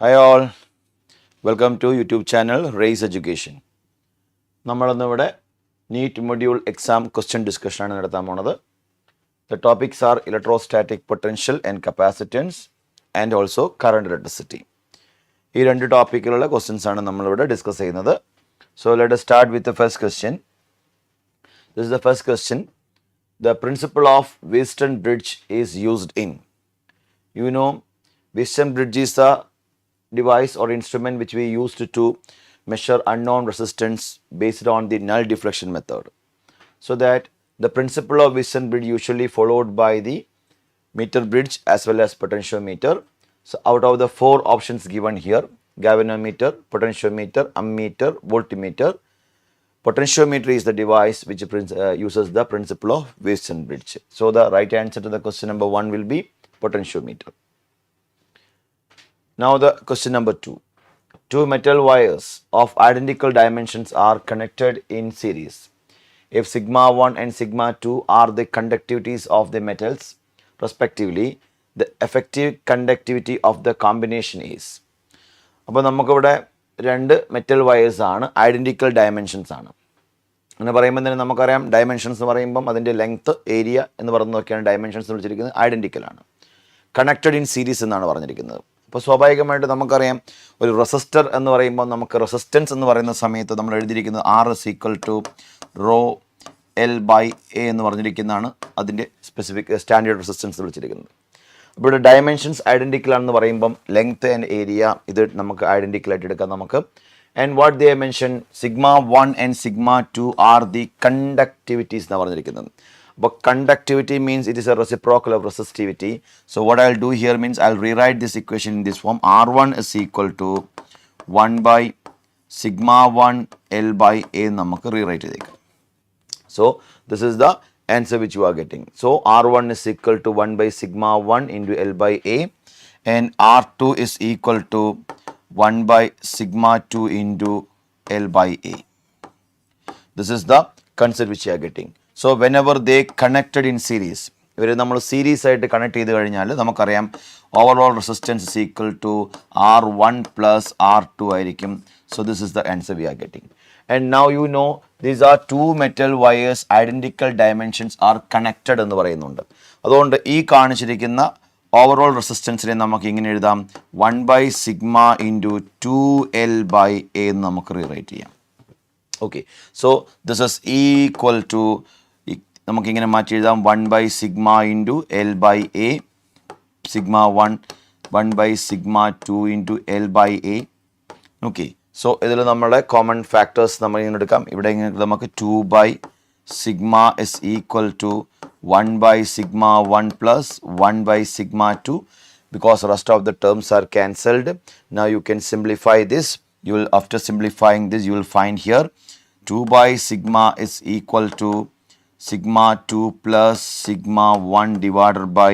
Hi all, welcome to YouTube channel Raise Education. നമ്മളിന്നിവിടെ NEET module exam question discussion ആണ് നടത്താൻ പോണത്. The topics are electrostatic potential and capacitance and also current electricity. ഈ രണ്ട് ടോപ്പിക്കിലുള്ള questions ആണ് നമ്മളിവിടെ discuss ചെയ്യുന്നത്. So let us start with the first question. This is the first question. The principle of Wheatstone bridge is used in. You know, Wheatstone bridge is the device or instrument which we used to measure unknown resistance based on the null deflection method. So that the principle of Wheatstone bridge usually followed by the meter bridge as well as potentiometer. So out of the four options given here, galvanometer, potentiometer, ammeter, voltmeter, potentiometer is the device which uses the principle of Wheatstone bridge. So the right answer to the question number 1 will be potentiometer. Now the question number 2. Two metal wires of identical dimensions are connected in series. If sigma 1 and sigma 2 are the conductivities of the metals, respectively, the effective conductivity of the combination is. അപ്പോൾ നമുക്കിവിടെ രണ്ട് metal wires ആണ്, identical dimensions ആണ്. അങ്ങനെ പറയുമ്പോൾ തന്നെ നമുക്കറിയാം dimensions എന്ന് പറയുമ്പം അതിൻ്റെ ലെങ്ത്ത്, ഏരിയ എന്ന് പറയുന്നതൊക്കെയാണ് ഡയമെൻഷൻസ് വിളിച്ചിരിക്കുന്നത്. ഐഡൻറ്റിക്കലാണ്. കണക്റ്റഡ് ഇൻ സീരീസ് എന്നാണ് പറഞ്ഞിരിക്കുന്നത്. അപ്പോൾ സ്വാഭാവികമായിട്ട് നമുക്കറിയാം ഒരു റെസിസ്റ്റർ എന്ന് പറയുമ്പോൾ നമുക്ക് റെസിസ്റ്റൻസ് എന്ന് പറയുന്ന സമയത്ത് നമ്മൾ എഴുതിയിരിക്കുന്നത് R is equal to rho L by A എന്ന് പറഞ്ഞിരിക്കുന്നതാണ് അതിൻ്റെ സ്പെസിഫിക് സ്റ്റാൻഡേർഡ് റെസിസ്റ്റൻസ് വിളിച്ചിരിക്കുന്നത്. അപ്പോൾ ഇവിടെ ഡയമെൻഷൻസ് ഐഡൻറ്റിക്കൽ ആണെന്ന് പറയുമ്പം ലെങ്ത് ആൻഡ് ഏരിയ ഇത് നമുക്ക് ഐഡൻറ്റിക്കൽ ആയിട്ട് എടുക്കാം നമുക്ക്. And what they mention sigma 1 and sigma 2 are the conductivities എന്നാണ് പറഞ്ഞിരിക്കുന്നത്. But conductivity means it is a reciprocal of resistivity. So what I'll do here means I'll rewrite this equation in this form. R1 is equal to 1 by sigma 1 L by A namakku rewrite edikam. So this is the answer which you are getting. So R1 is equal to 1 by sigma 1 into L by A and R2 is equal to 1 by sigma 2 into L by A. This is the concept which you are getting. So whenever they connected in series, ഇവർ നമ്മൾ series ആയിട്ട് connect ചെയ്ത് കഴിഞ്ഞാൽ നമുക്കറിയാം overall resistance is equal to R1 plus R2 ആയിരിക്കും. So this is the answer we are getting. And now you know these are two metal wires identical dimensions are connected എന്ന് പറയുന്നുണ്ട്. അതുകൊണ്ട് ഈ കാണിച്ചിരിക്കുന്ന ഓവറോൾ റെസിസ്റ്റൻസിനെ നമുക്ക് ഇങ്ങനെ എഴുതാം 1 by sigma into 2L by A എന്ന് നമുക്ക് റീറൈറ്റ് ചെയ്യാം. Okay, so this is equal to നമുക്കിങ്ങനെ മാറ്റി എഴുതാം 1 by sigma into L by A, sigma 1 by sigma 2 into L by A. Okay, so ഇതിൽ നമ്മുടെ കോമൺ ഫാക്ടേഴ്സ് നമ്മൾ ഇങ്ങനെ എടുക്കാം. ഇവിടെ നമുക്ക് 2 by sigma is equal to 1 by sigma 1 plus 1 by sigma 2 because rest of the terms are cancelled. Now you can simplify this. You will, after simplifying this, you will find here 2 by sigma is equal to sigma 2 plus sigma 1 divided by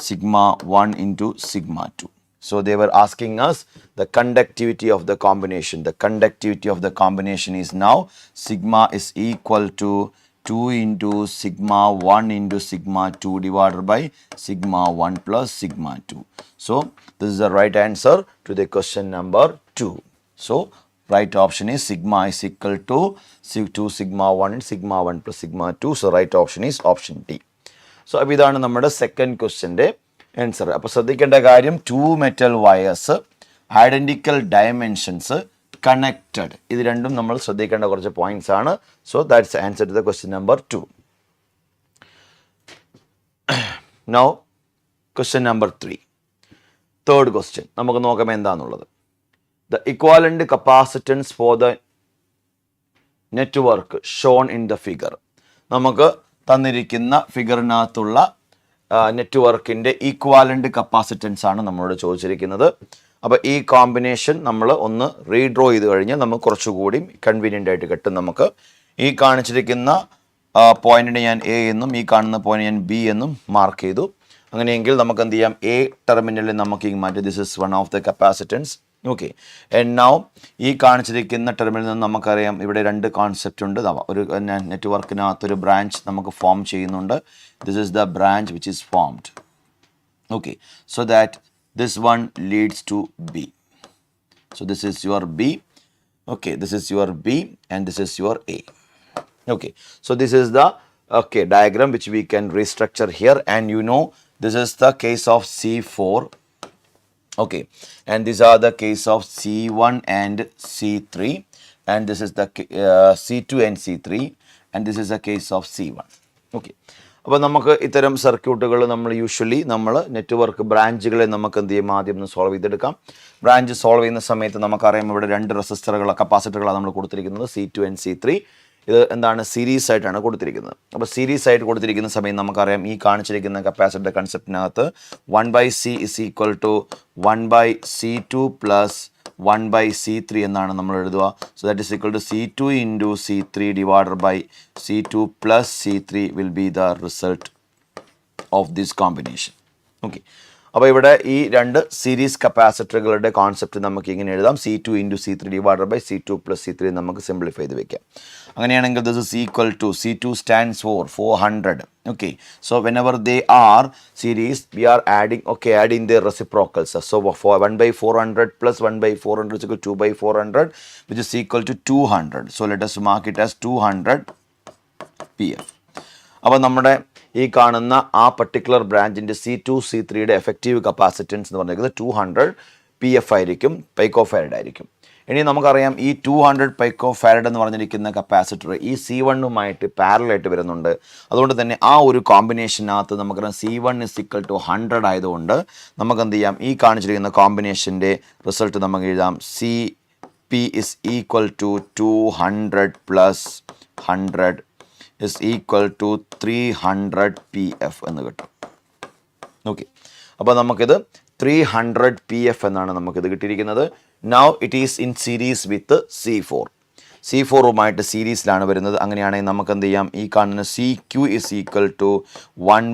sigma 1 into sigma 2. So they were asking us the conductivity of the combination. The conductivity of the combination is now sigma is equal to 2 into sigma 1 into sigma 2 divided by sigma 1 plus sigma 2. So this is the right answer to the question number 2. So right option is sigma is equal to 2 sigma 1 and sigma 1 plus sigma 2. So right option is option D. So അപ്പോൾ ഇതാണ് നമ്മുടെ second ക്വസ്റ്റ്യൻ്റെ answer. അപ്പോൾ ശ്രദ്ധിക്കേണ്ട കാര്യം two metal wires identical dimensions connected, ഇത് രണ്ടും നമ്മൾ ശ്രദ്ധിക്കേണ്ട കുറച്ച് പോയിന്റ്സ് ആണ്. So that's answer to the question number 2. Now question number 3, third question നമുക്ക് നോക്കാം എന്താണെന്നുള്ളത്. The equivalent capacitance for the network shown in the figure. നമുക്ക് തന്നിരിക്കുന്ന ഫിഗറിനകത്തുള്ള നെറ്റ്വർക്കിൻ്റെ ഈക്വാലൻ്റ് കപ്പാസിറ്റൻസ് ആണ് നമ്മളോട് ചോദിച്ചിരിക്കുന്നത്. അപ്പോൾ ഈ കോമ്പിനേഷൻ നമ്മൾ ഒന്ന് റീഡ്രോ ചെയ്ത് കഴിഞ്ഞാൽ നമുക്ക് കുറച്ചുകൂടി കൺവീനിയൻ്റ് ആയിട്ട് കിട്ടും. നമുക്ക് ഈ കാണിച്ചിരിക്കുന്ന പോയിന്റിനെ ഞാൻ എ എന്നും ഈ കാണുന്ന പോയിന്റ് ഞാൻ ബി എന്നും മാർക്ക് ചെയ്തു. അങ്ങനെയെങ്കിൽ നമുക്ക് എന്ത് ചെയ്യാം, എ ടെർമിനലിൽ നമുക്ക് ഈ മാറ്റി this is one of the capacitance. Okay, and now ഈ കാണിച്ചിരിക്കുന്ന ടെർമിനലിൽ നിന്ന് നമുക്കറിയാം ഇവിടെ രണ്ട് കോൺസെപ്റ്റ് ഉണ്ട്. ഒരു നെറ്റ്വർക്കിനകത്തൊരു ബ്രാഞ്ച് നമുക്ക് ഫോം ചെയ്യുന്നുണ്ട്. This is the branch which is formed. Okay, so that this one leads to B. So this is your B. Okay, this is your B and this is your A. Okay, so this is the diagram which we can restructure here, and you know this is the case of C4. Okay, and these are the case of C1 and C3, and this is the C2 and C3, and this is the case of C1. Okay, അപ്പോൾ നമുക്ക് ഇത്തരം സർക്യൂട്ടുകൾ നമ്മൾ usually network ബ്രാഞ്ചുകളെ നമുക്ക് എന്ത് ചെയ്യും, ആദ്യം ഒന്ന് സോൾവ് ചെയ്തെടുക്കാം. ബ്രാഞ്ച് സോൾവ് ചെയ്യുന്ന സമയത്ത് നമുക്കറിയാം ഇവിടെ രണ്ട് റെസിസ്റ്ററുകൾ കപ്പാസിറ്ററുകളാണ് നമ്മൾ കൊടുത്തിരിക്കുന്നത്, C2 and C3. ഇത് എന്താണ്, സീരീസ് ആയിട്ടാണ് കൊടുത്തിരിക്കുന്നത്. അപ്പോൾ സീരീസ് ആയിട്ട് കൊടുത്തിരിക്കുന്ന സമയം നമുക്കറിയാം ഈ കാണിച്ചിരിക്കുന്ന കപ്പാസിറ്റർ കൺസെപ്റ്റിനകത്ത് 1/C is equal to 1/C2 plus 1/C3 എന്നാണ് നമ്മൾ എഴുതുക. So that is equal to C2 into C3 divided by C2 plus C3 will be the result of this combination. Okay, അപ്പോൾ ഇവിടെ ഈ രണ്ട് സീരീസ് കപ്പാസിറ്ററുകളുടെ കോൺസെപ്റ്റ് നമുക്ക് ഇങ്ങനെ എഴുതാം, C2 into C3 divided by C2 plus C3 നമുക്ക് simplify ചെയ്ത് വെക്കാം. അങ്ങനെയാണെങ്കിൽ this is equal to C2 stands for 400. Okay, so whenever they are series, we are adding their reciprocals. So for 1/400 plus 1/400 is equal to 2/400, which is equal to 200. So let us mark it as 200 PF. അപ്പോൾ നമ്മുടെ ഈ കാണുന്ന ആ particular ബ്രാഞ്ചിൻ്റെ C2 C3യുടെ effective capacitance എന്ന് പറഞ്ഞിരിക്കുന്നത് 200 PF ആയിരിക്കും, പൈക്കോ farad ആയിരിക്കും. ഇനി നമുക്കറിയാം ഈ 200 പൈക്കോ ഫാരഡ് എന്ന് പറഞ്ഞിരിക്കുന്ന കപ്പാസിറ്റർ ഈ C1-ഉമായിട്ട് പാരലായിട്ട് വരുന്നുണ്ട്. അതുകൊണ്ട് തന്നെ ആ ഒരു കോമ്പിനേഷനകത്ത് നമുക്കറിയാം C1 is equal to 100 ആയതുകൊണ്ട് നമുക്ക് എന്ത് ചെയ്യാം, ഈ കാണിച്ചിരിക്കുന്ന കോമ്പിനേഷൻ്റെ റിസൾട്ട് നമുക്ക് എഴുതാം CP is equal to 200 plus 100 is equal to 300 PF എന്ന് കിട്ടും. ഓക്കെ, അപ്പോൾ നമുക്കിത് 300 PF എന്നാണ് നമുക്കിത് കിട്ടിയിരിക്കുന്നത്. Now it is in series with C4. C4-ഉമായിട്ട് സീരീസിലാണ് വരുന്നത്. അങ്ങനെയാണെങ്കിൽ നമുക്ക് എന്ത് ചെയ്യാം, ഈ കാണുന്ന CQ is equal to 1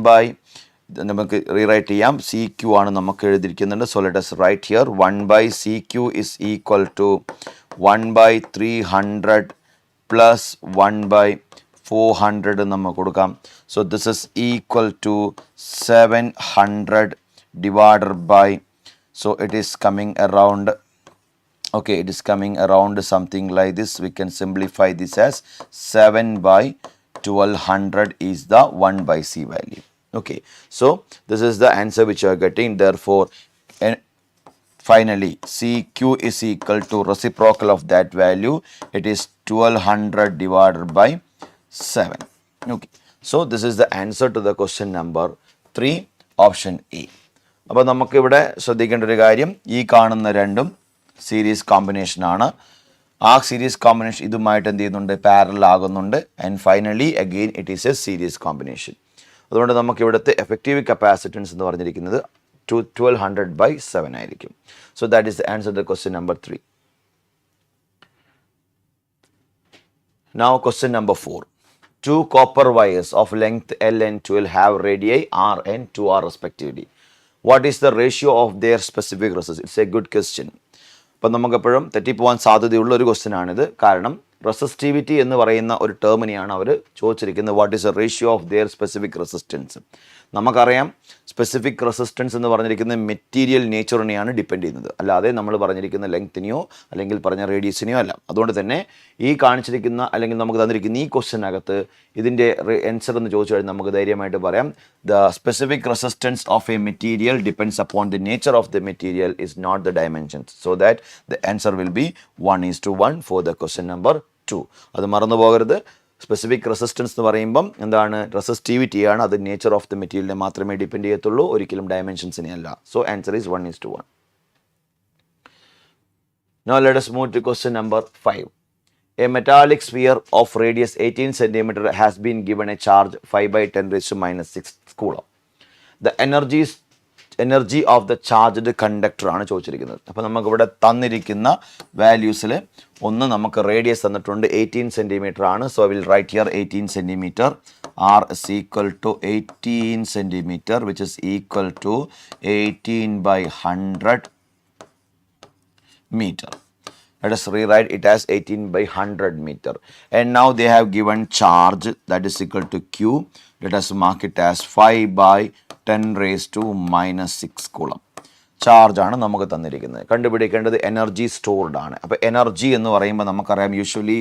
നമുക്ക് റീറൈറ്റ് ചെയ്യാം. CQ ആണ് നമുക്ക് എഴുതിയിരിക്കുന്നുണ്ട്. So let us write here 1/CQ is equal to 1/300 plus 1/400 നമുക്ക് കൊടുക്കാം. So this is equal to 700 divided by, so it is coming around, okay, it is coming around something like this. We can simplify this as 7/1200 is the 1/C value. Okay, so this is the answer which you are getting. Therefore finally CQ is equal to reciprocal of that value, it is 1200 divided by 7. Okay, so this is the answer to the question number 3, option A. അപ്പോൾ നമുക്കിവിടെ ശ്രദ്ധിക്കേണ്ട ഒരു കാര്യം, ഈ കാണുന്ന രണ്ടും series കോമ്പിനേഷനാണ്. ആ സീരീസ് കോമ്പിനേഷൻ ഇതുമായിട്ട് എന്ത് ചെയ്യുന്നുണ്ട്, പാരലൽ ആകുന്നുണ്ട്. And finally again it is a series combination. അതുകൊണ്ട് നമുക്ക് ഇവിടുത്തെ എഫക്റ്റീവ് കപ്പാസിറ്റൻസ് എന്ന് പറഞ്ഞിരിക്കുന്നത് 1200/7 ആയിരിക്കും. So that is the answer to question number 3. Now question number 4. Two copper wires of length L and 12 have radii R and 2R respectively. What is the ratio of their specific resistance? It's a good question. അപ്പം നമുക്കെപ്പോഴും തെറ്റിപ്പോകാൻ സാധ്യതയുള്ള ഒരു question ആണിത്. കാരണം resistivity എന്ന് പറയുന്ന ഒരു ടേമിനെയാണ് അവർ ചോദിച്ചിരിക്കുന്നത്. What is A ratio of their specific resistance. നമുക്കറിയാം സ്പെസിഫിക് റെസിസ്റ്റൻസ് എന്ന് പറഞ്ഞിരിക്കുന്നത് മെറ്റീരിയൽ നേച്ചറിനെയാണ് ഡിപ്പെൻഡ് ചെയ്യുന്നത്, അല്ലാതെ നമ്മൾ പറഞ്ഞിരിക്കുന്ന ലെങ്ത്തിനെയോ അല്ലെങ്കിൽ പറഞ്ഞ റേഡിയസിനെയോ അല്ല. അതുകൊണ്ട് തന്നെ ഈ കാണിച്ചിരിക്കുന്ന അല്ലെങ്കിൽ നമുക്ക് തന്നിരിക്കുന്ന ഈ ക്വസ്റ്റ്യനകത്ത് ഇതിൻ്റെ ആൻസർ എന്ന് ചോദിച്ചു കഴിഞ്ഞാൽ നമുക്ക് ധൈര്യമായിട്ട് പറയാം, the specific resistance of a material depends upon the nature of the material is not the dimensions. So that the answer will be 1:1 for the question number 2. അത് മറന്നു പോകരുത്. സ്പെസിഫിക് റെസിസ്റ്റൻസ് എന്ന് പറയുമ്പം എന്താണ്, റെസിസ്റ്റിവിറ്റിയാണ്. അത് നേച്ചർ ഓഫ് ദി മെറ്റീരിയലിനെ മാത്രമേ depend ചെയ്യത്തുള്ളൂ, ഒരിക്കലും ഡയമെൻഷൻസിനെ അല്ല. So answer is 1:1. Now let us move to question number 5. A metallic sphere of radius 18 cm has been given a charge 5/10⁻⁻6 coulomb. The energy of the charged conductor ആണ് ചോദിച്ചിരിക്കുന്നത്. അപ്പോൾ നമുക്കിവിടെ തന്നിരിക്കുന്ന വാല്യൂസിൽ ഒന്ന് നമുക്ക് റേഡിയസ് തന്നിട്ടുണ്ട് 18 സെൻറ്റിമീറ്റർ ആണ്. So will write here 18 centimetre. R is equal to 18 centimeter, which is equal to 18/100 meter. Let us rewrite it as 18/100 meter. And now they have given charge that is equal to Q. Let us mark it as 5/10⁻⁻6 coulomb. Charge ആണ് നമുക്ക് തന്നിരിക്കുന്നത്. കണ്ടുപിടിക്കേണ്ടത് energy stored ആണ്. അപ്പോൾ energy എന്ന് പറയുമ്പോൾ നമുക്കറിയാം usually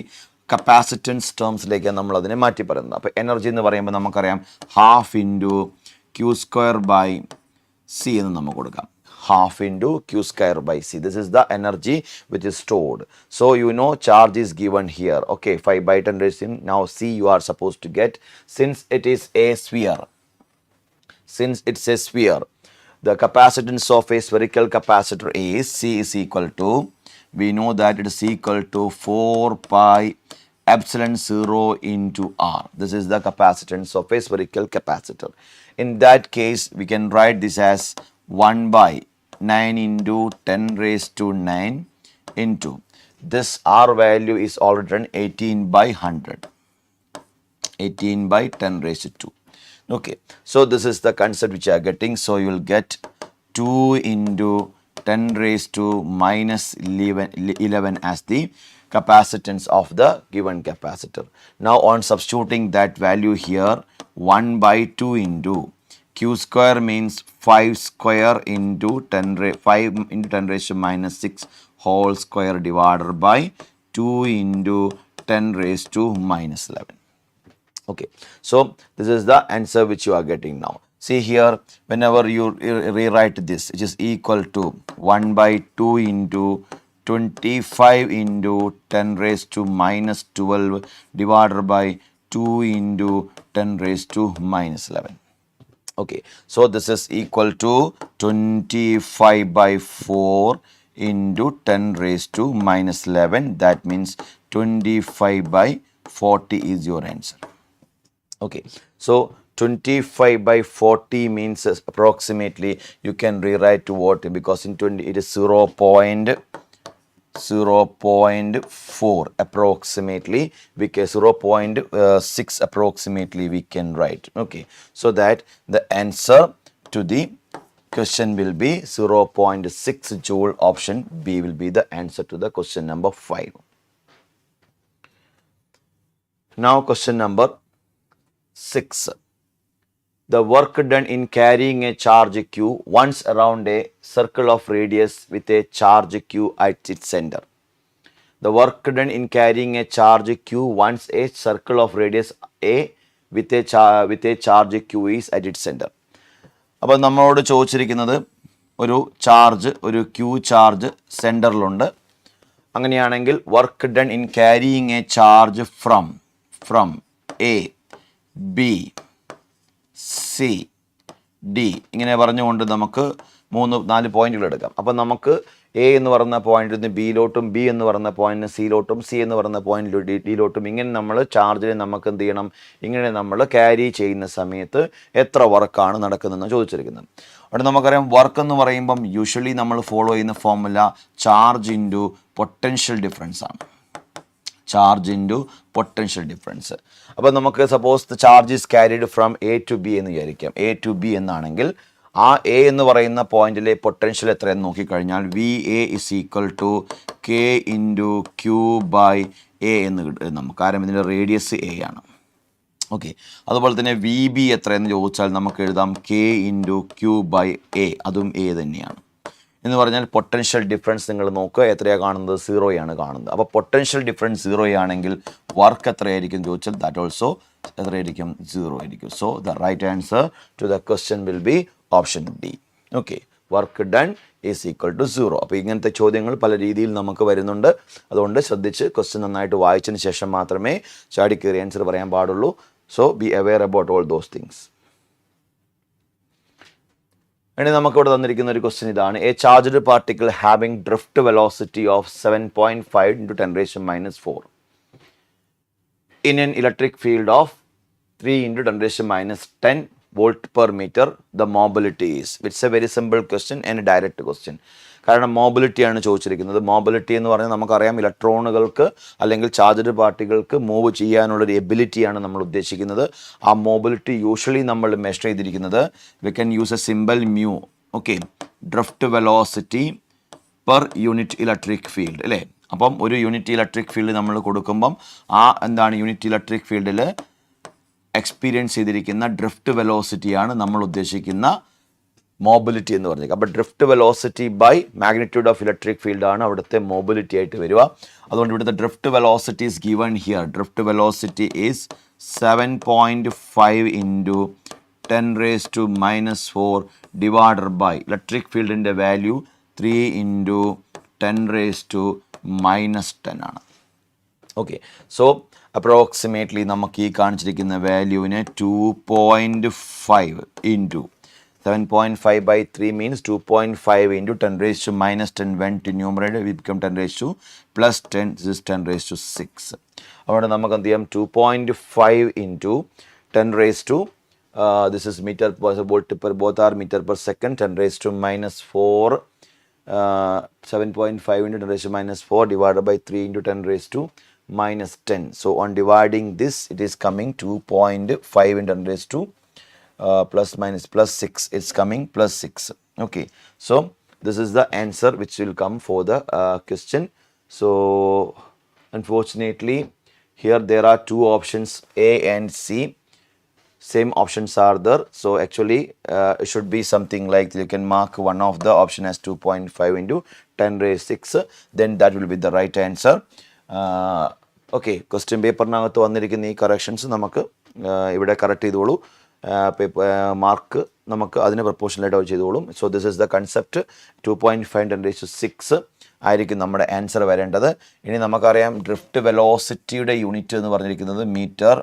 capacitance ടേംസിലേക്ക് നമ്മൾ അതിനെ മാറ്റി പറയുന്നത്. അപ്പോൾ എനർജി എന്ന് പറയുമ്പോൾ നമുക്കറിയാം half into Q square by C എന്ന് നമുക്ക് കൊടുക്കാം. Half into q square by c. This is the energy which is stored. So you know charge is given here. Okay, 5 by 10 raised in. Now c you are supposed to get, since it is a sphere. Since it's a sphere, the capacitance of a spherical capacitor is c is equal to, we know that it is equal to 4 pi epsilon 0 into r. This is the capacitance of a spherical capacitor. In that case, we can write this as 1 by 9 into 10 raised to 9 into this r value is already done 18 by 100. 18 by 10 raised to 2. Okay, so this is the concept which you are getting. So you will get 2 into 10 raised to minus 11 as the capacitance of the given capacitor. Now on substituting that value here, 1 by 2 into q square means 5 square into 5 into 10 raised to minus 6 whole square divided by 2 into 10 raised to minus 11. Okay, so this is the answer which you are getting now. See here, whenever you rewrite this, it is equal to 1 by 2 into 25 into 10 raised to minus 12 divided by 2 into 10 raised to minus 11. Okay, so this is equal to 25 by 4 into 10 raised to minus 11. That means 25 by 40 is your answer. Okay, so 25 by 40 means approximately you can rewrite to what, because in 20 it is 0.4 approximately, we can 0.6 approximately we can write. Okay, so that the answer to the question will be 0.6 joule. Option B will be the answer to the question number 5. Now question number 6. The work done in carrying a charge q once around a circle of radius with a charge q at its center. The work done in carrying a charge q once a circle of radius a with a charge q is at its center. അപ്പോൾ നമ്മളോട് ചോദിച്ചിരിക്കുന്നത് ഒരു charge, ഒരു Q charge സെൻറ്ററിലുണ്ട്. അങ്ങനെയാണെങ്കിൽ work done in carrying a charge from A B C D ഇങ്ങനെ പറഞ്ഞുകൊണ്ട് നമുക്ക് 3-4 പോയിന്റുകൾ എടുക്കാം. അപ്പം നമുക്ക് എ എന്ന് പറയുന്ന പോയിന്റിൽ നിന്ന് ബിയിലോട്ടും, ബി എന്ന് പറയുന്ന പോയിന്റിന് സിയിലോട്ടും, സി എന്ന് പറയുന്ന പോയിന്റിൽ ഡിയിലോട്ടും ഇങ്ങനെ നമ്മൾ ചാർജിനെ നമുക്ക് എന്ത് ചെയ്യണം, ഇങ്ങനെ നമ്മൾ ക്യാരി ചെയ്യുന്ന സമയത്ത് എത്ര വർക്കാണ് നടക്കുന്നതെന്ന് ചോദിച്ചിരിക്കുന്നത്. അവിടെ നമുക്കറിയാം വർക്ക് എന്ന് പറയുമ്പം യൂഷ്വലി നമ്മൾ ഫോളോ ചെയ്യുന്ന formula charge into potential difference ആണ്. Charge into potential difference. അപ്പോൾ നമുക്ക് suppose the charge is carried from A to B എന്ന് വിചാരിക്കാം. എ ടു ബി എന്നാണെങ്കിൽ ആ എ എന്ന് പറയുന്ന പോയിന്റിലെ പൊട്ടൻഷ്യൽ എത്രയെന്ന് നോക്കിക്കഴിഞ്ഞാൽ V A is equal to K into Q by A എന്ന് കിട്ടും നമുക്ക്. കാരണം ഇതിൻ്റെ റേഡിയസ് എ ആണ്. ഓക്കെ, അതുപോലെ തന്നെ വി ബി എത്രയെന്ന് ചോദിച്ചാൽ നമുക്ക് എഴുതാം K into Q by A, അതും എ തന്നെയാണ്. എന്ന് പറഞ്ഞാൽ പൊട്ടൻഷ്യൽ ഡിഫറൻസ് നിങ്ങൾ നോക്കുക, എത്രയാണ് കാണുന്നത്, 0 കാണുന്നത്. അപ്പോൾ പൊട്ടൻഷ്യൽ ഡിഫറൻസ് 0 ആണെങ്കിൽ വർക്ക് എത്രയായിരിക്കും ചോദിച്ചാൽ ദാറ്റ് ഓൾസോ എത്രയായിരിക്കും, 0 ആയിരിക്കും. So the right answer to the question will be option D. Okay, work done is equal to 0. അപ്പോൾ ഇങ്ങനത്തെ ചോദ്യങ്ങൾ പല രീതിയിൽ നമുക്ക് വരുന്നുണ്ട്. അതുകൊണ്ട് ശ്രദ്ധിച്ച് ക്വസ്റ്റ്യൻ നന്നായിട്ട് വായിച്ചതിന് ശേഷം മാത്രമേ ചാടിക്കേറി ആൻസർ പറയാൻ പാടുള്ളൂ. So be aware about all those things. ഇനി നമുക്കിവിടെ തന്നിരിക്കുന്ന ഒരു ക്വസ്റ്റ്യൻ ഇതാണ്. A charged particle having drift velocity of 7.5 × 10⁻⁻⁴ in an electric field of 3 × 10⁻10 volt per meter, the mobility is. It's a very simple question and a direct question. കാരണം മോബിലിറ്റിയാണ് ചോദിച്ചിരിക്കുന്നത്. മോബിലിറ്റി എന്ന് പറഞ്ഞാൽ നമുക്കറിയാം ഇലക്ട്രോണുകൾക്ക് അല്ലെങ്കിൽ ചാർജ്ഡ് പാർട്ടികൾക്ക് മൂവ് ചെയ്യാനുള്ളൊരു എബിലിറ്റിയാണ് നമ്മൾ ഉദ്ദേശിക്കുന്നത്. ആ മോബിലിറ്റി യൂഷ്വലി നമ്മൾ മെഷർ ചെയ്തിരിക്കുന്നത് we can use A simple mu. Okay, drift velocity per unit electric field അല്ലേ. അപ്പം ഒരു യൂണിറ്റ് ഇലക്ട്രിക് ഫീൽഡ് നമ്മൾ കൊടുക്കുമ്പം ആ എന്താണ് യൂണിറ്റ് ഇലക്ട്രിക് ഫീൽഡിൽ എക്സ്പീരിയൻസ് ചെയ്തിരിക്കുന്ന ഡ്രിഫ്റ്റ് വെലോസിറ്റിയാണ് നമ്മൾ ഉദ്ദേശിക്കുന്ന mobility എന്ന് പറഞ്ഞേക്കാം. അപ്പോൾ drift velocity by magnitude of electric field ആണ് അവിടുത്തെ മൊബിലിറ്റി ആയിട്ട് വരിക. അതുകൊണ്ട് ഇവിടുത്തെ drift velocity is given here. Drift velocity is 7.5 into 10⁻⁻⁴ divided by electric ഫീൽഡിൻ്റെ വാല്യൂ 3 ഇൻറ്റു 10⁻⁻10 ആണ്. ഓക്കെ, സോ അപ്രോക്സിമേറ്റ്ലി നമുക്ക് ഈ കാണിച്ചിരിക്കുന്ന വാല്യൂവിനെ 2.5 into 7.5 by 3 means 2.5 into 10⁻⁻10 went to numerator, we become 10⁻+10, this is 10⁻6. അതുകൊണ്ട് നമുക്ക് എന്ത് ചെയ്യാം, 2.5 into 10⁻, this is meter per volt per, both are meter per second, 10⁻⁻4, 7.5 into 10⁻⁻4 divided by 3 into 10⁻⁻10. So on dividing this, it is coming 2.5 into 10⁻⁻, plus minus plus 6, it's coming plus 6. Okay, so this is the answer which will come for the question. So unfortunately here there are two options, A and C. Same options are there, so actually it should be something like you can mark one of the option as 2.5 into 10⁻6, then that will be the right answer. Okay, question paper nagathu vandirikkunna ee corrections namakku ivide correct ചെയ്തോളൂ. Mark നമുക്ക് അതിന് പ്രപ്പോർഷണലായിട്ട് അവർ ചെയ്തോളും. So this is the concept. 2.5 10⁻6 ആയിരിക്കും നമ്മുടെ answer വരേണ്ടത്. ഇനി നമുക്കറിയാം drift വെലോസിറ്റിയുടെ unit എന്ന് പറഞ്ഞിരിക്കുന്നത് മീറ്റർ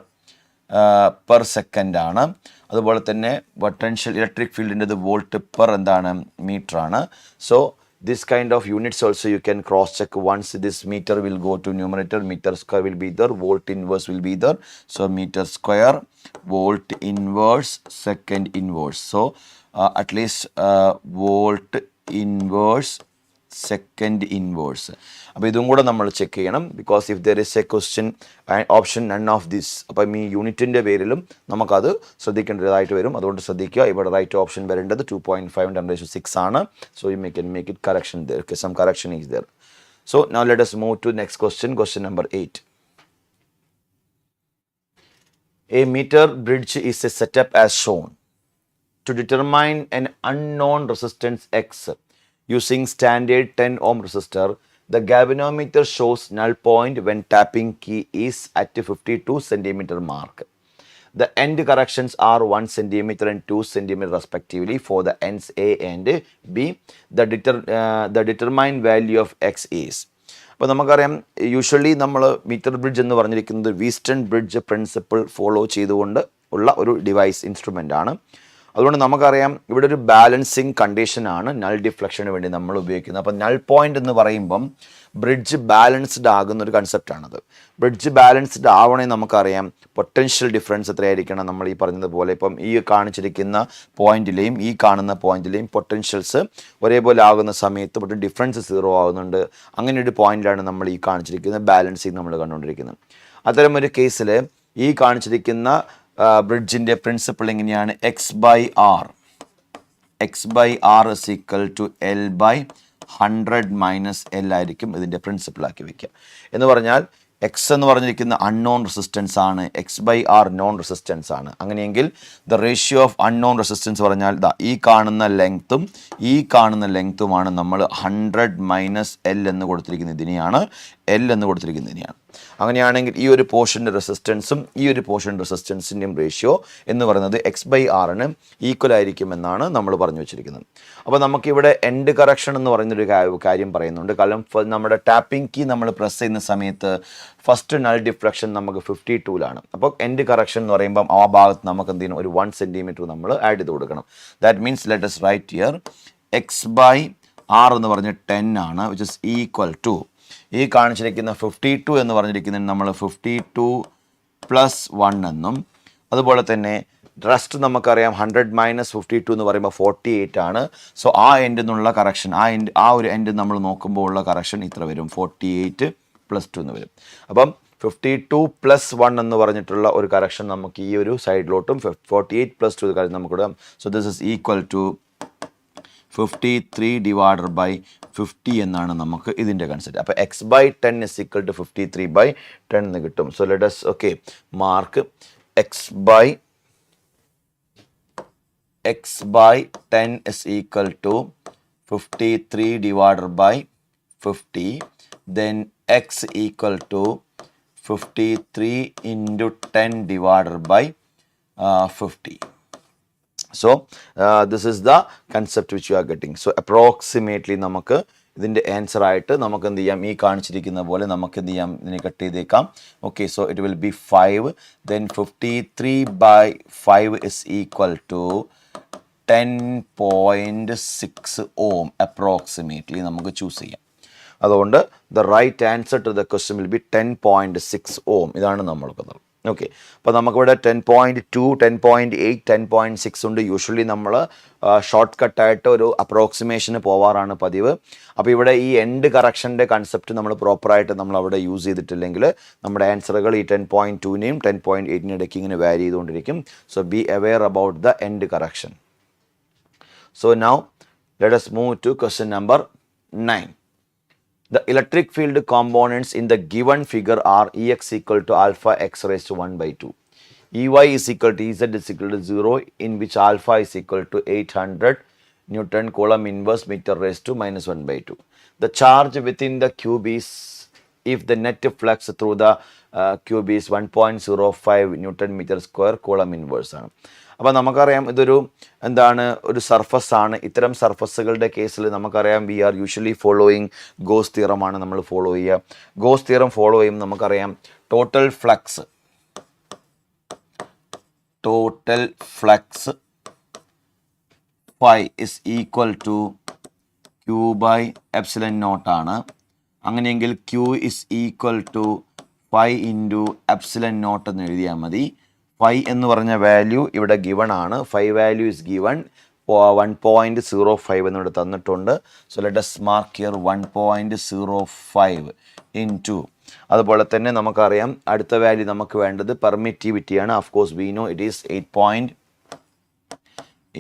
പെർ സെക്കൻഡ് ആണ്. അതുപോലെ തന്നെ പൊട്ടൻഷ്യൽ ഇലക്ട്രിക് ഫീൽഡിൻ്റെത് വോൾട്ട് പെർ എന്താണ് മീറ്റർ ആണ്. So this kind of units also you can cross check. Once this meter will go to numerator, meter square will be there, volt inverse will be there. So meter square, volt inverse, second inverse. So at least volt inverse, second inverse. അപ്പോൾ ഇതും കൂടെ നമ്മൾ check ചെയ്യണം. Because if there is A question option none of this, അപ്പം ഈ യൂണിറ്റിൻ്റെ പേരിലും നമുക്കത് ശ്രദ്ധിക്കേണ്ടതായിട്ട് വരും. അതുകൊണ്ട് ശ്രദ്ധിക്കുക, ഇവിടെ റൈറ്റ് ഓപ്ഷൻ വരേണ്ടത് 2.5 10⁻6 ആണ്. So you can make it correction there. Okay, some correction is there. So now let us move to next question, question number 8. A meter bridge is a setup as shown. To determine an unknown resistance X using standard 10 ohm resistor, the galvanometer shows null point when tapping key is at 52 centimeter mark. The end corrections are 1 centimeter and 2 centimeter respectively for the ends A and B. The determined value of X is. അപ്പോൾ നമുക്കറിയാം usually നമ്മൾ metre bridge എന്ന് പറഞ്ഞിരിക്കുന്നത് വീസ്റ്റൺ bridge principle follow ചെയ്തുകൊണ്ട് ഉള്ള ഒരു device instrument ആണ്. അതുകൊണ്ട് നമുക്കറിയാം ഇവിടെ ഒരു ബാലൻസിങ് കണ്ടീഷനാണ് നൾ ഡിഫ്ലക്ഷന് വേണ്ടി നമ്മൾ ഉപയോഗിക്കുന്നത്. അപ്പോൾ നൾ പോയിന്റ് എന്ന് പറയുമ്പം ബ്രിഡ്ജ് ബാലൻസ്ഡ് ആകുന്ന ഒരു കൺസെപ്റ്റാണത്. ബ്രിഡ്ജ് ബാലൻസ്ഡ് ആവണമെങ്കിൽ നമുക്കറിയാം പൊട്ടൻഷ്യൽ ഡിഫറൻസ് എത്രയായിരിക്കണം. നമ്മൾ ഈ പറഞ്ഞതുപോലെ ഇപ്പം ഈ കാണിച്ചിരിക്കുന്ന പോയിന്റിലെയും ഈ കാണുന്ന പോയിന്റിലെയും പൊട്ടൻഷ്യൽസ് ഒരേപോലെ ആകുന്ന സമയത്ത് പക്ഷേ ഡിഫറൻസ് 0 ആകുന്നുണ്ട്. അങ്ങനെ ഒരു പോയിന്റിലാണ് നമ്മൾ ഈ കാണിച്ചിരിക്കുന്ന ബാലൻസിങ് നമ്മൾ കണ്ടുകൊണ്ടിരിക്കുന്നത്. അത്തരം ഒരു കേസിൽ ഈ കാണിച്ചിരിക്കുന്ന ബ്രിഡ്ജിൻ്റെ പ്രിൻസിപ്പിൾ എങ്ങനെയാണ്, X by R is equal to L by 100 minus L ആയിരിക്കും ഇതിൻ്റെ പ്രിൻസിപ്പിളാക്കി വയ്ക്കുക. എന്ന് പറഞ്ഞാൽ എക്സ് എന്ന് പറഞ്ഞിരിക്കുന്ന അൺനോൺ റെസിസ്റ്റൻസ് ആണ്, X by R known resistance ആണ്. അങ്ങനെയെങ്കിൽ the ratio of unknown resistance പറഞ്ഞാൽ ഈ കാണുന്ന ലെങ്ത്തും ഈ കാണുന്ന ലെങ്ത്തുമാണ് നമ്മൾ 100 മൈനസ് എൽ എന്ന് കൊടുത്തിരിക്കുന്നത്. ഇതിനെയാണ് എൽ എന്ന് കൊടുത്തിരിക്കുന്നതിനെയാണ്. അങ്ങനെയാണെങ്കിൽ ഈ ഒരു പോർഷൻ്റെ റെസിസ്റ്റൻസും ഈ ഒരു പോർഷൻ റെസിസ്റ്റൻസിൻ്റെയും റേഷ്യോ എന്ന് പറയുന്നത് എക്സ് ബൈ ആറിന് ഈക്വൽ ആയിരിക്കുമെന്നാണ് നമ്മൾ പറഞ്ഞു വെച്ചിരിക്കുന്നത്. അപ്പോൾ നമുക്കിവിടെ എൻഡ് കറക്ഷൻ എന്ന് പറയുന്നൊരു കാര്യം പറയുന്നുണ്ട്. കാരണം നമ്മുടെ ടാപ്പിംഗ് കീ നമ്മൾ പ്രസ് ചെയ്യുന്ന സമയത്ത് ഫസ്റ്റ് നൾ ഡിഫ്ലക്ഷൻ നമുക്ക് 52-ലാണ്. അപ്പോൾ എൻഡ് കറക്ഷൻ എന്ന് പറയുമ്പം ആ ഭാഗത്ത് നമുക്ക് എന്ത് ചെയ്യണം, ഒരു 1 സെൻറ്റിമീറ്റർ നമ്മൾ ആഡ് ചെയ്ത് കൊടുക്കണം. That means let us write here X by R എന്ന് പറഞ്ഞ് 10 ആണ്, വിച്ച് ഇസ് ഈക്വൽ ടു ഈ കാണിച്ചിരിക്കുന്ന 52 എന്ന് പറഞ്ഞിരിക്കുന്നതിന് നമ്മൾ 52 പ്ലസ് 1 എന്നും, അതുപോലെ തന്നെ റെസ്റ്റ് നമുക്കറിയാം 100 മൈനസ് 52 എന്ന് പറയുമ്പോൾ 48 ആണ്. സോ ആ എൻഡിൽ നിന്നുള്ള കറക്ഷൻ, ആ ഒരു എൻഡ് നമ്മൾ നോക്കുമ്പോൾ ഉള്ള കറക്ഷൻ ഇത്ര വരും, 48 പ്ലസ് 2 എന്ന് വരും. അപ്പം 52 പ്ലസ് 1 എന്ന് പറഞ്ഞിട്ടുള്ള ഒരു കറക്ഷൻ നമുക്ക് ഈ ഒരു സൈഡിലോട്ടും 48 പ്ലസ് 2 കാര്യം നമുക്കിടാം. So this is equal to 53 divided by 50 എന്നാണ് നമുക്ക് ഇതിൻ്റെ കൺസെപ്റ്റ്. അപ്പോൾ x by 10 is equal to 53 by 10 എന്ന് കിട്ടും. So let us mark x by x by 10 is equal to 53 divided by 50. Then x equal to 53 into 10 divided by 50. So this is the concept which you are getting. So approximately നമുക്ക് ഇതിൻ്റെ answer ആയിട്ട് നമുക്ക് എന്ത് ചെയ്യാം, ഈ കാണിച്ചിരിക്കുന്ന പോലെ നമുക്ക് എന്ത് ചെയ്യാം, ഇതിനെ കട്ട് ചെയ്തേക്കാം. Okay, so it will be 5. Then 53/5 is equal to 10.6 ohm approximately നമുക്ക് ചൂസ് ചെയ്യാം. അതുകൊണ്ട് the right answer to the question will be 10.6 ohm. ഇതാണ് നമ്മൾക്ക്. ഓക്കെ, അപ്പോൾ നമുക്കിവിടെ 10.2, 10.8, 10.6 ഉണ്ട്. യൂഷ്വലി നമ്മൾ ഷോർട്ട് കട്ടായിട്ട് ഒരു അപ്രോക്സിമേഷന് പോവാറാണ് പതിവ്. അപ്പോൾ ഇവിടെ ഈ എൻഡ് കറക്ഷൻ്റെ കൺസെപ്റ്റ് നമ്മൾ പ്രോപ്പറായിട്ട് നമ്മൾ അവിടെ യൂസ് ചെയ്തിട്ടില്ലെങ്കിൽ നമ്മുടെ ആൻസറുകൾ ഈ 10.2നെയും 10.8നും ഇടയ്ക്ക് ഇങ്ങനെ വാരി ചെയ്തുകൊണ്ടിരിക്കും. So be aware about the end correction. So now let us move to question number 9. The electric field components in the given figure are Ex equal to alpha x raised to 1/2. Ey is equal to Ez is equal to 0, in which alpha is equal to 800 Newton Coulomb inverse meter raised to minus 1/2. The charge within the cube is, if the net flux through the cube is 1.05 Newton meter square Coulomb inverse ആണ്. അപ്പോൾ നമുക്കറിയാം ഇതൊരു എന്താണ്, ഒരു surface ആണ്. ഇത്തരം സർഫസുകളുടെ കേസിൽ നമുക്കറിയാം we are usually following Gauss തിയറമാണ് നമ്മൾ ഫോളോ ചെയ്യുക. ഗോസ് തിയറം ഫോളോ ചെയ്യുമ്പോൾ നമുക്കറിയാം total flux phi is equal to q by epsilon naught ആണ്. അങ്ങനെയെങ്കിൽ q is equal to phi into epsilon naught എന്ന് എഴുതിയാൽ മതി. phi എന്ന് പറഞ്ഞ വാല്യൂ ഇവിടെ ഗിവൺ ആണ്. phi വാല്യൂ ഇസ് ഗിവൺ 1.05 എന്നിവിടെ തന്നിട്ടുണ്ട്. So let us mark here 1.05 into. അതുപോലെ തന്നെ നമുക്കറിയാം അടുത്ത വാല്യൂ നമുക്ക് വേണ്ടത് പെർമിറ്റിവിറ്റിയാണ്. Of course we know it is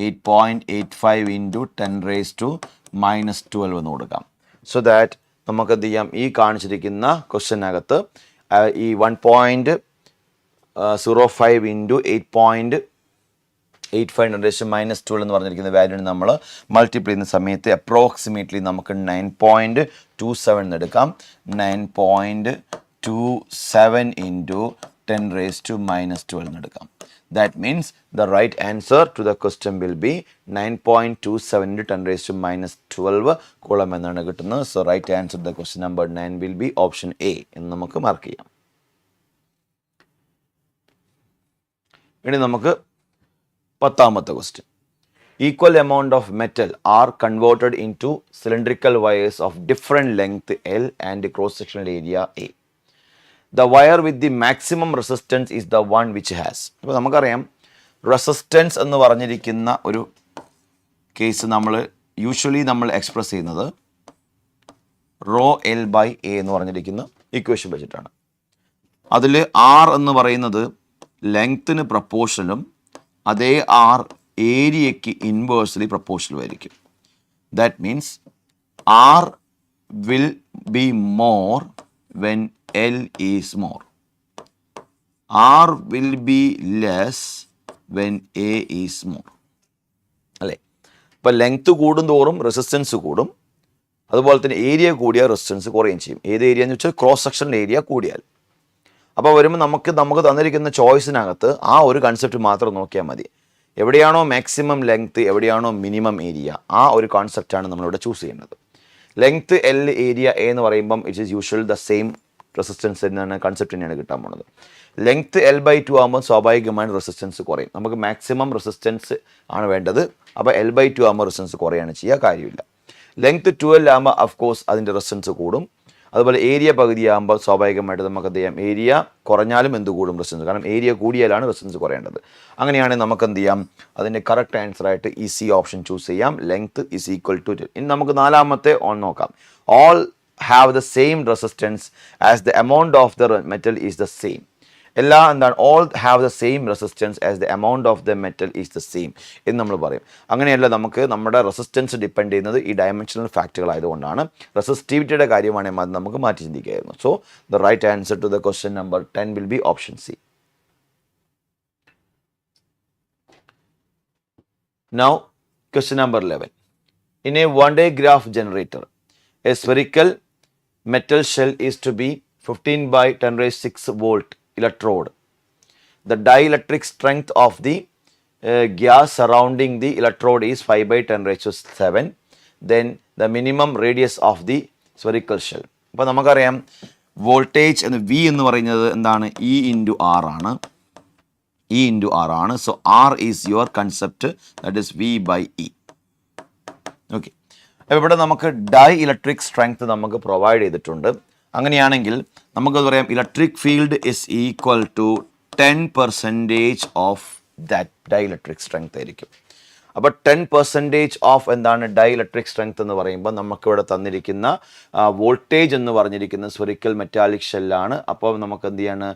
8.85 into 10 raised to minus 12 എന്ന് കൊടുക്കാം. സോ ദാറ്റ് നമുക്ക് എന്ത് ചെയ്യാം, ഈ കാണിച്ചിരിക്കുന്ന ക്വസ്റ്റ്യനകത്ത് ഈ 1.05 into 8.85 minus 12 എന്ന് പറഞ്ഞിരിക്കുന്ന വാല്യൂന് നമ്മൾ മൾട്ടിപ്ലൈ ചെയ്യുന്ന സമയത്ത് അപ്രോക്സിമേറ്റ്ലി നമുക്ക് 9.27 എന്ന് എടുക്കാം. 9.27 into 10 raised to minus 12 എന്ന് എടുക്കാം. That means the right answer to the question will be 9.27 into 10 raised to minus 12 Coulomb എന്നാണ് കിട്ടുന്നത്. So right answer to the question number 9 will be option A എന്ന് നമുക്ക് mark ചെയ്യാം. ഇനി നമുക്ക് 10ാമത്തെ question. Equal amount of metal are converted into cylindrical wires of different length L and cross-sectional area A. The wire with the maximum resistance is the one which has. അപ്പോൾ നമുക്കറിയാം resistance എന്ന് പറഞ്ഞിരിക്കുന്ന ഒരു case നമ്മൾ usually നമ്മൾ express ചെയ്യുന്നത് rho L by A എന്ന് പറഞ്ഞിരിക്കുന്ന ഇക്വേഷൻ വെച്ചിട്ടാണ്. അതിൽ ആർ എന്ന് പറയുന്നത് ലെങ്ത്തിന് പ്രപ്പോർഷനും അതേ ആർ ഏരിയയ്ക്ക് ഇൻവേഴ്സ്ലി പ്രപ്പോർഷനും ആയിരിക്കും. That means R will be more when L is more. R will be less when A is more. അല്ലേ? ഇപ്പം ലെങ്ത് കൂടുന്തോറും റെസിസ്റ്റൻസ് കൂടും. അതുപോലെ തന്നെ ഏരിയ കൂടിയാൽ റെസിസ്റ്റൻസ് കുറയുകയും ചെയ്യും. ഏത് ഏരിയ എന്ന് വെച്ചാൽ ക്രോസ് സെക്ഷൻ ഏരിയ കൂടിയാൽ. അപ്പോൾ വരുമ്പോൾ നമുക്ക് തന്നിരിക്കുന്ന ചോയ്സിനകത്ത് ആ ഒരു കൺസെപ്റ്റ് മാത്രം നോക്കിയാൽ മതി. എവിടെയാണോ മാക്സിമം ലെങ്ത്, എവിടെയാണോ മിനിമം ഏരിയ, ആ ഒരു കോൺസെപ്റ്റാണ് നമ്മളിവിടെ ചൂസ് ചെയ്യേണ്ടത്. ലെങ്ത് എൽ, ഏരിയ എ എന്ന് പറയുമ്പം it is usual the same resistance എന്നാണ് കൺസെപ്റ്റ് തന്നെയാണ് കിട്ടാൻ പോകുന്നത്. ലെങ്ത് L/2 ആകുമ്പോൾ സ്വാഭാവികമായും റെസിസ്റ്റൻസ് കുറയും. നമുക്ക് മാക്സിമം റെസിസ്റ്റൻസ് ആണ് വേണ്ടത്. അപ്പോൾ L/2 ആകുമ്പോൾ റെസിസ്റ്റൻസ് കുറയാണ് ചെയ്യുക, കാര്യമില്ല. ലെങ്ത് 12 ആകുമ്പോൾ ഓഫ് കോഴ്സ് അതിൻ്റെ റെസിസ്റ്റൻസ് കൂടും. അതുപോലെ ഏരിയ പകുതിയാകുമ്പോൾ സ്വാഭാവികമായിട്ട് നമുക്ക് എന്ത് ചെയ്യാം, ഏരിയ കുറഞ്ഞാലും എന്ത് കൂടും, റെസിസ്റ്റൻസ്. കാരണം ഏരിയ കൂടിയാലാണ് റെസിസ്റ്റൻസ് കുറയേണ്ടത്. അങ്ങനെയാണെങ്കിൽ നമുക്ക് എന്ത് ചെയ്യാം, അതിൻ്റെ കറക്റ്റ് ആൻസറായിട്ട് ഈസി ഓപ്ഷൻ ചൂസ് ചെയ്യാം. Length is equal to. ഇനി നമുക്ക് 4ാമത്തെ നോക്കാം. All have the same resistance as the amount of the metal is the same. എല്ലാ എന്താണ്, all have the same resistance as the amount of the metal is the same എന്ന് നമ്മൾ പറയും. അങ്ങനെയല്ല, നമുക്ക് നമ്മുടെ റെസിസ്റ്റൻസ് ഡിപ്പെൻഡ് ചെയ്യുന്നത് ഈ ഡയമെൻഷണൽ ഫാക്റ്റുകൾ ആയതുകൊണ്ടാണ്. റെസിസ്റ്റിവിറ്റിയുടെ കാര്യമാണെങ്കിൽ അത് നമുക്ക് മാറ്റി ചിന്തിക്കുകയായിരുന്നു. So the right answer to the question number 10 will be option C. Now, question number 11. In a one-day graph generator, a spherical metal shell is to be 15 by 10 raised 6 volt electrode. The dielectric strength of the gas surrounding the electrode is 5 by 10 raised to 7. Then the minimum radius of the spherical shell. അപ്പോൾ നമുക്കറിയാം voltage എന്ന് V എന്ന് പറയുന്നത് എന്താണ്, E into R ആണ്. E into R ആണ്. So R is your concept, that is V by E. Okay, അപ്പോൾ ഇവിടെ നമുക്ക് ഡൈ ഇലക്ട്രിക് സ്ട്രെങ്ത് നമുക്ക് പ്രൊവൈഡ് ചെയ്തിട്ടുണ്ട്. അങ്ങനെയാണെങ്കിൽ നമുക്കത് പറയാം electric field is equal to 10% of that dielectric strength ആയിരിക്കും. അപ്പോൾ 10% ഓഫ് എന്താണ് ഡൈ ഇലക്ട്രിക് സ്ട്രെങ്ത് എന്ന് പറയുമ്പോൾ നമുക്കിവിടെ തന്നിരിക്കുന്ന വോൾട്ടേജ് എന്ന് പറഞ്ഞിരിക്കുന്ന സ്ഫെറിക്കൽ മെറ്റാലിക് ഷെല്ലാണ്. അപ്പോൾ നമുക്ക് എന്ത് ചെയ്യാണ്,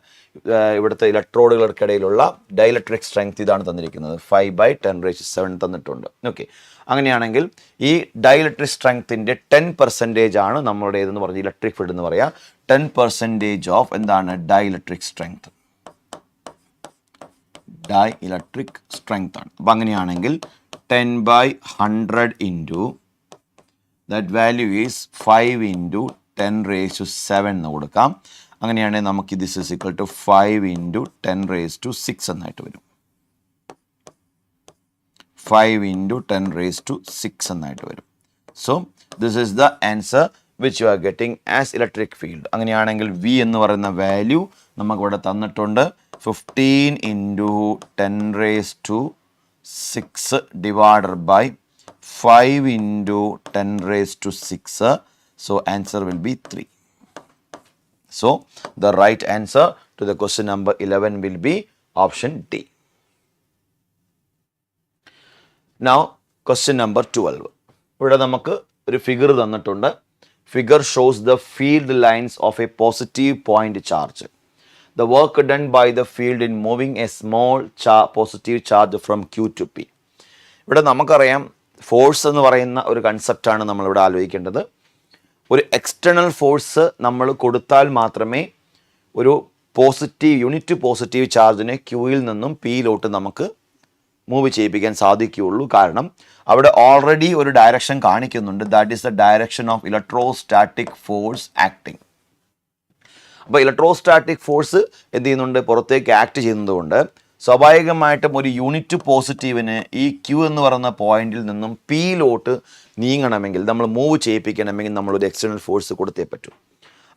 ഇവിടുത്തെ ഇലക്ട്രോഡുകൾക്കിടയിലുള്ള ഡൈ ഇലക്ട്രിക് സ്ട്രെങ്ത് ഇതാണ് തന്നിരിക്കുന്നത്, 5 by 10 raised to 7 തന്നിട്ടുണ്ട്. ഓക്കെ, അങ്ങനെയാണെങ്കിൽ ഈ ഡൈ ഇലക്ട്രിക് സ്ട്രെങ്ത്തിൻ്റെ 10% ആണ് നമ്മളുടെ ഏതെന്ന് പറഞ്ഞ് ഇലക്ട്രിക് ഫീൽഡ് എന്ന് പറയുക. 10% ഓഫ് എന്താണ് dielectric strength, dielectric strength ആണ്. അപ്പം അങ്ങനെയാണെങ്കിൽ 10 by 100 into that value is 5 into 10 raised to 7 എന്ന് കൊടുക്കാം. അങ്ങനെയാണെങ്കിൽ നമുക്ക് this is equal to 5 into 10 raised to 6 എന്നായിട്ട് വരും. 5 into 10 raised to 6 എന്നായിട്ട് വരും. So this is the answer which you are getting as electric field. അങ്ങനെയാണെങ്കിൽ V എന്ന് പറയുന്ന value നമുക്കിവിടെ തന്നിട്ടുണ്ട്. 15 into 10 raised to 6 divided by 5 into 10 raised to 6. So answer will be 3. So the right answer to the question number 11 will be option D. Now question number 12. ഇവിടെ നമുക്ക് ഒരു figure തന്നിട്ടുണ്ട്. Figure shows the field lines of A positive point charge. The work done by the field in moving a small positive charge from Q to P. ഇവിടെ നമുക്കറിയാം force എന്ന് പറയുന്ന ഒരു കൺസെപ്റ്റാണ് നമ്മളിവിടെ ആലോചിക്കേണ്ടത്. ഒരു എക്സ്റ്റേണൽ ഫോഴ്സ് നമ്മൾ കൊടുത്താൽ മാത്രമേ ഒരു യൂണിറ്റ് പോസിറ്റീവ് ചാർജിനെ ക്യൂയിൽ നിന്നും പിയിലോട്ട് നമുക്ക് മൂവ് ചെയ്യിപ്പിക്കാൻ സാധിക്കുകയുള്ളൂ. കാരണം അവിടെ ഓൾറെഡി ഒരു ഡയറക്ഷൻ കാണിക്കുന്നുണ്ട്, that is the direction of electrostatic force acting. അപ്പോൾ ഇലക്ട്രോസ്റ്റാറ്റിക് ഫോഴ്സ് എന്ത് ചെയ്യുന്നുണ്ട്, പുറത്തേക്ക് ആക്ട് ചെയ്യുന്നതുകൊണ്ട് സ്വാഭാവികമായിട്ടും ഒരു യൂണിറ്റ് പോസിറ്റീവിന് ഈ ക്യൂ എന്ന് പറയുന്ന പോയിന്റിൽ നിന്നും പിയിലോട്ട് നീങ്ങണമെങ്കിൽ, നമ്മൾ മൂവ് ചെയ്യിപ്പിക്കണമെങ്കിൽ നമ്മളൊരു എക്സ്റ്റേണൽ ഫോഴ്സ് കൊടുത്തേ പറ്റൂ.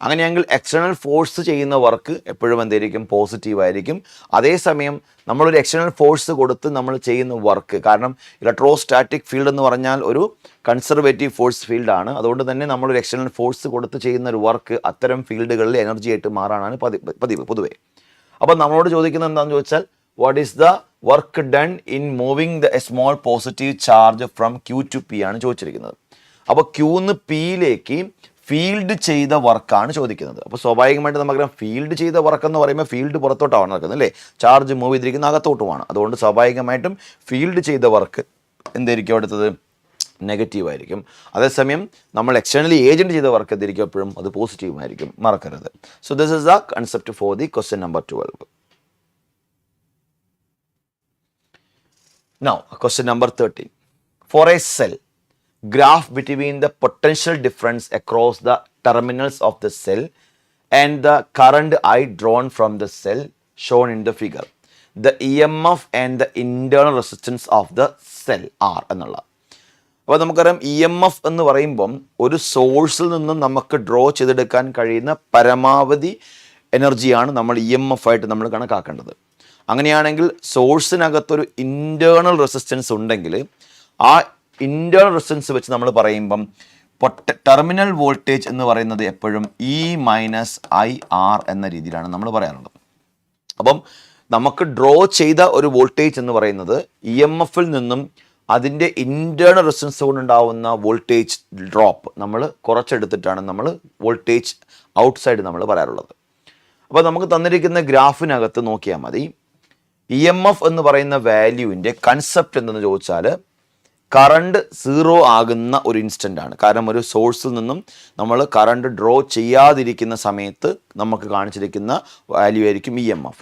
അങ്ങനെയെങ്കിൽ എക്സ്റ്റേണൽ ഫോഴ്സ് ചെയ്യുന്ന വർക്ക് എപ്പോഴും എന്തായിരിക്കും, പോസിറ്റീവ് ആയിരിക്കും. അതേസമയം നമ്മളൊരു എക്സ്റ്റേണൽ ഫോഴ്സ് കൊടുത്ത് നമ്മൾ ചെയ്യുന്ന വർക്ക്, കാരണം ഇലക്ട്രോസ്റ്റാറ്റിക് ഫീൽഡ് എന്ന് പറഞ്ഞാൽ ഒരു കൺസർവേറ്റീവ് ഫോഴ്സ് ഫീൽഡാണ്. അതുകൊണ്ട് തന്നെ നമ്മളൊരു എക്സ്റ്റേണൽ ഫോഴ്സ് കൊടുത്ത് ചെയ്യുന്ന ഒരു വർക്ക് അത്തരം ഫീൽഡുകളിൽ എനർജി ആയിട്ട് മാറാനാണ് പതിവ് പൊതുവേ. അപ്പം നമ്മളോട് ചോദിക്കുന്നത് എന്താണെന്ന് ചോദിച്ചാൽ, what is the work done in moving the small positive charge from Q to P ആണ് ചോദിച്ചിരിക്കുന്നത്. അപ്പോൾ ക്യൂന്ന് പിയിലേക്ക് ഫീൽഡ് ചെയ്ത വർക്കാണ് ചോദിക്കുന്നത്. അപ്പോൾ സ്വാഭാവികമായിട്ട് നമുക്കറിയാം ഫീൽഡ് ചെയ്ത വർക്ക് എന്ന് പറയുമ്പോൾ ഫീൽഡ് പുറത്തോട്ടാണ് നടക്കുന്നത് അല്ലേ, ചാർജ് മൂവ് ചെയ്തിരിക്കുന്ന അകത്തോട്ടുമാണ്. അതുകൊണ്ട് സ്വാഭാവികമായിട്ടും ഫീൽഡ് ചെയ്ത വർക്ക് എന്തായിരിക്കും അടുത്തത്, നെഗറ്റീവ് ആയിരിക്കും. അതേസമയം നമ്മൾ എക്സ്റ്റേണലി ഏജൻറ്റ് ചെയ്ത വർക്ക് എന്തായിരിക്കും എപ്പോഴും അത് പോസിറ്റീവ് ആയിരിക്കും, മറക്കരുത്. So this is the concept for the question number 12. Now question number 13. For a cell, graph between the potential difference across the terminals of the cell and the current I drawn from the cell shown in the figure. The EMF and the internal resistance of the cell are എന്നുള്ള. അപ്പോൾ നമുക്കറിയാം EMF എന്ന് പറയുമ്പം ഒരു സോഴ്സിൽ നിന്നും നമുക്ക് draw ചെയ്തെടുക്കാൻ കഴിയുന്ന പരമാവധി എനർജിയാണ് നമ്മൾ EMF ആയിട്ട് നമ്മൾ കണക്കാക്കേണ്ടത്. അങ്ങനെയാണെങ്കിൽ സോഴ്സിനകത്തൊരു ഇൻറ്റേർണൽ റെസിസ്റ്റൻസ് ഉണ്ടെങ്കിൽ ആ ഇൻറ്റേർണൽ റെസിസ്റ്റൻസ് വെച്ച് നമ്മൾ പറയുമ്പം ടെർമിനൽ വോൾട്ടേജ് എന്ന് പറയുന്നത് എപ്പോഴും E-IR എന്ന രീതിയിലാണ് നമ്മൾ പറയാറുള്ളത്. അപ്പം നമുക്ക് ഡ്രോ ചെയ്ത ഒരു വോൾട്ടേജ് എന്ന് പറയുന്നത് EMFൽ നിന്നും അതിൻ്റെ ഇൻറ്റേർണൽ റെസിസ്റ്റൻസ് കൊണ്ടുണ്ടാവുന്ന വോൾട്ടേജ് ഡ്രോപ്പ് നമ്മൾ കുറച്ചെടുത്തിട്ടാണ് നമ്മൾ വോൾട്ടേജ് ഔട്ട്സൈഡ് നമ്മൾ പറയാറുള്ളത്. അപ്പോൾ നമുക്ക് തന്നിരിക്കുന്ന ഗ്രാഫിനകത്ത് നോക്കിയാൽ മതി, EMF എന്ന് പറയുന്ന വാല്യൂവിൻ്റെ കൺസെപ്റ്റ് എന്തെന്ന് ചോദിച്ചാൽ കറണ്ട് 0 ആകുന്ന ഒരു ഇൻസ്റ്റൻ്റ് ആണ്. കാരണം ഒരു സോഴ്സിൽ നിന്നും നമ്മൾ കറണ്ട് ഡ്രോ ചെയ്യാതിരിക്കുന്ന സമയത്ത് നമുക്ക് കാണിച്ചിരിക്കുന്ന വാല്യൂ ആയിരിക്കും EMF.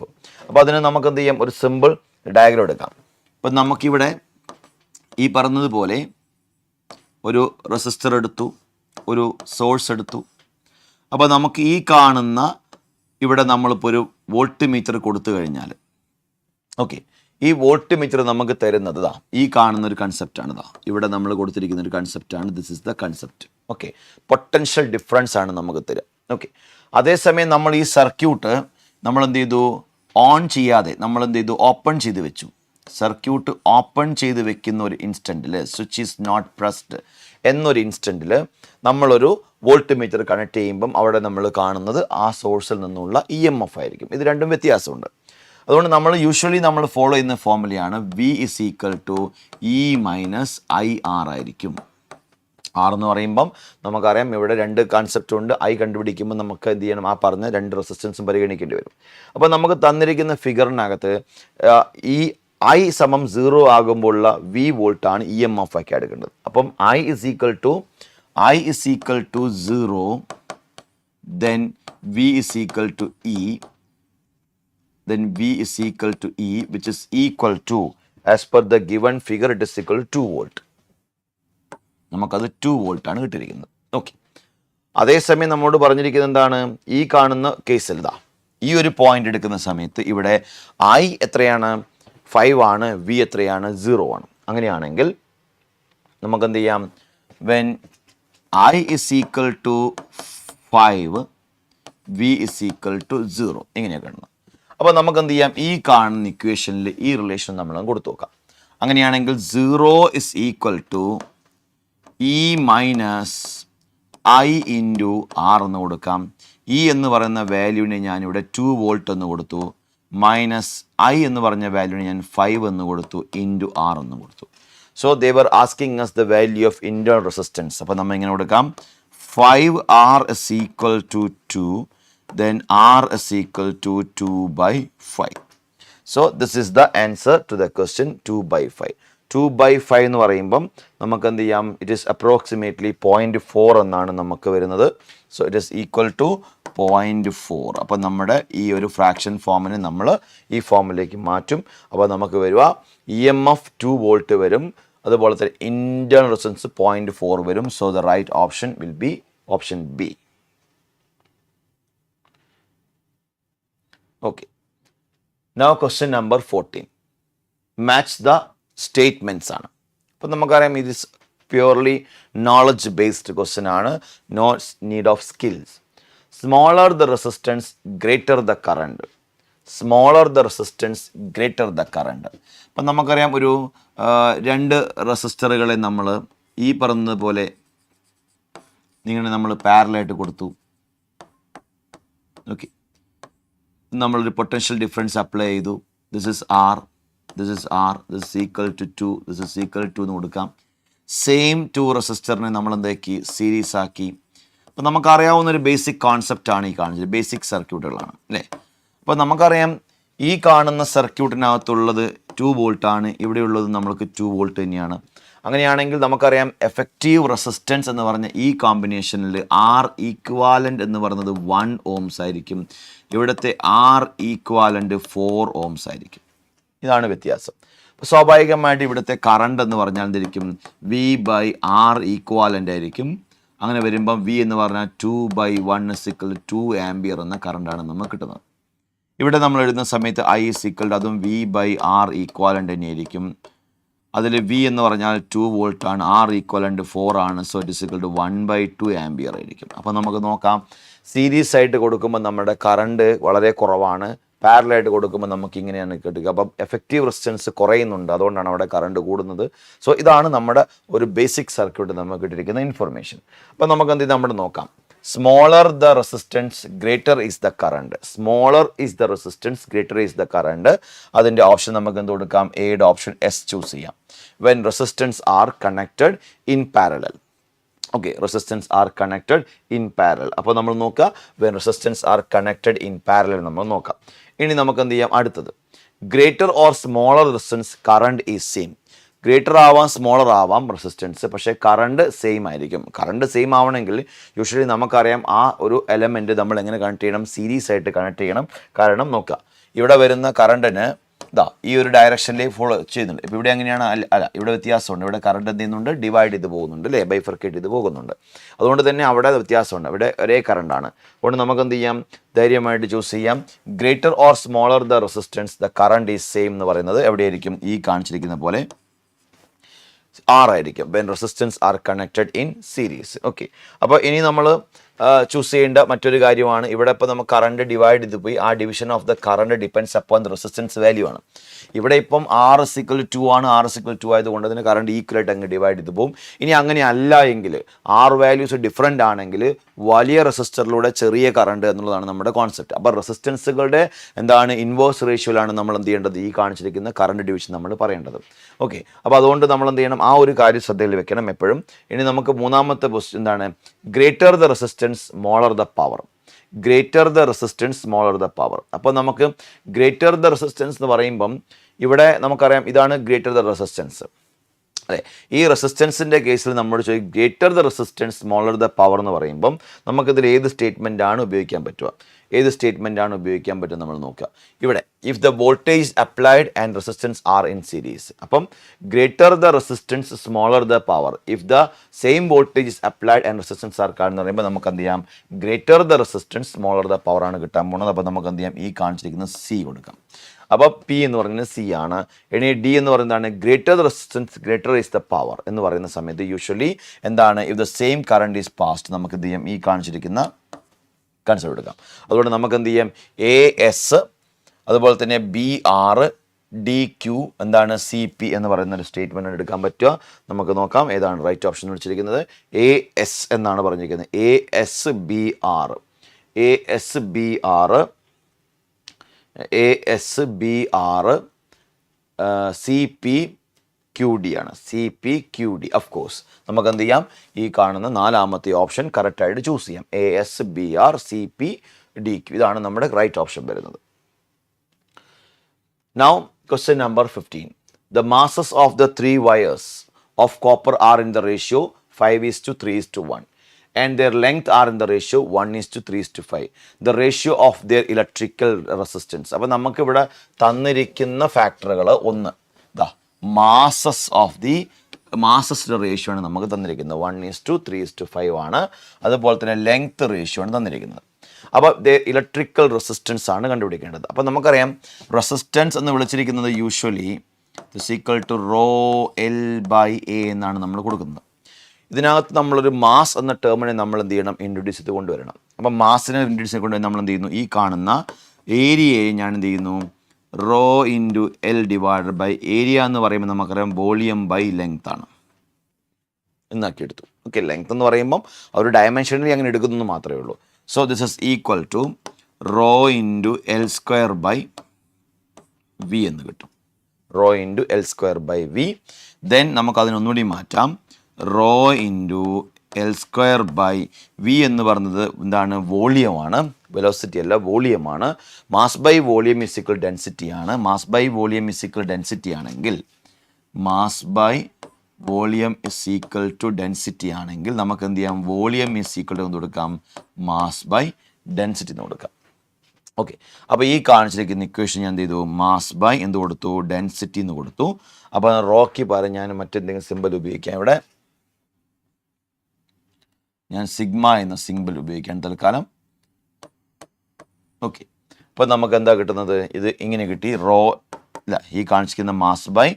അപ്പോൾ അതിന് നമുക്ക് എന്ത് ചെയ്യാം, ഒരു സിമ്പിൾ ഡയഗ്രം എടുക്കാം. അപ്പം നമുക്കിവിടെ ഈ പറഞ്ഞതുപോലെ ഒരു റെസിസ്റ്റർ എടുത്തു, ഒരു സോഴ്സ് എടുത്തു. അപ്പോൾ നമുക്ക് ഈ കാണുന്ന ഇവിടെ നമ്മളിപ്പോൾ ഒരു വോൾട്ട് മീറ്റർ കൊടുത്തു കഴിഞ്ഞാൽ, ഓക്കെ, ഈ വോൾട്ട് മീറ്റർ നമുക്ക് തരുന്നത് ഈ കാണുന്ന ഒരു കൺസെപ്റ്റാണ്. ഇവിടെ നമ്മൾ കൊടുത്തിരിക്കുന്ന ഒരു കൺസെപ്റ്റാണ്. This is the concept. Okay, potential difference ആണ് നമുക്ക് തരിക. ഓക്കെ, അതേസമയം നമ്മൾ ഈ സർക്യൂട്ട് നമ്മൾ എന്ത് ചെയ്തു, ഓൺ ചെയ്യാതെ നമ്മൾ എന്ത് ചെയ്തു, ഓപ്പൺ ചെയ്ത് വെച്ചു. സർക്യൂട്ട് ഓപ്പൺ ചെയ്ത് വെക്കുന്ന ഒരു ഇൻസ്റ്റൻറ്റിൽ, സ്വിച്ച് ഈസ് നോട്ട് പ്രസ്ഡ് എന്നൊരു ഇൻസ്റ്റൻറ്റിൽ നമ്മളൊരു വോൾട്ട് മീറ്റർ കണക്ട് ചെയ്യുമ്പം അവിടെ നമ്മൾ കാണുന്നത് ആ സോഴ്സിൽ നിന്നുള്ള EMF ആയിരിക്കും. ഇത് രണ്ടും വ്യത്യാസമുണ്ട്. അതുകൊണ്ട് നമ്മൾ യൂഷ്വലി നമ്മൾ ഫോളോ ചെയ്യുന്ന ഫോർമുലയാണ് V is equal to E minus IR ആയിരിക്കും. ആർ എന്ന് പറയുമ്പം നമുക്കറിയാം ഇവിടെ രണ്ട് കൺസെപ്റ്റ് ഉണ്ട്. ഐ കണ്ടുപിടിക്കുമ്പോൾ നമുക്ക് എന്ത് ചെയ്യണം, ആ പറഞ്ഞ രണ്ട് റെസിസ്റ്റൻസും പരിഗണിക്കേണ്ടി വരും. അപ്പോൾ നമുക്ക് തന്നിരിക്കുന്ന ഫിഗറിനകത്ത് ഈ I സമം 0 ആകുമ്പോഴുള്ള V വോൾട്ടാണ് EMF ആക്കി എടുക്കേണ്ടത്. അപ്പം I is equal to 0, then V is equal to E, then V is equal to E, which is equal to, as per the given figure, it is equal to 2 volt. നമുക്കത് 2 volt ആണ് കിട്ടിയിരിക്കുന്നത്. Okay, അതേസമയം നമ്മോട് പറഞ്ഞിരിക്കുന്നത് എന്താണ്, ഈ കാണുന്ന കേസിൽ ഈ ഒരു പോയിന്റ് എടുക്കുന്ന സമയത്ത് ഇവിടെ I എത്രയാണ്, 5 ആണ്, V എത്രയാണ്, 0 ആണ്. അങ്ങനെയാണെങ്കിൽ നമുക്ക് എന്ത് ചെയ്യാം, when I is equal to 5, V is equal to 0, ഇങ്ങനെയൊക്കെ ഉണ്ട്. അപ്പോൾ നമുക്ക് എന്ത് ചെയ്യാം, ഈ കാണുന്ന ഇക്വേഷനിൽ ഈ റിലേഷൻ നമ്മൾ കൊടുത്തു നോക്കാം. അങ്ങനെയാണെങ്കിൽ 0 is equal to E minus I into R എന്ന് കൊടുക്കാം. E എന്ന് പറയുന്ന വാല്യൂവിനെ ഞാനിവിടെ 2 വോൾട്ട് എന്ന് കൊടുത്തു, മൈനസ് I എന്ന് പറഞ്ഞ വാല്യൂവിനെ ഞാൻ 5 എന്ന് കൊടുത്തു, ഇൻറ്റു R എന്ന് കൊടുത്തു. So they were asking us the value of internal resistance. അപ്പോൾ നമ്മൾ ഇങ്ങനെ കൊടുക്കാം, 5R is equal to 2, then R is equal to 2/5. So this is the answer to the question 2/5. 2/5 എന്ന് പറയുമ്പം നമുക്ക് എന്ത് ചെയ്യാം, ഇറ്റ് ഈസ് അപ്രോക്സിമേറ്റ്ലി 0.4 എന്നാണ് നമുക്ക് വരുന്നത്. So it is equal to 0.4. അപ്പോൾ നമ്മുടെ ഈ ഒരു ഫ്രാക്ഷൻ ഫോമിനെ നമ്മൾ ഈ ഫോമിലേക്ക് മാറ്റും. അപ്പോൾ നമുക്ക് വരിക EMF 2 വോൾട്ട് വരും, അതുപോലെ തന്നെ ഇന്റേണൽ റെസിസ്റ്റൻസ് 0.4 വരും. So the right option will be option B. Okay, now question number 14. Match the statements ആണ്. അപ്പോൾ നമുക്കറിയാം ഇത് പ്യൂർലി നോളജ് ബേസ്ഡ് ക്വസ്റ്റ്യൻ ആണ്, no need of skills. Smaller the resistance greater the current, smaller the resistance greater the current. അപ്പം നമുക്കറിയാം ഒരു രണ്ട് റെസിസ്റ്ററുകളെ നമ്മൾ ഈ പറഞ്ഞതുപോലെ ഇങ്ങനെ നമ്മൾ പാരലായിട്ട് കൊടുത്തു. ഓക്കെ, നമ്മളൊരു പൊട്ടൻഷ്യൽ ഡിഫറൻസ് അപ്ലൈ ചെയ്തു. This is R, this is R, this is equal to 2, this is equal to എന്ന് കൊടുക്കാം. സെയിം 2 റെസിസ്റ്ററിനെ നമ്മൾ എന്താക്കി, സീരീസ് ആക്കി. അപ്പോൾ നമുക്കറിയാവുന്ന ഒരു ബേസിക് കോൺസെപ്റ്റാണ് ഈ കാണിച്ചത്, ബേസിക് സർക്യൂട്ടുകളാണ് അല്ലേ. അപ്പോൾ നമുക്കറിയാം ഈ കാണുന്ന സർക്യൂട്ടിനകത്തുള്ളത് 2 വോൾട്ടാണ്, ഇവിടെയുള്ളത് നമ്മൾക്ക് 2 വോൾട്ട് തന്നെയാണ്. അങ്ങനെയാണെങ്കിൽ നമുക്കറിയാം എഫക്റ്റീവ് റെസിസ്റ്റൻസ് എന്ന് പറഞ്ഞ ഈ കോമ്പിനേഷനിൽ R ഈക്വാലൻ്റ് എന്ന് പറയുന്നത് 1 ohms ആയിരിക്കും, ഇവിടുത്തെ R ഈക്വാലൻ്റ് 4 ohms ആയിരിക്കും. ഇതാണ് വ്യത്യാസം. അപ്പോൾ സ്വാഭാവികമായിട്ട് ഇവിടുത്തെ കറണ്ട് എന്ന് പറഞ്ഞാൽ എന്തായിരിക്കും, V/R ഈക്വാലൻ്റ് ആയിരിക്കും. അങ്ങനെ വരുമ്പം V എന്ന് പറഞ്ഞാൽ 2/1 = 2 ആംപിയർ എന്ന കറണ്ടാണ് നമുക്ക് കിട്ടുന്നത്. ഇവിടെ നമ്മൾ എഴുതുന്ന സമയത്ത് I = അതും V/R ഈക്വാലൻ്റ് തന്നെയായിരിക്കും. അതിൽ V എന്ന് പറഞ്ഞാൽ 2 വോൾട്ട് ആണ്, R ഈക്വാലൻ്റ് 4 ആണ്. സോ ഇറ്റ് ഇസ് = 1/2 ആംപിയർ ആയിരിക്കും. അപ്പോൾ നമുക്ക് നോക്കാം, സീരീസ് ആയിട്ട് കൊടുക്കുമ്പോൾ നമ്മുടെ കറണ്ട് വളരെ കുറവാണ്, പാരലായിട്ട് കൊടുക്കുമ്പോൾ നമുക്ക് ഇങ്ങനെയാണ് കിട്ടുക. അപ്പം എഫക്റ്റീവ് റെസിസ്റ്റൻസ് കുറയുന്നുണ്ട്, അതുകൊണ്ടാണ് അവിടെ കറണ്ട് കൂടുന്നത്. സോ ഇതാണ് നമ്മുടെ ഒരു ബേസിക് സർക്യൂട്ട് നമുക്ക് കിട്ടിയിരിക്കുന്ന ഇൻഫർമേഷൻ. അപ്പം നമുക്ക് എന്ത് ചെയ്ത് നമ്മൾ നോക്കാം, smaller the resistance greater is the current, smaller is the resistance greater is the current. അതിൻ്റെ ഓപ്ഷൻ നമുക്ക് എന്ത് കൊടുക്കാം, എയുടെ ഓപ്ഷൻ S ചൂസ് ചെയ്യാം. When resistance are connected in parallel. Okay, resistance are connected in parallel. അപ്പോൾ നമ്മൾ നോക്കുക, when resistance are connected in parallel നമ്മൾ നോക്കാം. ഇനി നമുക്ക് എന്ത് ചെയ്യാം, അടുത്തത് greater or smaller resistance current is same. Greater ആവാം സ്മോളർ ആവാം റെസിസ്റ്റൻസ്, പക്ഷേ കറണ്ട് സെയിം ആയിരിക്കും. കറണ്ട് സെയിം ആവണമെങ്കിൽ യൂഷ്വലി നമുക്കറിയാം ആ ഒരു എലമെൻറ്റ് നമ്മൾ എങ്ങനെ കണക്ട് ചെയ്യണം, സീരീസ് ആയിട്ട് കണക്ട് ചെയ്യണം. കാരണം നോക്കുക, ഇവിടെ വരുന്ന കറണ്ടിന് ഇതാ ഈ ഒരു ഡയറക്ഷനിലേക്ക് ഫോളോ ചെയ്യുന്നുണ്ട്. ഇപ്പോൾ ഇവിടെ എങ്ങനെയാണ്? അല്ല ഇവിടെ വ്യത്യാസമുണ്ട്. ഇവിടെ കറണ്ട് എന്ത് ചെയ്യുന്നുണ്ട്? ഡിവൈഡ് ചെയ്ത് പോകുന്നുണ്ട് അല്ലേ, ബൈഫർക്കേറ്റ് ചെയ്ത് പോകുന്നുണ്ട്. അതുകൊണ്ട് തന്നെ അവിടെ വ്യത്യാസമുണ്ട്. ഇവിടെ ഒരേ കറണ്ടാണ്. അതുകൊണ്ട് നമുക്ക് എന്ത് ചെയ്യാം? ധൈര്യമായിട്ട് ചൂസ് ചെയ്യാം. Greater or smaller the resistance the current is same എന്ന് പറയുന്നത് എവിടെയായിരിക്കും? ഈ കാണിച്ചിരിക്കുന്ന പോലെ R ആയിരിക്കും. When resistance are connected in series. Okay, അപ്പോൾ ഇനി നമ്മൾ ചൂസ് ചെയ്യേണ്ട മറ്റൊരു കാര്യമാണ്, ഇവിടെ ഇപ്പോൾ നമുക്ക് കറണ്ട് ഡിവൈഡ് ചെയ്ത് പോയി. ആ division of the current depends upon the resistance value ആണ്. ഇവിടെ ഇപ്പം R = 2 ആണ്. R = 2 ആയതുകൊണ്ട് അതിന് കറണ്ട് ഈക്വലായിട്ട് അങ്ങ് ഡിവൈഡ് ചെയ്ത് പോകും. ഇനി അങ്ങനെ അല്ല എങ്കിൽ, R വാല്യൂസ് ഡിഫറെൻ്റ് ആണെങ്കിൽ വലിയ റെസിസ്റ്ററിലൂടെ ചെറിയ കറണ്ട് എന്നുള്ളതാണ് നമ്മുടെ കോൺസെപ്റ്റ്. അപ്പോൾ റെസിസ്റ്റൻസുകളുടെ ഇൻവേഴ്സ് റേഷ്യോയിലാണ് നമ്മൾ എന്ത് ചെയ്യേണ്ടത്? ഈ കാണിച്ചിരിക്കുന്ന കറണ്ട് ഡിവിഷൻ നമ്മൾ പറയേണ്ടത്. ഓക്കെ, അപ്പോൾ അതുകൊണ്ട് നമ്മൾ എന്ത് ചെയ്യണം? ആ ഒരു കാര്യം ശ്രദ്ധയിൽ വെക്കണം എപ്പോഴും. ഇനി നമുക്ക് മൂന്നാമത്തെ ക്വസ്റ്റ്യൻ എന്താണ്? Greater the resistance smaller the power. Greater the resistance smaller the power. അപ്പോൾ നമുക്ക് ഗ്രേറ്റർ ദ റെസിസ്റ്റൻസ് എന്ന് പറയുമ്പം ഇവിടെ നമുക്കറിയാം ഇതാണ് ഗ്രേറ്റർ ദ റെസിസ്റ്റൻസ് അല്ലേ. ഈ റെസിസ്റ്റൻസിൻ്റെ കേസിൽ നമ്മൾ ചോദിക്കും greater the resistance smaller the power എന്ന് പറയുമ്പം നമുക്കിതിൽ ഏത് സ്റ്റേറ്റ്മെൻറ്റാണ് ഉപയോഗിക്കാൻ പറ്റുക? ഏത് സ്റ്റേറ്റ്മെൻറ്റാണ് ഉപയോഗിക്കാൻ പറ്റുക നമ്മൾ നോക്കുക. ഇവിടെ if the voltage applied and resistance are in series. അപ്പം greater the resistance smaller the power if the same voltage is applied and resistance are കാണുന്ന പറയുമ്പോൾ നമുക്ക് എന്ത് ചെയ്യാം? Greater the resistance smaller the power ആണ് കിട്ടാൻ പോകുന്നത്. അപ്പോൾ നമുക്ക് എന്ത് ചെയ്യാം? ഈ കാണിച്ചിരിക്കുന്ന സി കൊടുക്കാം. അപ്പോൾ പി എന്ന് പറയുന്നത് സി ആണ്. ഇനി ഡി എന്ന് പറയുന്നതാണ് greater resistance greater is the power എന്ന് പറയുന്ന സമയത്ത് usually if the same current is passed നമുക്ക് എന്ത് ചെയ്യാം? ഈ കാണിച്ചിരിക്കുന്ന കൺസെപ്റ്റ് എടുക്കാം. അതുകൊണ്ട് നമുക്ക് എന്ത് ചെയ്യാം? എ എസ് അതുപോലെ തന്നെ B R D Q C P എന്ന് പറയുന്ന ഒരു സ്റ്റേറ്റ്മെൻറ്റ് എടുക്കാൻ പറ്റുക. നമുക്ക് നോക്കാം ഏതാണ് റൈറ്റ് ഓപ്ഷൻ വിളിച്ചിരിക്കുന്നത്. എ എസ് എന്നാണ് പറഞ്ഞിരിക്കുന്നത്. A S B R A S B R A S B R C P Q D ആണ്. C P Q D. Of course നമുക്ക് എന്ത് ചെയ്യാം? ഈ കാണുന്ന നാലാമത്തെ ഓപ്ഷൻ കറക്റ്റായിട്ട് ചൂസ് ചെയ്യാം. A S B R C P D Q. ഇതാണ് നമ്മുടെ റൈറ്റ് ഓപ്ഷൻ വരുന്നത്. Now question number 15. The masses of the 3 wires of copper are in the ratio 5:3:1 and their length are in the ratio 1:3:5. The ratio of their electrical resistance. അപ്പോൾ നമുക്ക് ഇവിടെ തന്നിരിക്കുന്ന ഫാക്ടറുകൾ ഒന്ന് മാസസിൻ്റെ ratio ആണ് നമുക്ക് തന്നിരിക്കുന്നത്. 1:3:5 ആണ്. അതുപോലെ തന്നെ ലെങ്ത് റേഷ്യോ ആണ് തന്നിരിക്കുന്നത്. അപ്പോൾ ഇലക്ട്രിക്കൽ റെസിസ്റ്റൻസ് ആണ് കണ്ടുപിടിക്കേണ്ടത്. അപ്പോൾ നമുക്കറിയാം റെസിസ്റ്റൻസ് എന്ന് വിളിച്ചിരിക്കുന്നത് യൂഷ്വലി ρl/A എന്നാണ് നമ്മൾ കൊടുക്കുന്നത്. ഇതിനകത്ത് നമ്മളൊരു മാസ് എന്ന ടേമിനെ നമ്മൾ എന്ത് ചെയ്യണം? ഇൻട്രൊഡ്യൂസ് ചെയ്ത് കൊണ്ടുവരണം. അപ്പം മാസിനെ ഇൻട്രൊഡ്യൂസ് ചെയ്ത് കൊണ്ടുവരാൻ നമ്മൾ എന്ത് ചെയ്യുന്നു? ഈ കാണുന്ന ഏരിയയെ ഞാൻ എന്ത് ചെയ്യുന്നു? ρ×L/, ഏരിയ എന്ന് പറയുമ്പോൾ നമുക്കറിയാം വോളിയം ബൈ ലെങ്ത് ആണ് എന്നാക്കി എടുത്തു. ഓക്കെ, ലെങ്ത് എന്ന് പറയുമ്പം ഒരു ഡയമെൻഷനിൽ അങ്ങനെ എടുക്കുന്നു മാത്രമേ ഉള്ളൂ. So this is equal to ρ×L²/V എന്ന് കിട്ടും. ρ×L²/V. ദെൻ നമുക്കതിനൊന്നുകൂടി മാറ്റാം. ρ×L²/V എന്ന് പറയുന്നത് വോളിയമാണ്, വെലോസിറ്റി അല്ല, വോളിയമാണ്. Mass by volume is equal density ആണ്. Mass by volume is equal density ആണെങ്കിൽ volume is equal to density ആണെങ്കിൽ നമുക്ക് എന്ത് ചെയ്യാം? വോളിയം ഇസ് ഈക്വൽ ടു കൊടുക്കാം മാസ് ബൈ ഡെൻസിറ്റി എന്ന് കൊടുക്കാം. ഓക്കെ, അപ്പോൾ ഈ കാണിച്ചിരിക്കുന്ന ഇക്വേഷൻ ഞാൻ എന്ത് ചെയ്തു? മാസ് ബൈ എന്ത് കൊടുത്തു? ഡെൻസിറ്റി എന്ന് കൊടുത്തു. അപ്പോൾ റോക്ക് പകരം ഞാൻ മറ്റെന്തെങ്കിലും സിമ്പിൾ ഉപയോഗിക്കാം. ഇവിടെ ഞാൻ സിഗ്മ എന്ന സിമ്പിൾ ഉപയോഗിക്കാൻ തൽക്കാലം. ഓക്കെ, അപ്പോൾ നമുക്ക് എന്താ കിട്ടുന്നത്? ഇത് ഇങ്ങനെ കിട്ടി. ഈ കാണിച്ചിരിക്കുന്ന mass by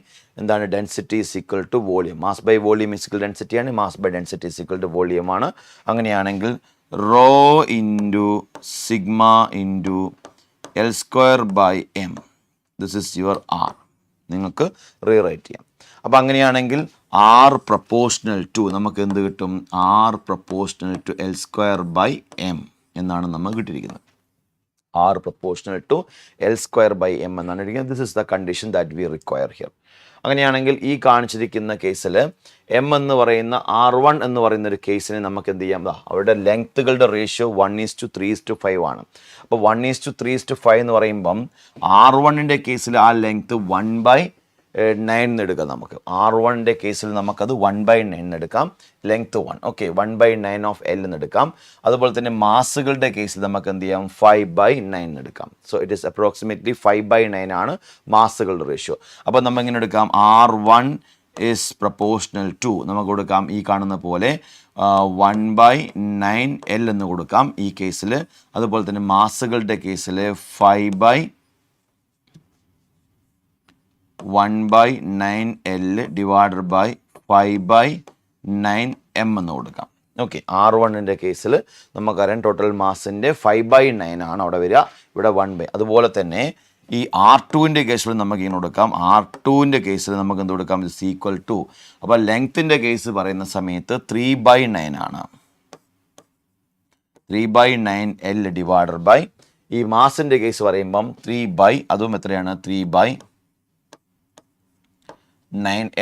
density is equal to volume. Mass by volume is equal ഡെൻസിറ്റിയാണ്. Mass by density is equal to volume ആണ്. അങ്ങനെയാണെങ്കിൽ ρ×L²/M this is your R. നിങ്ങൾക്ക് റീറൈറ്റ് ചെയ്യാം. അപ്പോൾ അങ്ങനെയാണെങ്കിൽ R പ്രപ്പോർഷണൽ ടു നമുക്ക് എന്ത് കിട്ടും? R പ്രപ്പോർഷണൽ ടു L²/M എന്നാണ് നമുക്ക് കിട്ടിയിരിക്കുന്നത്. R proportional to L²/M എന്നാണ് ഇരിക്കുന്നത്. This is the condition that we require here. അങ്ങനെയാണെങ്കിൽ ഈ കാണിച്ചിരിക്കുന്ന കേസിൽ M എന്ന് പറയുന്ന R1 എന്ന് പറയുന്ന ഒരു കേസിനെ നമുക്ക് എന്ത് ചെയ്യാം? അവരുടെ ലെങ്ത്തുകളുടെ റേഷ്യോ 1:3:5 ആണ്. അപ്പോൾ 1:3:5 എന്ന് പറയുമ്പം R1ൻ്റെ കേസിൽ ആ ലെങ്ത്ത് 1/3 9 എന്ന് എടുക്കാം നമുക്ക്. R1ൻ്റെ കേസിൽ നമുക്കത് 1/9 എന്ന് എടുക്കാം, ലെങ്ത് 1. ഓക്കെ, 1/9 ഓഫ് L എന്ന് എടുക്കാം. അതുപോലെ തന്നെ മാസുകളുടെ കേസിൽ നമുക്ക് എന്ത് ചെയ്യാം, 5/9 എന്ന് എടുക്കാം. സോ ഇറ്റ് ഈസ് അപ്രോക്സിമേറ്റ്ലി 5/9 ആണ് മാസുകളുടെ റേഷ്യോ. അപ്പോൾ നമ്മൾ ഇങ്ങനെ എടുക്കാം, R1 is proportional to, നമുക്ക് കൊടുക്കാം ഈ കാണുന്ന പോലെ 1/9 L എന്ന് കൊടുക്കാം ഈ കേസിൽ. അതുപോലെ തന്നെ മാസുകളുടെ കേസിൽ 1/9 L ഡിവൈഡഡ് ബൈ 5/9 M എന്ന് കൊടുക്കാം. ഓക്കെ, R1ൻ്റെ കേസിൽ നമുക്കറിയാം ടോട്ടൽ മാസിൻ്റെ 5/9 ആണ് അവിടെ വരിക, ഇവിടെ 1/. അതുപോലെ തന്നെ ഈ R2ൻ്റെ കേസിൽ നമുക്ക് ഇങ്ങനെ കൊടുക്കാം. R2ൻ്റെ കേസിൽ നമുക്ക് എന്ത് കൊടുക്കാം, ഇസ് ഈക്വൽ ടു, അപ്പോൾ ലെങ്ത്തിൻ്റെ കേസ് പറയുന്ന സമയത്ത് 3/9 ആണ്. 3/9 L ഡിവൈഡഡ് ബൈ ഈ മാസിൻ്റെ കേസ് പറയുമ്പം 3/, അതും എത്രയാണ്, 3/9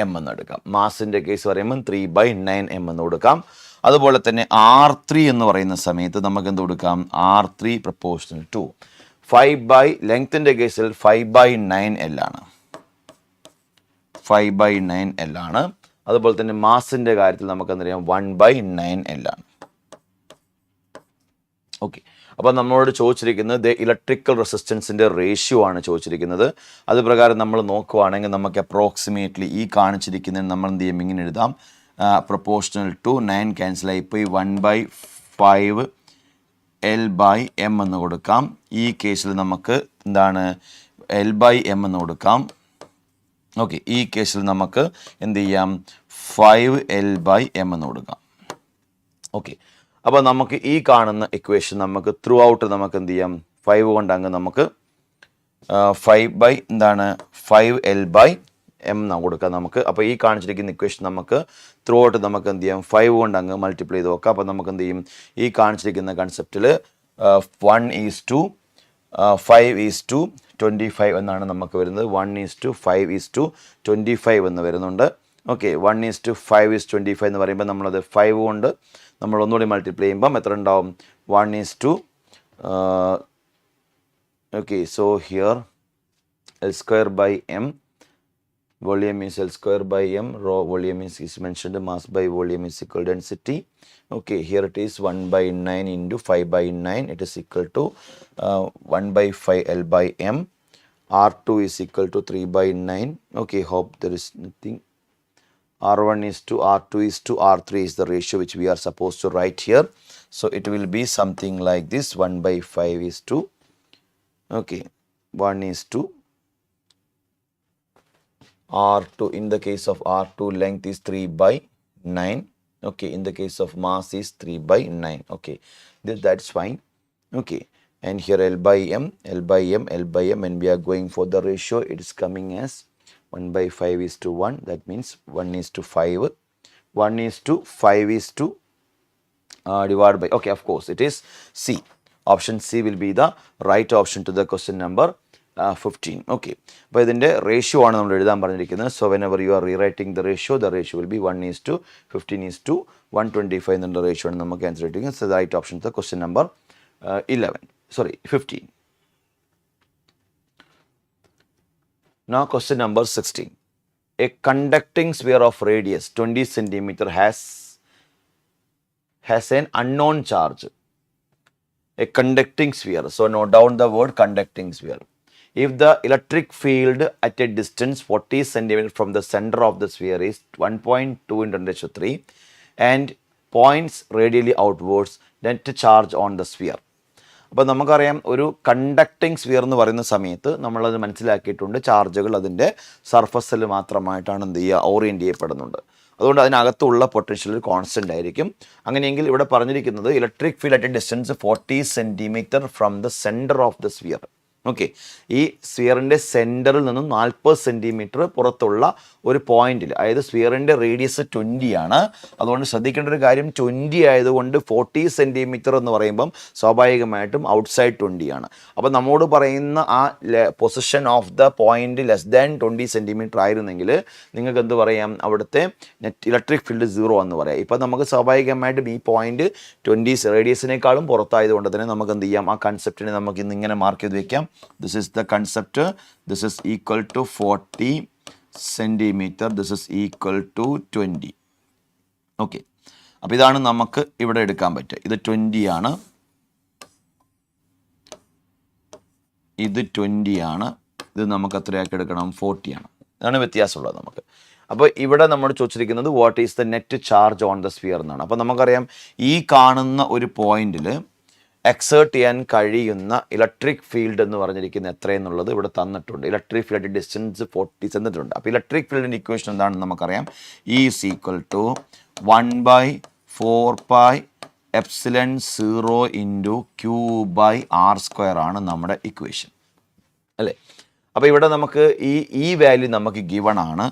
M എന്ന് എടുക്കാം. മാസിൻ്റെ കേസ് പറയുമ്പം 3/9 M എന്ന് കൊടുക്കാം. അതുപോലെ തന്നെ R3 എന്ന് പറയുന്ന സമയത്ത് നമുക്ക് എന്ത് കൊടുക്കാം, R3 പ്രപ്പോർഷണൽ ടു 5/, ലെങ്ത്തിൻ്റെ കേസിൽ 5/9 L ആണ്. 5/9 L ആണ്. അതുപോലെ തന്നെ മാസിൻ്റെ കാര്യത്തിൽ നമുക്ക് എന്തറിയാം, 1/9 L ആണ്. ഓക്കെ, അപ്പോൾ നമ്മളോട് ചോദിച്ചിരിക്കുന്നത് ഇലക്ട്രിക്കൽ റെസിസ്റ്റൻസിൻ്റെ റേഷ്യോ ആണ് ചോദിച്ചിരിക്കുന്നത്. അത് പ്രകാരം നമ്മൾ നോക്കുവാണെങ്കിൽ നമുക്ക് അപ്രോക്സിമേറ്റ്ലി ഈ കാണിച്ചിരിക്കുന്നതിന് നമ്മൾ എന്ത് ചെയ്യും, ഇങ്ങനെ എഴുതാം, പ്രൊപ്പോർഷണൽ ടു 9 ക്യാൻസലായി പോയി 1/5 L/M എന്ന് കൊടുക്കാം. ഈ കേസിൽ നമുക്ക് എന്താണ്, L/M എന്ന് കൊടുക്കാം. ഓക്കെ, ഈ കേസിൽ നമുക്ക് എന്ത് ചെയ്യാം, 5L/M എന്ന് കൊടുക്കാം. ഓക്കെ, അപ്പോൾ നമുക്ക് ഈ കാണുന്ന ഇക്വേഷൻ നമുക്ക് ത്രൂ ഔട്ട് നമുക്ക് എന്ത് ചെയ്യാം, 5 കൊണ്ട് അങ്ങ് നമുക്ക് 5L/M എന്ന് കൊടുക്കാം നമുക്ക്. അപ്പോൾ ഈ കാണിച്ചിരിക്കുന്ന ഇക്വേഷൻ നമുക്ക് ത്രൂ ഔട്ട് നമുക്ക് എന്ത് ചെയ്യാം, 5 കൊണ്ട് അങ്ങ് മൾട്ടിപ്ലൈ ചെയ്ത് നോക്കാം. അപ്പോൾ നമുക്ക് എന്ത് ചെയ്യും, ഈ കാണിച്ചിരിക്കുന്ന കൺസെപ്റ്റിൽ 1:5:25 എന്നാണ് നമുക്ക് വരുന്നത്. 1:5:25 എന്ന് വരുന്നുണ്ട്. ഓക്കെ, 1:5:25 എന്ന് പറയുമ്പോൾ നമ്മളത് 5 കൊണ്ട് നമ്മൾ ഒന്നുകൂടി മൾട്ടിപ്ലൈ ചെയ്യുമ്പം എത്ര ഉണ്ടാവും, 1:, okay, so here L²/M, volume is L²/M, raw volume is mentioned, mass by volume is equal density. Okay, here it is 1/9 into 5/9, it is equal to 1/5 L/M. R2 is equal to 3/9. Okay, hope there is nothing. R1 is to R2 is to R3 is the ratio which we are supposed to write here. So it will be something like this, 1/5 is to, okay, 1 is to R2. In the case of R2, length is 3/9. Okay, in the case of mass is 3/9. Okay, that's fine. Okay, and here L/M, when we are going for the ratio, it is coming as 1/5 is to 1. That means 1:5. 1:5 is to divided by, okay, of course it is C. Option C will be the right option to the question number 15. Okay, അപ്പോൾ ഇതിൻ്റെ ratio ആണ് നമ്മൾ എഴുതാൻ പറഞ്ഞിരിക്കുന്നത്. So whenever you are rewriting the ratio will be 1:15:125 എന്നുള്ള ratio ആണ് നമുക്ക് answer ഇട്ടിരിക്കുന്നത്. So right option to question number 15. Now question number 16. A conducting sphere of radius 20 cm has an unknown charge. A conducting sphere. So note down the word conducting sphere. If the electric field at a distance 40 cm from the center of the sphere is 1.2 × 10⁻³ and points radially outwards, net charge on the sphere. അപ്പോൾ നമുക്കറിയാം ഒരു conducting sphere എന്ന് പറയുന്ന സമയത്ത് നമ്മളത് മനസ്സിലാക്കിയിട്ടുണ്ട്, ചാർജുകൾ അതിൻ്റെ സർഫസിൽ മാത്രമായിട്ടാണ് എന്ത് ചെയ്യുക, ഓറിയൻറ്റ് ചെയ്യപ്പെടുന്നുണ്ട്. അതുകൊണ്ട് അതിനകത്തുള്ള പൊട്ടൻഷ്യൽ കോൺസ്റ്റൻ്റ് ആയിരിക്കും. അങ്ങനെയെങ്കിൽ ഇവിടെ പറഞ്ഞിരിക്കുന്നത് electric field at A distance 40 cm from the centre of the sphere. Okay, ഈ സ്ഫിയറിൻ്റെ സെൻറ്ററിൽ നിന്നും 40 cm പുറത്തുള്ള ഒരു പോയിന്റിൽ, അതായത് സ്ഫിയറിൻ്റെ റേഡിയസ് 20 ആണ്. അതുകൊണ്ട് ശ്രദ്ധിക്കേണ്ട ഒരു കാര്യം, 20 ആയതുകൊണ്ട് 40 cm എന്ന് പറയുമ്പം സ്വാഭാവികമായിട്ടും ഔട്ട്സൈഡ് 20 ആണ്. അപ്പോൾ നമ്മോട് പറയുന്ന ആ position of the point less than 20 cm ആയിരുന്നെങ്കിൽ നിങ്ങൾക്ക് എന്ത് പറയാം, അവിടുത്തെ ഇലക്ട്രിക് ഫീൽഡ് 0 എന്ന് പറയാം. ഇപ്പം നമുക്ക് സ്വാഭാവികമായിട്ടും ഈ പോയിന്റ് 20 റേഡിയസിനേക്കാളും പുറത്തായതുകൊണ്ട് തന്നെ നമുക്ക് എന്ത് ചെയ്യാം, ആ കൺസെപ്റ്റിനെ നമുക്ക് ഇന്നിങ്ങനെ മാർക്ക് ചെയ്ത് വെക്കാം. This is the concept. This is equal to 40 centimetre. This is equal to 20. Okay, അപ്പോൾ ഇതാണ് നമുക്ക് ഇവിടെ എടുക്കാൻ പറ്റുക. ഇത് 20 ആണ്, ഇത് 20 ആണ്, ഇത് നമുക്ക് എത്രയാക്കി എടുക്കണം? 40 ആണ്. ഇതാണ് വ്യത്യാസമുള്ളത് നമുക്ക്. അപ്പോൾ ഇവിടെ നമ്മൾ ചോദിച്ചിരിക്കുന്നത് what is the net charge on the sphere എന്നാണ്. അപ്പോൾ നമുക്കറിയാം ഈ കാണുന്ന ഒരു പോയിന്റിൽ എക്സേർട്ട് ചെയ്യാൻ കഴിയുന്ന ഇലക്ട്രിക് ഫീൽഡ് എന്ന് പറഞ്ഞിരിക്കുന്നത് എത്രയെന്നുള്ളത് ഇവിടെ തന്നിട്ടുണ്ട്. ഇലക്ട്രിക് ഫീൽഡ് ഡിസ്റ്റൻസ് 40 തന്നിട്ടുണ്ട്. അപ്പോൾ ഇലക്ട്രിക് ഫീൽഡിൻ്റെ ഇക്വേഷൻ എന്താണെന്ന് നമുക്കറിയാം. E is equal to 1/4πε0 into Q/r² ആണ് നമ്മുടെ ഇക്വേഷൻ അല്ലേ. അപ്പോൾ ഇവിടെ നമുക്ക് ഈ വാല്യൂ നമുക്ക് ഗിവൺ ആണ്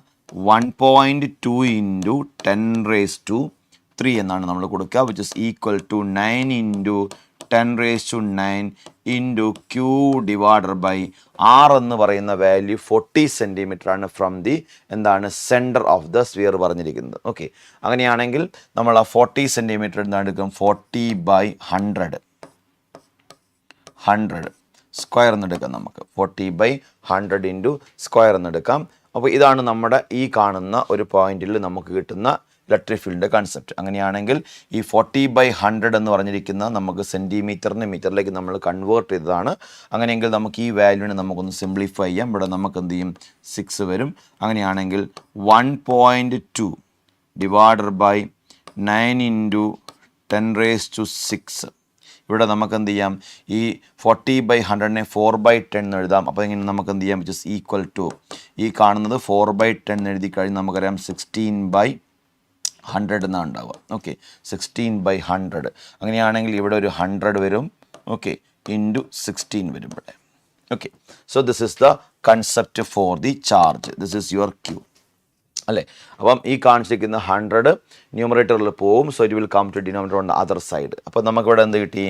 1.2 ഇൻറ്റു 10⁻³ എന്നാണ് നമ്മൾ കൊടുക്കുക, which is equal to 9 into 10⁻9 into Q/r എന്ന് പറയുന്ന വാല്യൂ 40 സെൻറ്റിമീറ്റർ ആണ് ഫ്രം ദി എന്താണ് സെൻറ്റർ ഓഫ് ദ സ്ഫിയർ പറഞ്ഞിരിക്കുന്നത്. ഓക്കെ, അങ്ങനെയാണെങ്കിൽ നമ്മൾ ആ 40 സെൻറ്റിമീറ്റർ എന്താണ് എടുക്കും? 40/100 സ്ക്വയർ എന്നെടുക്കാം. നമുക്ക് 40/100 ഇൻറ്റു സ്ക്വയർ എന്നെടുക്കാം. അപ്പോൾ ഇതാണ് നമ്മുടെ ഈ കാണുന്ന ഒരു പോയിന്റിൽ നമുക്ക് കിട്ടുന്ന ഇലക്ട്രിക് ഫീൽഡിൻ്റെ കൺസെപ്റ്റ്. അങ്ങനെയാണെങ്കിൽ ഈ 40/100 എന്ന് പറഞ്ഞിരിക്കുന്ന നമുക്ക് സെൻറ്റിമീറ്ററിന് മീറ്ററിലേക്ക് നമ്മൾ കൺവേർട്ട് ചെയ്തതാണ്. അങ്ങനെയെങ്കിൽ നമുക്ക് ഈ വാല്യൂവിനെ നമുക്കൊന്ന് സിംപ്ലിഫൈ ചെയ്യാം. ഇവിടെ നമുക്ക് എന്ത് ചെയ്യും? 6 വരും. അങ്ങനെയാണെങ്കിൽ 1.2 ഡിവൈഡഡ് ബൈ 9 ഇൻറ്റു 10⁻6. ഇവിടെ നമുക്ക് എന്ത് ചെയ്യാം? ഈ 40/100നെ 4/10 എന്ന് എഴുതാം. അപ്പോൾ ഇങ്ങനെ നമുക്ക് എന്ത് ചെയ്യാം? വിച്ച് ഇസ് ഈക്വൽ ടു ഈ കാണുന്നത് 4/10 എന്ന് എഴുതി കഴിഞ്ഞ് നമുക്കറിയാം 16/100 എന്നാണ് ഉണ്ടാവുക. ഓക്കെ, 16/100. അങ്ങനെയാണെങ്കിൽ ഇവിടെ ഒരു 100 വരും. ഓക്കെ, ഇൻറ്റു 16 വരും ഇവിടെ. Okay, so this is the concept for the charge. This is your Q അല്ലേ. അപ്പം ഈ കാണിച്ചിരിക്കുന്ന 100 ന്യൂമറേറ്ററിൽ പോവും. So it will come to denominator on the other side. അപ്പോൾ നമുക്കിവിടെ എന്ത് കിട്ടി?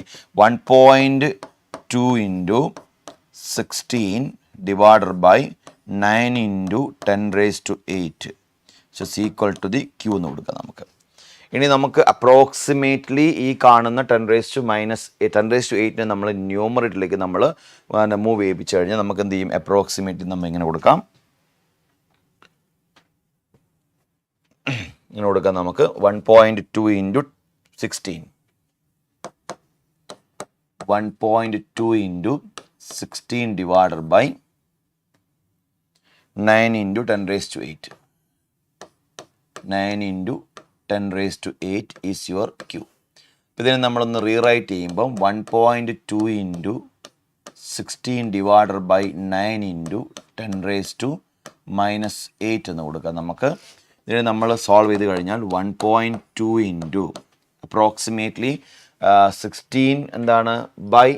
1.2 into 16 divided by 9 into 10⁻8 so equal to the Q എന്ന് കൊടുക്കാം നമുക്ക്. ഇനി നമുക്ക് അപ്രോക്സിമേറ്റ്ലി ഈ കാണുന്ന 10⁻8നെ നമ്മൾ ന്യൂമറേറ്ററിലേക്ക് നമ്മൾ മൂവ് ചെയ്യിപ്പിച്ചു കഴിഞ്ഞാൽ നമുക്ക് എന്ത് ചെയ്യും? അപ്രോക്സിമേറ്റ്ലി നമ്മൾ ഇങ്ങനെ കൊടുക്കാം. ഇങ്ങനെ കൊടുക്കാം നമുക്ക് 1.2 into 16 1.2 into 16 divided by 9 into 10⁻8 9 into 10⁻8 is your Q. ഇതിനെ നമ്മളൊന്ന് റീറൈറ്റ് ചെയ്യുമ്പം 1.2 ഇൻറ്റു 16 ഡിവൈഡഡ് ബൈ 9 ഇൻറ്റു 10⁻8 എന്ന് കൊടുക്കാം നമുക്ക്. ഇതിനെ നമ്മൾ സോൾവ് ചെയ്ത് കഴിഞ്ഞാൽ 1.2 ഇൻറ്റു അപ്രോക്സിമേറ്റ്ലി 16 എന്താണ് ബൈ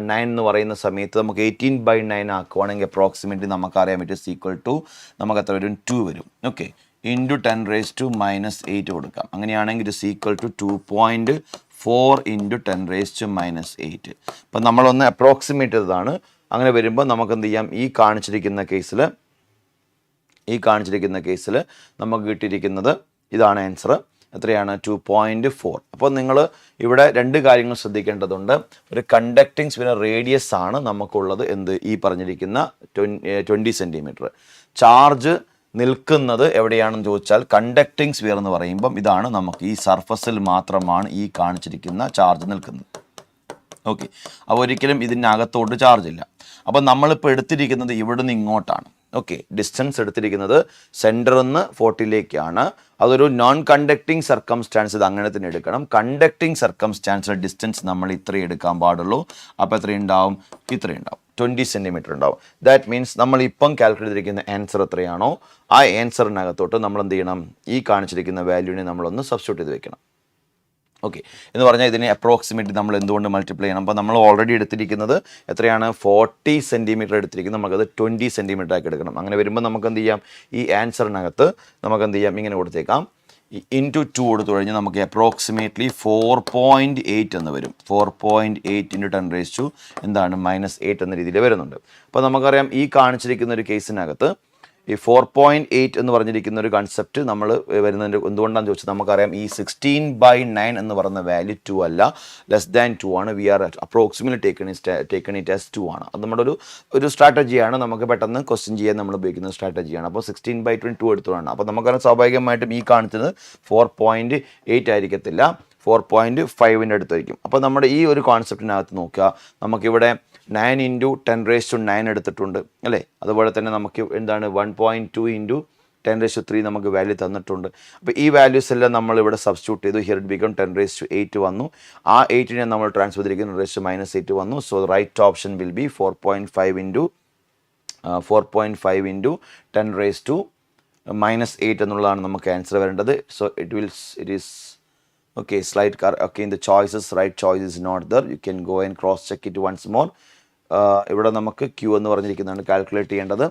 9 എന്ന് പറയുന്ന സമയത്ത് നമുക്ക് 18/9 ആക്കുവാണെങ്കിൽ അപ്രോക്സിമേറ്റ്ലി നമുക്കറിയാൻ പറ്റും ഈക്വൽ ടു നമുക്ക് എത്ര വരും? 2 വരും. ഓക്കെ, ഇൻറ്റു 10⁻8 കൊടുക്കാം. അങ്ങനെയാണെങ്കിൽ ഇത് ഈക്വൽ ടു 2.4 ഇൻറ്റു 10⁻8. അപ്പം നമ്മളൊന്ന് അപ്രോക്സിമേറ്റ് ചെയ്തതാണ്. അങ്ങനെ വരുമ്പോൾ നമുക്ക് എന്ത് ചെയ്യാം? ഈ കാണിച്ചിരിക്കുന്ന കേസിൽ നമുക്ക് കിട്ടിയിരിക്കുന്നത് ഇതാണ് ആൻസർ. എത്രയാണ്? 2.4. അപ്പോൾ നിങ്ങൾ ഇവിടെ രണ്ട് കാര്യങ്ങൾ ശ്രദ്ധിക്കേണ്ടതുണ്ട്. ഒരു കണ്ടക്റ്റിംഗ് സ്ഫിയർ റേഡിയസ് ആണ് നമുക്കുള്ളത് എന്ത്? ഈ പറഞ്ഞിരിക്കുന്ന 20 സെൻറ്റിമീറ്റർ. ചാർജ് നിൽക്കുന്നത് എവിടെയാണെന്ന് ചോദിച്ചാൽ കണ്ടക്റ്റിംഗ് സ്ഫിയർ എന്ന് പറയുമ്പം ഇതാണ് നമുക്ക് ഈ സർഫസിൽ മാത്രമാണ് ഈ കാണിച്ചിരിക്കുന്ന ചാർജ് നിൽക്കുന്നത്. ഓക്കെ, അപ്പോൾ ഒരിക്കലും ഇതിനകത്തോട്ട് ചാർജ് ഇല്ല. അപ്പോൾ നമ്മളിപ്പോൾ എടുത്തിരിക്കുന്നത് ഇവിടുന്ന് ഇങ്ങോട്ടാണ്. ഓക്കെ, ഡിസ്റ്റൻസ് എടുത്തിരിക്കുന്നത് സെൻറ്ററിൽ നിന്ന് 40ലേക്കാണ്. അതൊരു നോൺ കണ്ടക്റ്റിംഗ് സർക്കംസ്റ്റാൻസ് ഇത് അങ്ങനെ തന്നെ എടുക്കണം. കണ്ടക്റ്റിംഗ് സർക്കംസ്റ്റാൻസിൽ ഡിസ്റ്റൻസ് നമ്മൾ ഇത്രയും എടുക്കാൻ പാടുള്ളൂ. അപ്പോൾ എത്രയുണ്ടാവും? ഇത്രയുണ്ടാവും, 20 സെൻറ്റിമീറ്റർ ഉണ്ടാവും. ദാറ്റ് മീൻസ് നമ്മൾ ഇപ്പം കാൽക്കുലേറ്റ് ചെയ്തിരിക്കുന്ന ആൻസർ എത്രയാണോ ആ ആൻസറിനകത്തോട്ട് നമ്മൾ എന്ത് ചെയ്യണം? ഈ കാണിച്ചിരിക്കുന്ന വാല്യൂവിനെ നമ്മളൊന്ന് സബ്സ്റ്റിറ്റ്യൂട്ട് ചെയ്ത് വെക്കണം. ഓക്കെ, എന്ന് പറഞ്ഞാൽ ഇതിനെ അപ്രോക്സിമേറ്റ് നമ്മൾ എന്തുകൊണ്ട് മൾട്ടിപ്ലൈ ചെയ്യണം? അപ്പോൾ നമ്മൾ ഓൾറെഡി എടുത്തിരിക്കുന്നത് എത്രയാണ്? 40 സെൻറ്റിമീറ്റർ എടുത്തിരിക്കുന്നത്. നമുക്കത് 20 സെൻറ്റിമീറ്റർ ആക്കി എടുക്കണം. അങ്ങനെ വരുമ്പോൾ നമുക്ക് എന്ത് ചെയ്യാം? ഈ ആൻസറിനകത്ത് നമുക്ക് എന്ത് ചെയ്യാം? ഇങ്ങനെ കൊടുത്തേക്കാം. ഇൻറ്റു 2 കൊടുത്തു കഴിഞ്ഞാൽ നമുക്ക് അപ്രോക്സിമേറ്റ്ലി 4.8 എന്ന് വരും. 4.8 ഇൻറ്റു 10⁻8 എന്ന രീതിയിൽ വരുന്നുണ്ട്. അപ്പോൾ നമുക്കറിയാം ഈ കാണിച്ചിരിക്കുന്ന ഒരു കേസിനകത്ത് ഈ 4.8 എന്ന് പറഞ്ഞിരിക്കുന്ന ഒരു കൺസെപ്റ്റ് നമ്മൾ വരുന്നതിൻ്റെ എന്തുകൊണ്ടാണെന്ന് ചോദിച്ചാൽ നമുക്കറിയാം ഈ 16/9 എന്ന് പറയുന്ന വാല്യൂ 2 അല്ല, ലെസ് ദാൻ 2 ആണ്. We are approximately taken it as 2 ആണ്. അത് നമ്മുടെ ഒരു സ്ട്രാറ്റജിയാണ്, നമുക്ക് പെട്ടെന്ന് ക്വസ്റ്റ്യൻ ചെയ്യാൻ നമ്മൾ ഉപയോഗിക്കുന്ന സ്ട്രാറ്റജിയാണ്. അപ്പോൾ 16/2 എടുത്തോളാണ്. അപ്പോൾ നമുക്കറിയാം സ്വാഭാവികമായിട്ടും ഈ കാണിച്ചത് 4.8 ആയിരിക്കത്തില്ല, 4.5ൻ്റെ അടുത്തായിരിക്കും. അപ്പോൾ നമ്മുടെ ഈ ഒരു കോൺസെപ്റ്റിനകത്ത് നോക്കുക, നമുക്കിവിടെ 9 × 10⁻⁹ എടുത്തിട്ടുണ്ട് അല്ലേ. അതുപോലെ തന്നെ നമുക്ക് എന്താണ് 1.2 × 10⁻³ നമുക്ക് വാല്യൂ തന്നിട്ടുണ്ട്. അപ്പോൾ ഈ വാല്യൂസ് എല്ലാം നമ്മൾ ഇവിടെ സബ്സ്റ്റിറ്റ്യൂട്ട് ചെയ്തു. ഹിയർ ഇറ്റ് ബിക്കം 10⁸ വന്നു. ആ 8നെ നമ്മൾ ട്രാൻസ്ഫർ ചെയ്തിരിക്കുന്നു 10⁻8 വന്നു. So right option will be 4.5 × 10⁻8 എന്നുള്ളതാണ് നമുക്ക് ആൻസർ വരേണ്ടത്. So it is okay, slight car. Okay, in the choices, right choice is not there. You can go and cross check it once more. ഇവിടെ നമുക്ക് Q എന്ന് പറഞ്ഞിരിക്കുന്നതാണ് calculate ചെയ്യേണ്ടത്.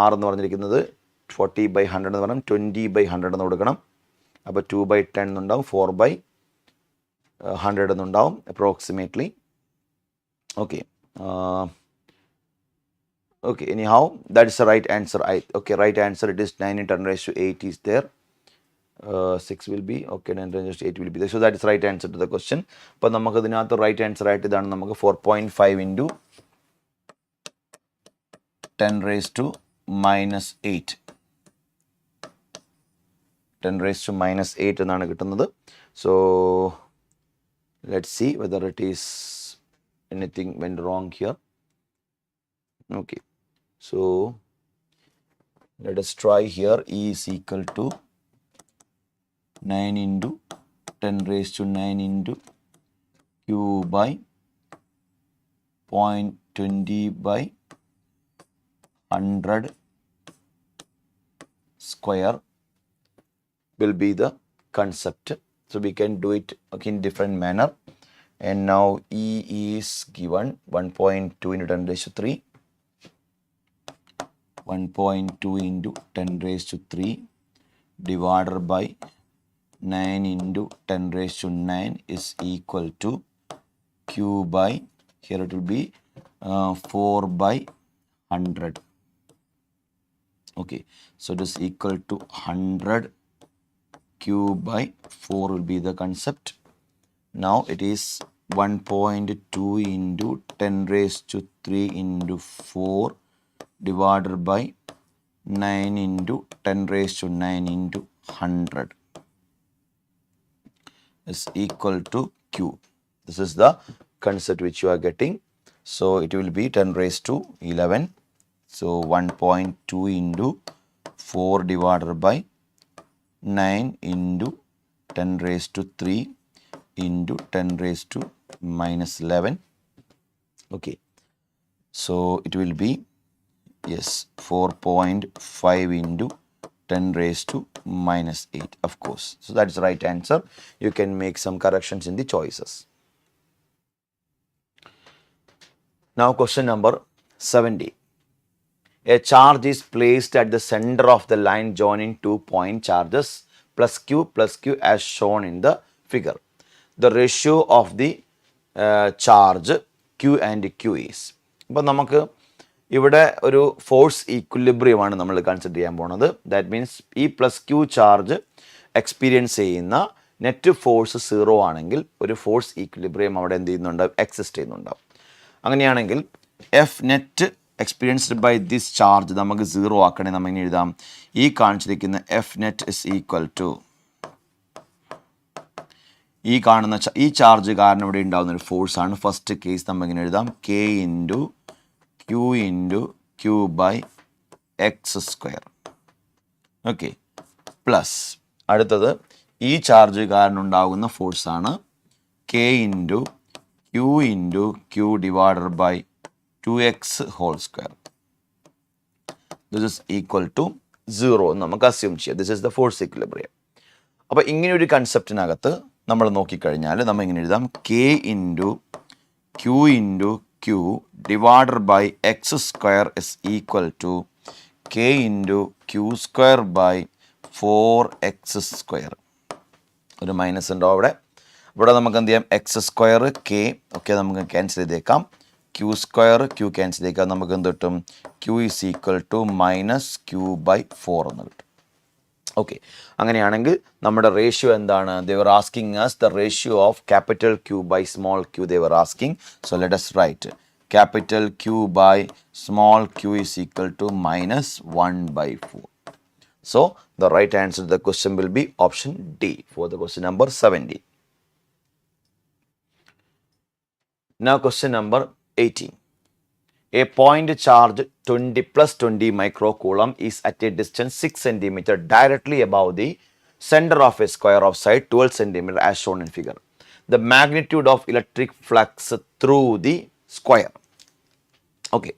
R എന്ന് പറഞ്ഞിരിക്കുന്നത് 40/100 എന്ന് പറഞ്ഞാൽ 20/100 എന്ന് കൊടുക്കണം. അപ്പോൾ 2/10 എന്നുണ്ടാവും, 4/100 എന്നുണ്ടാവും approximately. Okay okay, anyhow that is the right answer. Okay, right answer, it is 9 × 10⁸8 is there. 6 will be okay, 9⁸8 will be there. So that is right answer to the question. അപ്പോൾ നമുക്ക് ഇതിനകത്ത് റൈറ്റ് ആൻസർ ആയിട്ട് ഇതാണ്. നമുക്ക് 4.5 × 10⁻⁻8 10⁻⁻8 എന്നാണ് കിട്ടുന്നത്. So let's see whether it is anything went wrong here. Okay, so let us try here. E is equal to 9 × 10⁻⁹ Q by 0.20/100 square will be the concept. So we can do it in different manner. And now E is given 1.2 × 10⁻³ 1.2 × 10⁻³ divided by 9 × 10⁻9 is equal to Q by, here it will be 4/100. Okay, so it is equal to 100 Q by 4 will be the concept. Now it is 1.2 × 10⁻³ × 4 divided by 9 × 10⁻9 × 100 is equal to Q. This is the concept which you are getting. So it will be 10⁻11. So 1.2 × 4 divided by 9 × 10⁻³ × 10⁻⁻11. Okay, so it will be, yes, 4.5 × 10⁻⁻8, of course. So that is the right answer. You can make some corrections in the choices. Now question number 70. A charge is placed at the center of the line joining 2 point charges plus Q as shown in the figure. The ratio of the charge Q and Q is. അപ്പോൾ നമുക്ക് ഇവിടെ ഒരു force ഈക്വിലിബ്രിയമാണ് നമ്മൾ consider ചെയ്യാൻ പോകുന്നത്. That means ഈ +Q charge experience ചെയ്യുന്ന net force 0 ആണെങ്കിൽ ഒരു ഫോഴ്സ് ഈക്വിലിബ്രിയം അവിടെ എന്ത് ചെയ്യുന്നുണ്ട്, എക്സിസ്റ്റ് ചെയ്യുന്നുണ്ടാവും. അങ്ങനെയാണെങ്കിൽ F net experienced by this charge നമുക്ക് 0 ആക്കണേ. നമ്മൾ ഇങ്ങനെ എഴുതാം, ഈ കാണിച്ചിരിക്കുന്ന F net is equal to ഈ കാണുന്ന ഈ ചാർജ് കാരണം ഇവിടെ ഉണ്ടാകുന്ന ഒരു ഫോഴ്സാണ്. ഫസ്റ്റ് കേസ് നമ്മൾ ഇങ്ങനെ എഴുതാം, K × Q × Q by x². Okay, plus അടുത്തത് ഈ ചാർജ് കാരണം ഉണ്ടാകുന്ന ഫോഴ്സാണ് K × Q × Q divided by 2x². This is equal to 0 എന്ന് നമുക്ക് അസ്യൂം ചെയ്യാം. This is the force equilibrium. അപ്പോൾ ഇങ്ങനെ ഒരു കൺസെപ്റ്റിനകത്ത് നമ്മൾ നോക്കിക്കഴിഞ്ഞാൽ നമ്മൾ ഇങ്ങനെ എഴുതാം, K × Q × Q divided by x² is equal to K × Q² by 4x². ഒരു മൈനസ് ഉണ്ടോ അവിടെ? ഇവിടെ നമുക്ക് എന്ത് ചെയ്യാം, x² K, ഓക്കെ, നമുക്ക് ക്യാൻസൽ ചെയ്തേക്കാം. ക്യൂ സ്ക്വയർ ക്യൂ ക്യാൻസൽ ചെയ്യിക്കുക, നമുക്ക് എന്ത് കിട്ടും? Q is equal to minus Q by 4 എന്ന് കിട്ടും. ഓക്കെ, അങ്ങനെയാണെങ്കിൽ നമ്മുടെ റേഷ്യോ എന്താണ്? They were asking us the ratio of capital Q by small Q. They were asking. So let us write capital Q by small q is equal to minus 1 by 4. So the right answer to the question will be option D for the question number 70. Now question number 18. A point charge 20 plus 20 microcoulomb is at a distance 6 cm directly above the center of a square of side 12 cm as shown in figure. The magnitude of electric flux through the square. Okay,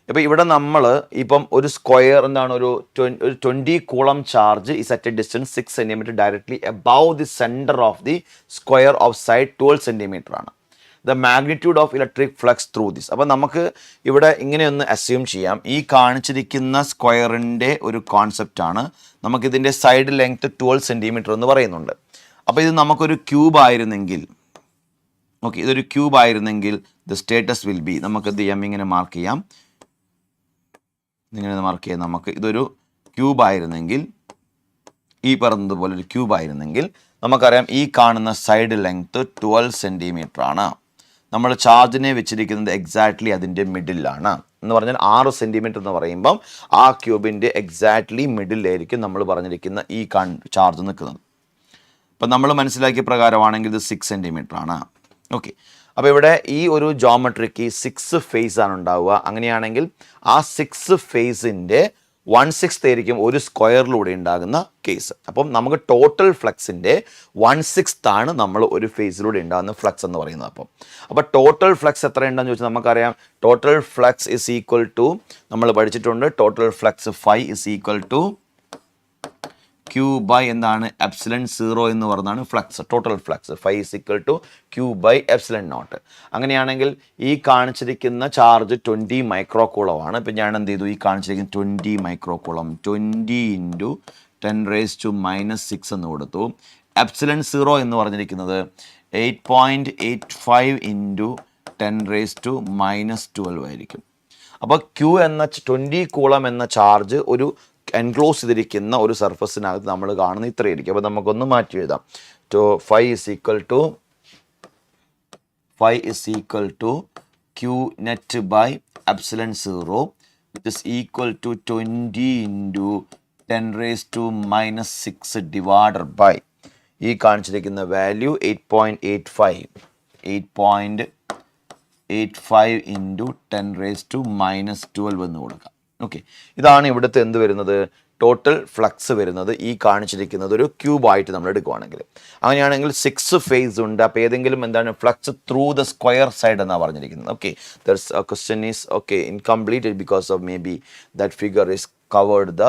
അപ്പോൾ ഇവിടെ നമ്മൾ ഇപ്പം ഒരു square എന്താണ്, ഒരു 20 coulomb charge is at A distance 6 cm directly above the centre of the square of side 12 cm ആണ്. The magnitude of electric flux through this. അപ്പോൾ നമുക്ക് ഇവിടെ ഇങ്ങനെയൊന്ന് അസ്യൂം ചെയ്യാം, ഈ കാണിച്ചിരിക്കുന്ന സ്ക്വയറിൻ്റെ ഒരു കോൺസെപ്റ്റാണ്. നമുക്കിതിൻ്റെ സൈഡ് ലെങ്ത് 12 cm എന്ന് പറയുന്നുണ്ട്. അപ്പോൾ ഇത് നമുക്കൊരു ക്യൂബ് ആയിരുന്നെങ്കിൽ, ഓക്കെ, ഇതൊരു ക്യൂബ് ആയിരുന്നെങ്കിൽ ദ സ്റ്റേറ്റസ് വിൽ ബി, നമുക്ക് എന്ത് ചെയ്യാം, ഇങ്ങനെ മാർക്ക് ചെയ്യാം, ഇങ്ങനെ മാർക്ക് ചെയ്യാം. നമുക്ക് ഇതൊരു ക്യൂബ് ആയിരുന്നെങ്കിൽ, ഈ പറഞ്ഞതുപോലെ ഒരു ക്യൂബ് ആയിരുന്നെങ്കിൽ നമുക്കറിയാം ഈ കാണുന്ന സൈഡ് ലെങ്ത് 12 cm ആണ്. നമ്മൾ ചാർജിനെ വെച്ചിരിക്കുന്നത് എക്സാക്ട്ലി അതിൻ്റെ മിഡിലാണ്. എന്ന് പറഞ്ഞാൽ 6 cm എന്ന് പറയുമ്പം ആ ക്യൂബിൻ്റെ എക്സാക്ട്ലി മിഡിലായിരിക്കും നമ്മൾ പറഞ്ഞിരിക്കുന്ന ഈ ചാർജ് നിൽക്കുന്നത്. അപ്പം നമ്മൾ മനസ്സിലാക്കിയ പ്രകാരമാണെങ്കിൽ ഇത് 6 cm ആണ്. ഓക്കെ, അപ്പോൾ ഇവിടെ ഈ ഒരു ജോമെട്രിക്ക് 6 ഫേസ് ആണ് ഉണ്ടാവുക. അങ്ങനെയാണെങ്കിൽ ആ 6 ഫേസിൻ്റെ 1/6 ആയിരിക്കും ഒരു സ്ക്വയറിലൂടെ ഉണ്ടാകുന്ന കേസ്. അപ്പം നമുക്ക് ടോട്ടൽ ഫ്ലക്സിൻ്റെ 1/6 ആണ് നമ്മൾ ഒരു ഫേസിലൂടെ ഉണ്ടാകുന്ന ഫ്ലക്സ് എന്ന് പറയുന്നത്. അപ്പോൾ ടോട്ടൽ ഫ്ലക്സ് എത്ര ഉണ്ടെന്ന് ചോദിച്ചാൽ നമുക്കറിയാം total flux is equal to, നമ്മൾ പഠിച്ചിട്ടുണ്ട്, total flux phi is equal to Q by എന്താണ്, എപ്സിലൺ 0 എന്ന് പറഞ്ഞാണ് flux, total flux phi is equal to Q by epsilon naught. അങ്ങനെയാണെങ്കിൽ ഈ കാണിച്ചിരിക്കുന്ന ചാർജ് 20 മൈക്രോകൂളം ആണ്. ഇപ്പം ഞാൻ എന്ത് ചെയ്തു, ഈ കാണിച്ചിരിക്കുന്ന 20 മൈക്രോകൂളം 20 × 10⁻⁻6 എന്ന് കൊടുത്തു. എപ്സിലൺ 0 എന്ന് പറഞ്ഞിരിക്കുന്നത് 8.85 × 10⁻⁻12 ആയിരിക്കും. അപ്പോൾ ക്യൂ എന്ന 20 കൂളം എന്ന ചാർജ് ഒരു എൻക്ലോസ് ചെയ്തിരിക്കുന്ന ഒരു സർഫസിനകത്ത് നമ്മൾ കാണുന്ന ഇത്രയായിരിക്കും. അപ്പോൾ നമുക്കൊന്ന് മാറ്റി എഴുതാം. Phi is equal to Q net by epsilon 0 which is equal to 20 × 10⁻⁻6 divided by ഈ കാണിച്ചിരിക്കുന്ന വാല്യൂ 8.85 × 10⁻12 എന്ന് കൊടുക്കാം. ഓക്കെ, ഇതാണ് ഇവിടുത്തെ എന്ത് വരുന്നത്, ടോട്ടൽ ഫ്ലക്സ് വരുന്നത്. ഈ കാണിച്ചിരിക്കുന്നത് ഒരു ക്യൂബായിട്ട് നമ്മൾ എടുക്കുകയാണെങ്കിൽ, അങ്ങനെയാണെങ്കിൽ 6 ഫേസ് ഉണ്ട്. അപ്പോൾ ഏതെങ്കിലും എന്താണ് flux through the square side എന്നാണ് പറഞ്ഞിരിക്കുന്നത്. ഓക്കെ, ദർസ് question is okay incomplete because of may be that figure is covered the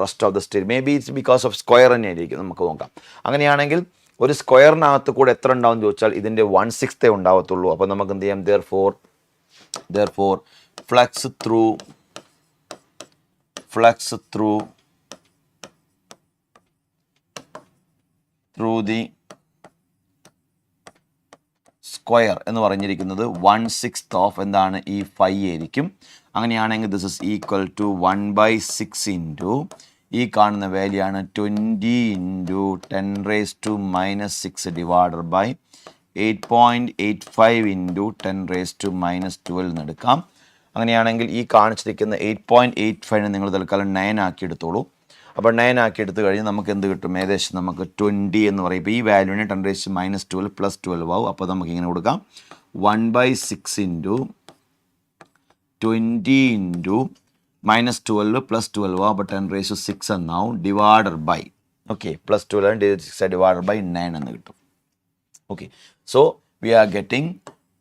rest of the state. May be it's because of square തന്നെ ആയിരിക്കും. നമുക്ക് നോക്കാം. അങ്ങനെയാണെങ്കിൽ ഒരു സ്ക്വയറിനകത്ത് കൂടെ എത്ര ഉണ്ടാവും ചോദിച്ചാൽ ഇതിൻ്റെ 1/6 ഉണ്ടാവത്തുള്ളൂ. അപ്പോൾ നമുക്ക് എന്ത് ചെയ്യാം, therefore flux through the square എന്ന് പറഞ്ഞിരിക്കുന്നത് 1/6 ഓഫ് എന്താണ്, ഈ 5 ആയിരിക്കും. അങ്ങനെയാണെങ്കിൽ ദിസ് ഇസ് ഈക്വൽ ടു 1/6 ഈ കാണുന്ന വാല്യൂ ആണ് 20 × 10⁻⁻6 ഡിവൈഡഡ് ബൈ 8.85 × 10⁻12 എന്ന് എടുക്കാം. അങ്ങനെയാണെങ്കിൽ ഈ കാണിച്ചിരിക്കുന്ന 8.85 നിങ്ങൾ തൽക്കാലം 9 ആക്കി എടുത്തോളൂ. അപ്പോൾ 9 ആക്കി എടുത്തു കഴിഞ്ഞ് നമുക്ക് എന്ത് കിട്ടും, ഏകദേശം നമുക്ക് 20 എന്ന് പറയും. ഇപ്പോൾ ഈ വാല്യൂവിനെ 10⁻12 + 12 ആവും. അപ്പോൾ നമുക്ക് ഇങ്ങനെ കൊടുക്കാം 1/6 × 20 × -12 + 12 ആവും. അപ്പോൾ 10⁻6 എന്നാവും divided by, okay, +12 divided by 9 എന്ന് കിട്ടും. Okay, so we are getting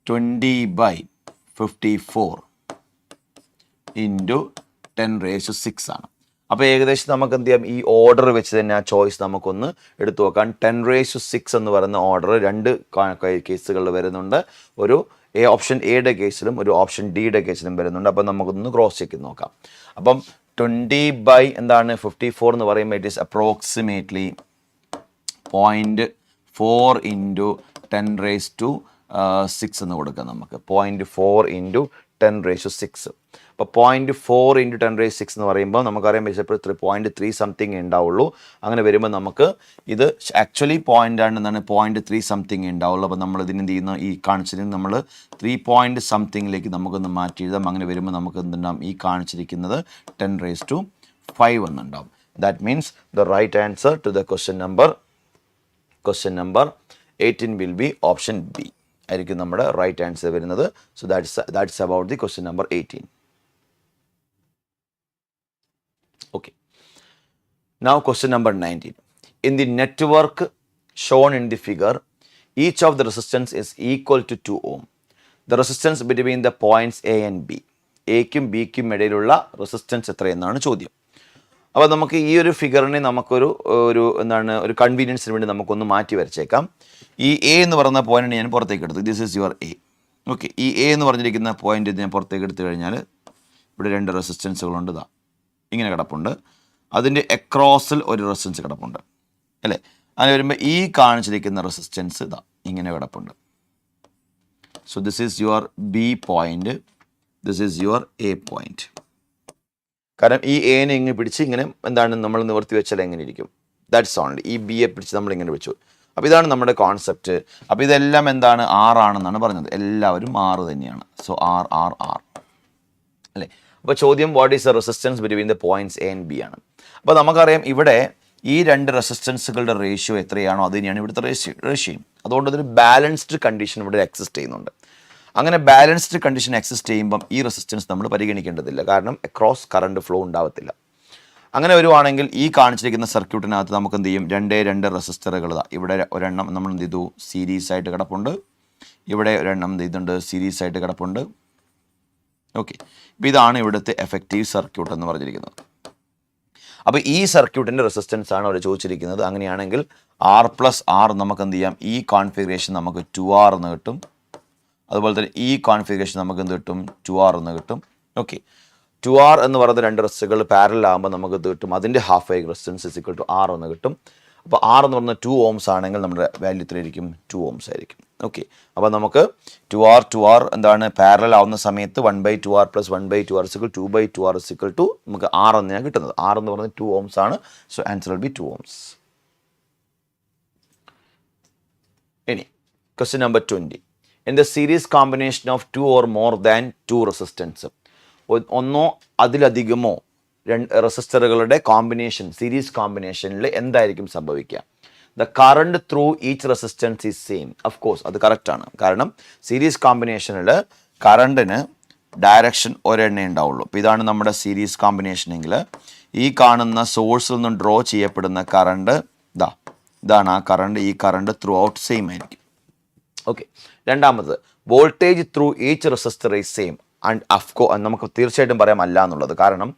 20/54 × 10⁻6 ആണ്. അപ്പോൾ ഏകദേശം നമുക്ക് എന്ത് ചെയ്യാം, ഈ ഓർഡർ വെച്ച് തന്നെ ആ ചോയ്സ് നമുക്കൊന്ന് എടുത്തു നോക്കാം. 10⁻6 എന്ന് പറയുന്ന ഓർഡർ 2 കേസുകളിൽ വരുന്നുണ്ട്. ഒരു ഓപ്ഷൻ എയുടെ കേസിലും ഒരു ഓപ്ഷൻ ഡിയുടെ കേസിലും വരുന്നുണ്ട്. അപ്പം നമുക്കൊന്ന് ക്രോസ് ചെക്ക് നോക്കാം. അപ്പം 20/54 എന്ന് പറയുമ്പോൾ ഇറ്റ് ഈസ് അപ്രോക്സിമേറ്റ്ലി 0.4 × 10⁻⁻6 6 എന്ന് കൊടുക്കാം നമുക്ക്. 0.4 ഇൻറ്റു 10⁻6. അപ്പോൾ 0.4 ഇൻറ്റു 10⁻6 എന്ന് പറയുമ്പോൾ നമുക്കറിയാൻ പറ്റുമ്പോൾ 0.3 സംതിങ് ഉണ്ടാവുള്ളൂ. അങ്ങനെ വരുമ്പോൾ നമുക്ക് ഇത് ആക്ച്വലി പോയിൻ്റ് ആണ്, എന്താണ് 0.3 സംതിങ് ഉണ്ടാവുള്ളൂ. അപ്പോൾ നമ്മൾ ഇതിന് എന്ത് ചെയ്യുന്ന, ഈ കാണിച്ചതിന് നമ്മൾ 3 പോയിൻറ്റ് സംതിങ്ങിലേക്ക് നമുക്കൊന്ന് മാറ്റി എഴുതാം. അങ്ങനെ വരുമ്പോൾ നമുക്ക് എന്തുണ്ടാവും, ഈ കാണിച്ചിരിക്കുന്നത് 10⁻5 എന്നുണ്ടാവും. That means the right answer to the question number 18 will be option B ആയിരിക്കും നമ്മുടെ റൈറ്റ് ആൻസർ വരുന്നത്. So that's about the question number 18. Okay. Now question number 19. In the network shown in the figure, each of the resistance is equal to 2 ohm. The resistance between the points A and B. എക്കും ബിക്കും ഇടയിലുള്ള resistance എത്രയെന്നാണ് ചോദ്യം. അപ്പോൾ നമുക്ക് ഈ ഒരു ഫിഗറിനെ നമുക്കൊരു ഒരു കൺവീനിയൻസിന് വേണ്ടി നമുക്കൊന്ന് മാറ്റി വരച്ചേക്കാം. ഈ എ എന്ന് പറയുന്ന പോയിന്റ് ഞാൻ പുറത്തേക്ക് എടുത്തു. This is your A. Okay, ഈ എ എന്ന് പറഞ്ഞിരിക്കുന്ന പോയിന്റ് ഞാൻ പുറത്തേക്ക് എടുത്തു കഴിഞ്ഞാൽ ഇവിടെ 2 റെസിസ്റ്റൻസുകളുണ്ട്. ഇതാ ഇങ്ങനെ കിടപ്പുണ്ട്. അതിൻ്റെ എക്രോസിൽ ഒരു റെസിസ്റ്റൻസ് കിടപ്പുണ്ട് അല്ലേ. അങ്ങനെ വരുമ്പോൾ ഈ കാണിച്ചിരിക്കുന്ന റെസിസ്റ്റൻസ് ഇതാ ഇങ്ങനെ കിടപ്പുണ്ട്. So this is your B point, this is your A point. കാരണം ഈ എനെ ഇങ്ങനെ പിടിച്ച് ഇങ്ങനെ നമ്മൾ നിവർത്തി വെച്ചാൽ എങ്ങനെ ഇരിക്കും, ദാറ്റ്സ് ഓൺലി. ഈ ബിയെ പിടിച്ച് നമ്മൾ ഇങ്ങനെ വെച്ചു. അപ്പോൾ ഇതാണ് നമ്മുടെ കോൺസെപ്റ്റ്. അപ്പോൾ ഇതെല്ലാം എന്താണ്, 6 ആണെന്നാണ് പറഞ്ഞത്. എല്ലാവരും 6 തന്നെയാണ്. സോ ആർ അല്ലേ. അപ്പോൾ ചോദ്യം what is the resistance between the points A and B ആണ്. അപ്പോൾ നമുക്കറിയാം ഇവിടെ ഈ 2 റെസിസ്റ്റൻസുകളുടെ റേഷ്യോ എത്രയാണോ അത് തന്നെയാണ് ഇവിടുത്തെ റേഷ്യോയും. അതുകൊണ്ട് ഇതൊരു ബാലൻസ്ഡ് കണ്ടീഷൻ ഇവിടെ എക്സിസ്റ്റ് ചെയ്യുന്നുണ്ട്. അങ്ങനെ ബാലൻസ്ഡ് കണ്ടീഷൻ എക്സിസ്റ്റ് ചെയ്യുമ്പം ഈ റെസിസ്റ്റൻസ് നമ്മൾ പരിഗണിക്കേണ്ടതില്ല, കാരണം അക്രോസ് കറണ്ട് ഫ്ലോ ഉണ്ടാവത്തില്ല. അങ്ങനെ വരുവാണെങ്കിൽ ഈ കാണിച്ചിരിക്കുന്ന സർക്യൂട്ടിനകത്ത് നമുക്ക് എന്ത് ചെയ്യും, 2 റെസിസ്റ്ററുകൾ ഇവിടെ ഒരെണ്ണം നമ്മൾ എന്ത് ചെയ്തു സീരീസ് ആയിട്ട് കിടപ്പുണ്ട്, ഇവിടെ ഒരെണ്ണം എന്ത് ചെയ്തിട്ടുണ്ട് സീരീസ് ആയിട്ട് കിടപ്പുണ്ട്. ഓക്കെ, അപ്പോൾ ഇതാണ് ഇവിടുത്തെ എഫക്റ്റീവ് സർക്യൂട്ട് എന്ന് പറഞ്ഞിരിക്കുന്നത്. അപ്പോൾ ഈ സർക്യൂട്ടിൻ്റെ റെസിസ്റ്റൻസ് ആണ് അവർ ചോദിച്ചിരിക്കുന്നത്. അങ്ങനെയാണെങ്കിൽ R+R നമുക്ക് എന്ത് ചെയ്യാം, ഈ കോൺഫിഗറേഷൻ നമുക്ക് 2R എന്ന് കിട്ടും. അതുപോലെ തന്നെ ഈ കോൺഫിഗറേഷൻ നമുക്ക് എന്ത് കിട്ടും, 2R എന്ന് കിട്ടും. ഓക്കെ, 2R എന്ന് പറയുന്ന 2 റെസിസ്റ്ററുകൾ പാരലൽ ആകുമ്പോൾ നമുക്ക് ഇത് കിട്ടും, അതിൻ്റെ half way resistance is equal to R എന്ന് കിട്ടും. അപ്പോൾ R എന്ന് പറയുന്നത് 2 ohms ആണെങ്കിൽ നമ്മുടെ വാല്യൂ എത്രയായിരിക്കും, 2 ohms ആയിരിക്കും. ഓക്കെ, അപ്പോൾ നമുക്ക് 2R എന്താണ് പാരലൽ ആവുന്ന സമയത്ത് 1/2R + 1/2R = 2/2R = നമുക്ക് R എന്നാണ് കിട്ടുന്നത്. R എന്ന് പറയുന്നത് 2 ohms ആണ്. So answer will B 2 ohms. ഇനി question number 20. In the series combination of 2 or more than 2 resistance, ഒന്നോ അതിലധികമോ റെസിസ്റ്ററുകളുടെ കോമ്പിനേഷൻ, സീരീസ് കോമ്പിനേഷനിൽ എന്തായിരിക്കും സംഭവിക്കുക? The current through each resistance is same. Of course അത് കറക്റ്റാണ്. കാരണം സീരീസ് കോമ്പിനേഷനിൽ കറണ്ടിന് ഡയറക്ഷൻ ഒരെണ്ണേ ഉണ്ടാവുള്ളൂ. അപ്പോൾ ഇതാണ് നമ്മുടെ സീരീസ് കോമ്പിനേഷൻ എങ്കിൽ ഈ കാണുന്ന സോഴ്സിൽ നിന്നും ഡ്രോ ചെയ്യപ്പെടുന്ന കറണ്ട് ഇതാണ് ആ കറണ്ട്. ഈ കറണ്ട് ത്രൂ ഔട്ട് സെയിം ആയിരിക്കും. ഓക്കെ, രണ്ടാമത് voltage through each resistor is same. And നമുക്ക് തീർച്ചയായിട്ടും പറയാം അല്ല എന്നുള്ളത്. കാരണം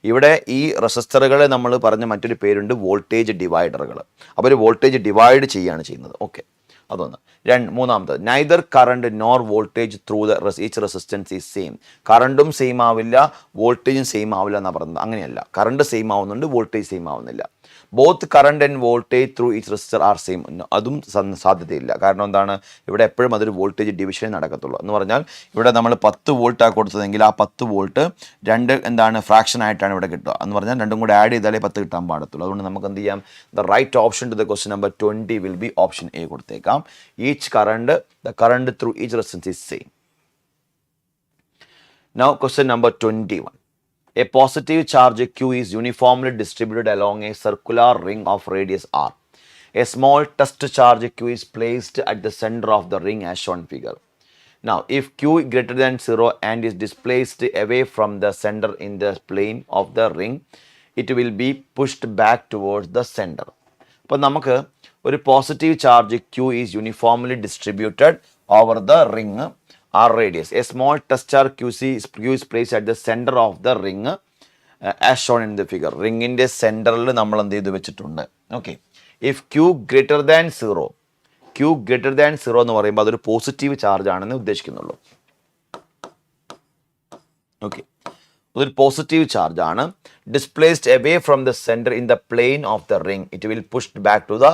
ഇവിടെ ഈ റെസിസ്റ്ററുകളെ നമ്മൾ പറഞ്ഞ മറ്റൊരു പേരുണ്ട് വോൾട്ടേജ് ഡിവൈഡറുകൾ. അപ്പോൾ ഒരു വോൾട്ടേജ് ഡിവൈഡ് ചെയ്യുകയാണ് ചെയ്യുന്നത്. ഓക്കെ, അതൊന്ന്. മൂന്നാമത് neither current nor voltage through the each resistance is same. കറണ്ടും സെയിം ആവില്ല, വോൾട്ടേജും സെയിം ആവില്ല എന്നാണ് പറയുന്നത്. അങ്ങനെയല്ല, കറണ്ട് സെയിം ആവുന്നുണ്ട്, വോൾട്ടേജ് സെയിം ആവുന്നില്ല. Both current and voltage through each resistor are same. അതും സാധ്യതയില്ല. കാരണം എന്താണ്, ഇവിടെ എപ്പോഴും അതൊരു വോൾട്ടേജ് ഡിവിഷനേ നടക്കത്തുള്ളൂ. എന്ന് പറഞ്ഞാൽ ഇവിടെ നമ്മൾ 10 വോൾട്ടാണ് കൊടുത്തതെങ്കിൽ ആ 10 വോൾട്ട് 2 ഫ്രാക്ഷൻ ആയിട്ടാണ് ഇവിടെ കിട്ടുക. എന്ന് പറഞ്ഞാൽ രണ്ടും കൂടെ ആഡ് ചെയ്താലേ 10 കിട്ടാൻ പാടത്തുള്ളൂ. അതുകൊണ്ട് നമുക്ക് എന്ത് ചെയ്യാം, the right option to the question number 20 will be option A കൊടുത്തേക്കാം. the current through each resistance is same. Now question number 21. A positive charge Q is uniformly distributed along a circular ring of radius R. A small test charge Q is placed at the center of the ring as shown figure. Now if Q greater than 0 and is displaced away from the center in the plane of the ring, it will be pushed back towards the center. അപ്പോൾ നമുക്ക് ഒരു positive charge Q is uniformly distributed over the ring R radius. A small test charge Q is placed at the center of the ring as shown in the figure. റിങ്ങിൻ്റെ സെൻറ്ററിൽ നമ്മൾ എന്ത് ചെയ്ത് വെച്ചിട്ടുണ്ട്. Okay, if Q greater than 0 എന്ന് പറയുമ്പോൾ അതൊരു positive charge ആണെന്ന് ഉദ്ദേശിക്കുന്നുള്ളൂ. ഓക്കെ, അതൊരു പോസിറ്റീവ് ചാർജ് ആണ്. Displaced away from the centre in the plane of the ring it will pushed back to the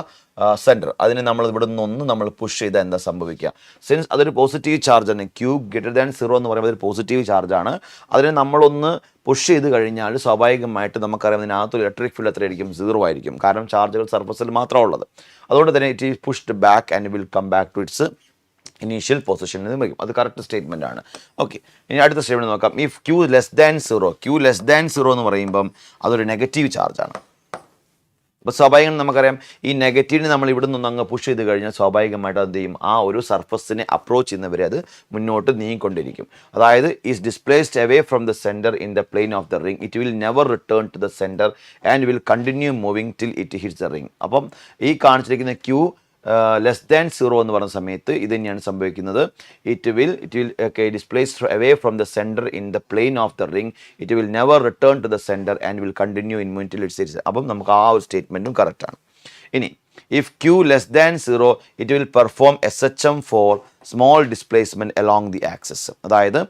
centre. അതിന് നമ്മൾ ഇവിടെ നിന്നൊന്ന് നമ്മൾ പുഷ് ചെയ്താൽ എന്താ സംഭവിക്കുക? സിൻസ് അതൊരു പോസിറ്റീവ് ചാർജ് ആണ്, ക്യൂ ഗ്രേറ്റർ ദാൻ 0 എന്ന് പറയുമ്പോൾ അതൊരു പോസിറ്റീവ് ചാർജ് ആണ്. അതിനെ നമ്മളൊന്ന് പുഷ് ചെയ്ത് കഴിഞ്ഞാൽ സ്വാഭാവികമായിട്ട് നമുക്കറിയാം ഇതിനകത്ത് ഇലക്ട്രിക് ഫീൽഡ് എത്രയായിരിക്കും? 0 ആയിരിക്കും. കാരണം ചാർജുകൾ സർഫസിൽ മാത്രമേ ഉള്ളത്. അതുകൊണ്ട് തന്നെ it is pushed back and will come back to its initial പൊസിഷനിൽ നിന്ന് വരും. അത് കറക്റ്റ് സ്റ്റേറ്റ്മെൻ്റ് ആണ്. ഓക്കെ, ഇനി അടുത്ത സ്റ്റേറ്റ്മെൻറ്റ് നോക്കാം. ഇഫ് ക്യൂ ലെസ് ദാൻ 0 എന്ന് പറയുമ്പം അതൊരു നെഗറ്റീവ് ചാർജാണ്. അപ്പോൾ സ്വാഭാവികം നമുക്കറിയാം ഈ നെഗറ്റീവിന് നമ്മൾ ഇവിടെ നിന്ന് അങ്ങ് പുഷ് ചെയ്ത് കഴിഞ്ഞാൽ സ്വാഭാവികമായിട്ട് എന്ത് ചെയ്യും? ആ ഒരു സർഫസിനെ അപ്രോച്ച് ചെയ്യുന്നവരെ അത് മുന്നോട്ട് നീങ്ങിക്കൊണ്ടിരിക്കും. അതായത് is displaced away from the centre in the plane of the ring it will never return to the centre and will continue moving till it hits the ring. അപ്പം ഈ കാണിച്ചിരിക്കുന്ന ക്യൂ ലെസ് ദാൻ 0 എന്ന് പറയുന്ന സമയത്ത് ഇത് തന്നെയാണ് സംഭവിക്കുന്നത്. It will displaced away from the centre in the plane of the ring it will never return to the centre and will continue in moving till its. അപ്പം നമുക്ക് ആ ഒരു സ്റ്റേറ്റ്മെൻറ്റും കറക്റ്റാണ്. ഇനി if Q less than 0 it will perform SHM for small displacement along the axis. അതായത്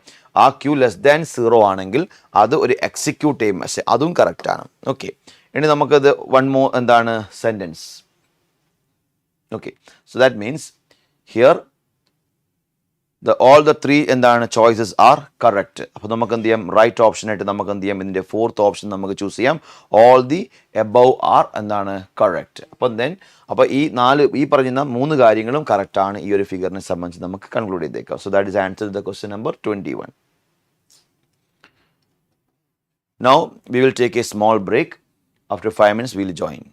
ആ Q less than 0 ആണെങ്കിൽ അത് ഒരു എക്സിക്യൂട്ടീവ് മെസ്സേജ്, അതും കറക്റ്റാണ്. ഓക്കെ, ഇനി നമുക്കത് വൺ മോർ എന്താണ് sentence. Okay, so that means here all the three എന്താണ് choices are correct. അപ്പോൾ നമുക്ക് എന്ത് ചെയ്യാം? റൈറ്റ് ഓപ്ഷൻ ആയിട്ട് നമുക്ക് എന്ത് ചെയ്യാം? ഇതിൻ്റെ ഫോർത്ത് ഓപ്ഷൻ നമുക്ക് ചൂസ് ചെയ്യാം. all the above are എന്താണ് കറക്റ്റ്. അപ്പോൾ ഈ പറയുന്ന 3 കാര്യങ്ങളും കറക്റ്റ് ആണ് ഈ ഒരു ഫിഗറിനെ സംബന്ധിച്ച് നമുക്ക് കൺക്ലൂഡ് ചെയ്തേക്കാം. So that is answer to the question number 21. Now we will take a small break. After 5 minutes we will join.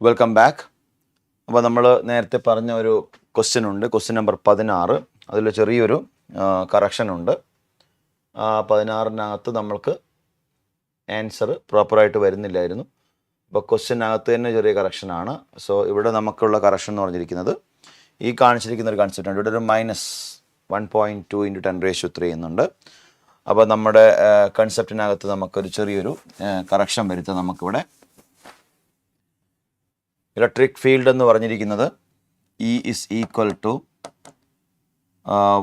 Welcome back. അപ്പോൾ നമ്മൾ നേരത്തെ പറഞ്ഞ ഒരു ക്വസ്റ്റ്യൻ ഉണ്ട്, ക്വസ്റ്റ്യൻ നമ്പർ 16. അതിൽ ചെറിയൊരു കറക്ഷൻ ഉണ്ട്. 16-നകത്ത് നമ്മൾക്ക് ആൻസർ പ്രോപ്പറായിട്ട് വരുന്നില്ലായിരുന്നു. അപ്പോൾ ക്വസ്റ്റ്യനകത്ത് തന്നെ ചെറിയ കറക്ഷനാണ്. സോ ഇവിടെ നമുക്കുള്ള കറക്ഷൻ എന്ന് പറഞ്ഞിരിക്കുന്നത് ഈ കാണിച്ചിരിക്കുന്ന ഒരു കൺസെപ്റ്റ് ഉണ്ട്. ഇവിടെ ഒരു -1.2 × 10⁻³ എന്നുണ്ട്. അപ്പോൾ നമ്മുടെ കൺസെപ്റ്റിനകത്ത് നമുക്കൊരു ചെറിയൊരു കറക്ഷൻ വരുത്താൻ നമുക്കിവിടെ ഇലക്ട്രിക് ഫീൽഡ് എന്ന് പറഞ്ഞിരിക്കുന്നത് E is equal to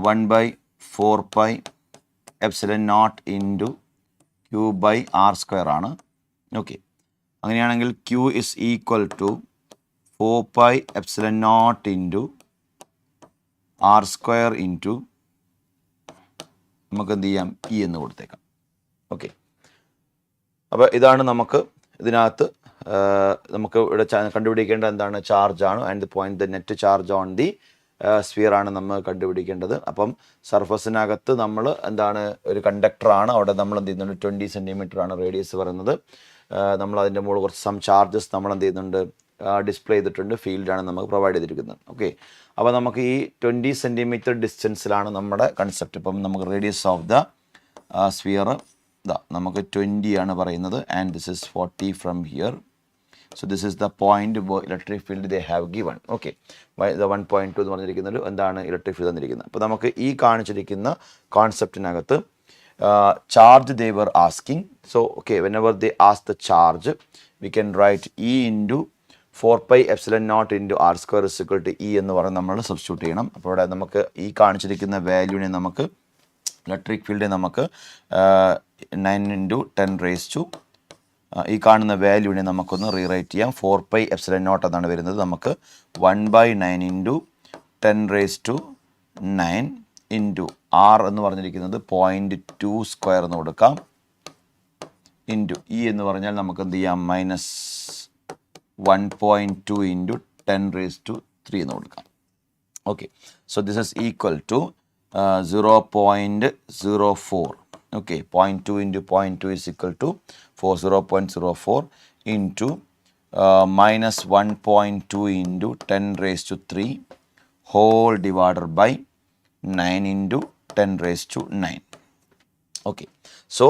1/4πε0 × Q/r² ആണ്. ഓക്കെ, അങ്ങനെയാണെങ്കിൽ Q is equal to 4πε0 × r² നമുക്ക് എന്ത് ചെയ്യാം, E എന്ന് കൊടുത്തേക്കാം. ഓക്കെ, അപ്പോൾ ഇതാണ് നമുക്ക് ഇതിനകത്ത് നമുക്ക് ഇവിടെ കണ്ടുപിടിക്കേണ്ട എന്താണ്, ചാർജാണ്. And the point the net charge on the sphere ആണ് നമ്മൾ കണ്ടുപിടിക്കേണ്ടത്. അപ്പം സർഫസിനകത്ത് നമ്മൾ എന്താണ്, ഒരു കണ്ടക്ടറാണ്. അവിടെ നമ്മൾ എന്ത് ചെയ്യുന്നുണ്ട്, 20 സെൻറ്റിമീറ്റർ ആണ് റേഡിയസ് പറയുന്നത്. നമ്മൾ അതിൻ്റെ മുകളിൽ കുറച്ച് സം ചാർജസ് നമ്മൾ എന്ത് ചെയ്യുന്നുണ്ട്, ഡിസ്പ്ലേ ചെയ്തിട്ടുണ്ട്. ഫീൽഡാണ് നമുക്ക് പ്രൊവൈഡ് ചെയ്തിരിക്കുന്നത്. ഓക്കെ, അപ്പോൾ നമുക്ക് ഈ 20 സെൻറ്റിമീറ്റർ ഡിസ്റ്റൻസിലാണ് നമ്മുടെ കൺസെപ്റ്റ്. ഇപ്പം നമുക്ക് റേഡിയസ് ഓഫ് ദ സ്ഫിയർ നമുക്ക് 20 ആണ് പറയുന്നത്. And this is 40 from here. So this is the point where electric field they have given. Okay, the 1.2 എന്ന് പറഞ്ഞിരിക്കുന്നത് എന്താണ്, ഇലക്ട്രിക് ഫീൽഡ് തന്നിരിക്കുന്നത്. അപ്പോൾ നമുക്ക് ഈ കാണിച്ചിരിക്കുന്ന കോൺസെപ്റ്റിനകത്ത് charge they were asking. So okay, whenever they ask the charge, we can write E × 4πε0 × r² = E എന്ന് പറഞ്ഞ് നമ്മൾ സബ്സ്റ്റിറ്റ്യൂട്ട് ചെയ്യണം. അപ്പോൾ ഇവിടെ നമുക്ക് ഈ കാണിച്ചിരിക്കുന്ന വാല്യൂവിനെ നമുക്ക് ഇലക്ട്രിക് ഫീൽഡിനെ നമുക്ക് 9 × 10⁻², ഈ കാണുന്ന വാല്യൂവിനെ നമുക്കൊന്ന് റീറൈറ്റ് ചെയ്യാം. 4πε0 എന്നാണ് വരുന്നത്. നമുക്ക് 1/9 × 10⁻9 r എന്ന് പറഞ്ഞിരിക്കുന്നത് 0.2² എന്ന് കൊടുക്കാം. E എന്ന് പറഞ്ഞാൽ നമുക്ക് എന്ത് ചെയ്യാം, -1.2 × 10⁻³ എന്ന് കൊടുക്കാം. Okay, so this is equal to 0.04. Okay, 0.2 × 0.2 is equal to 0.04 into -1.2 × 10⁻³ whole divided by 9 × 10⁻৯. Okay, so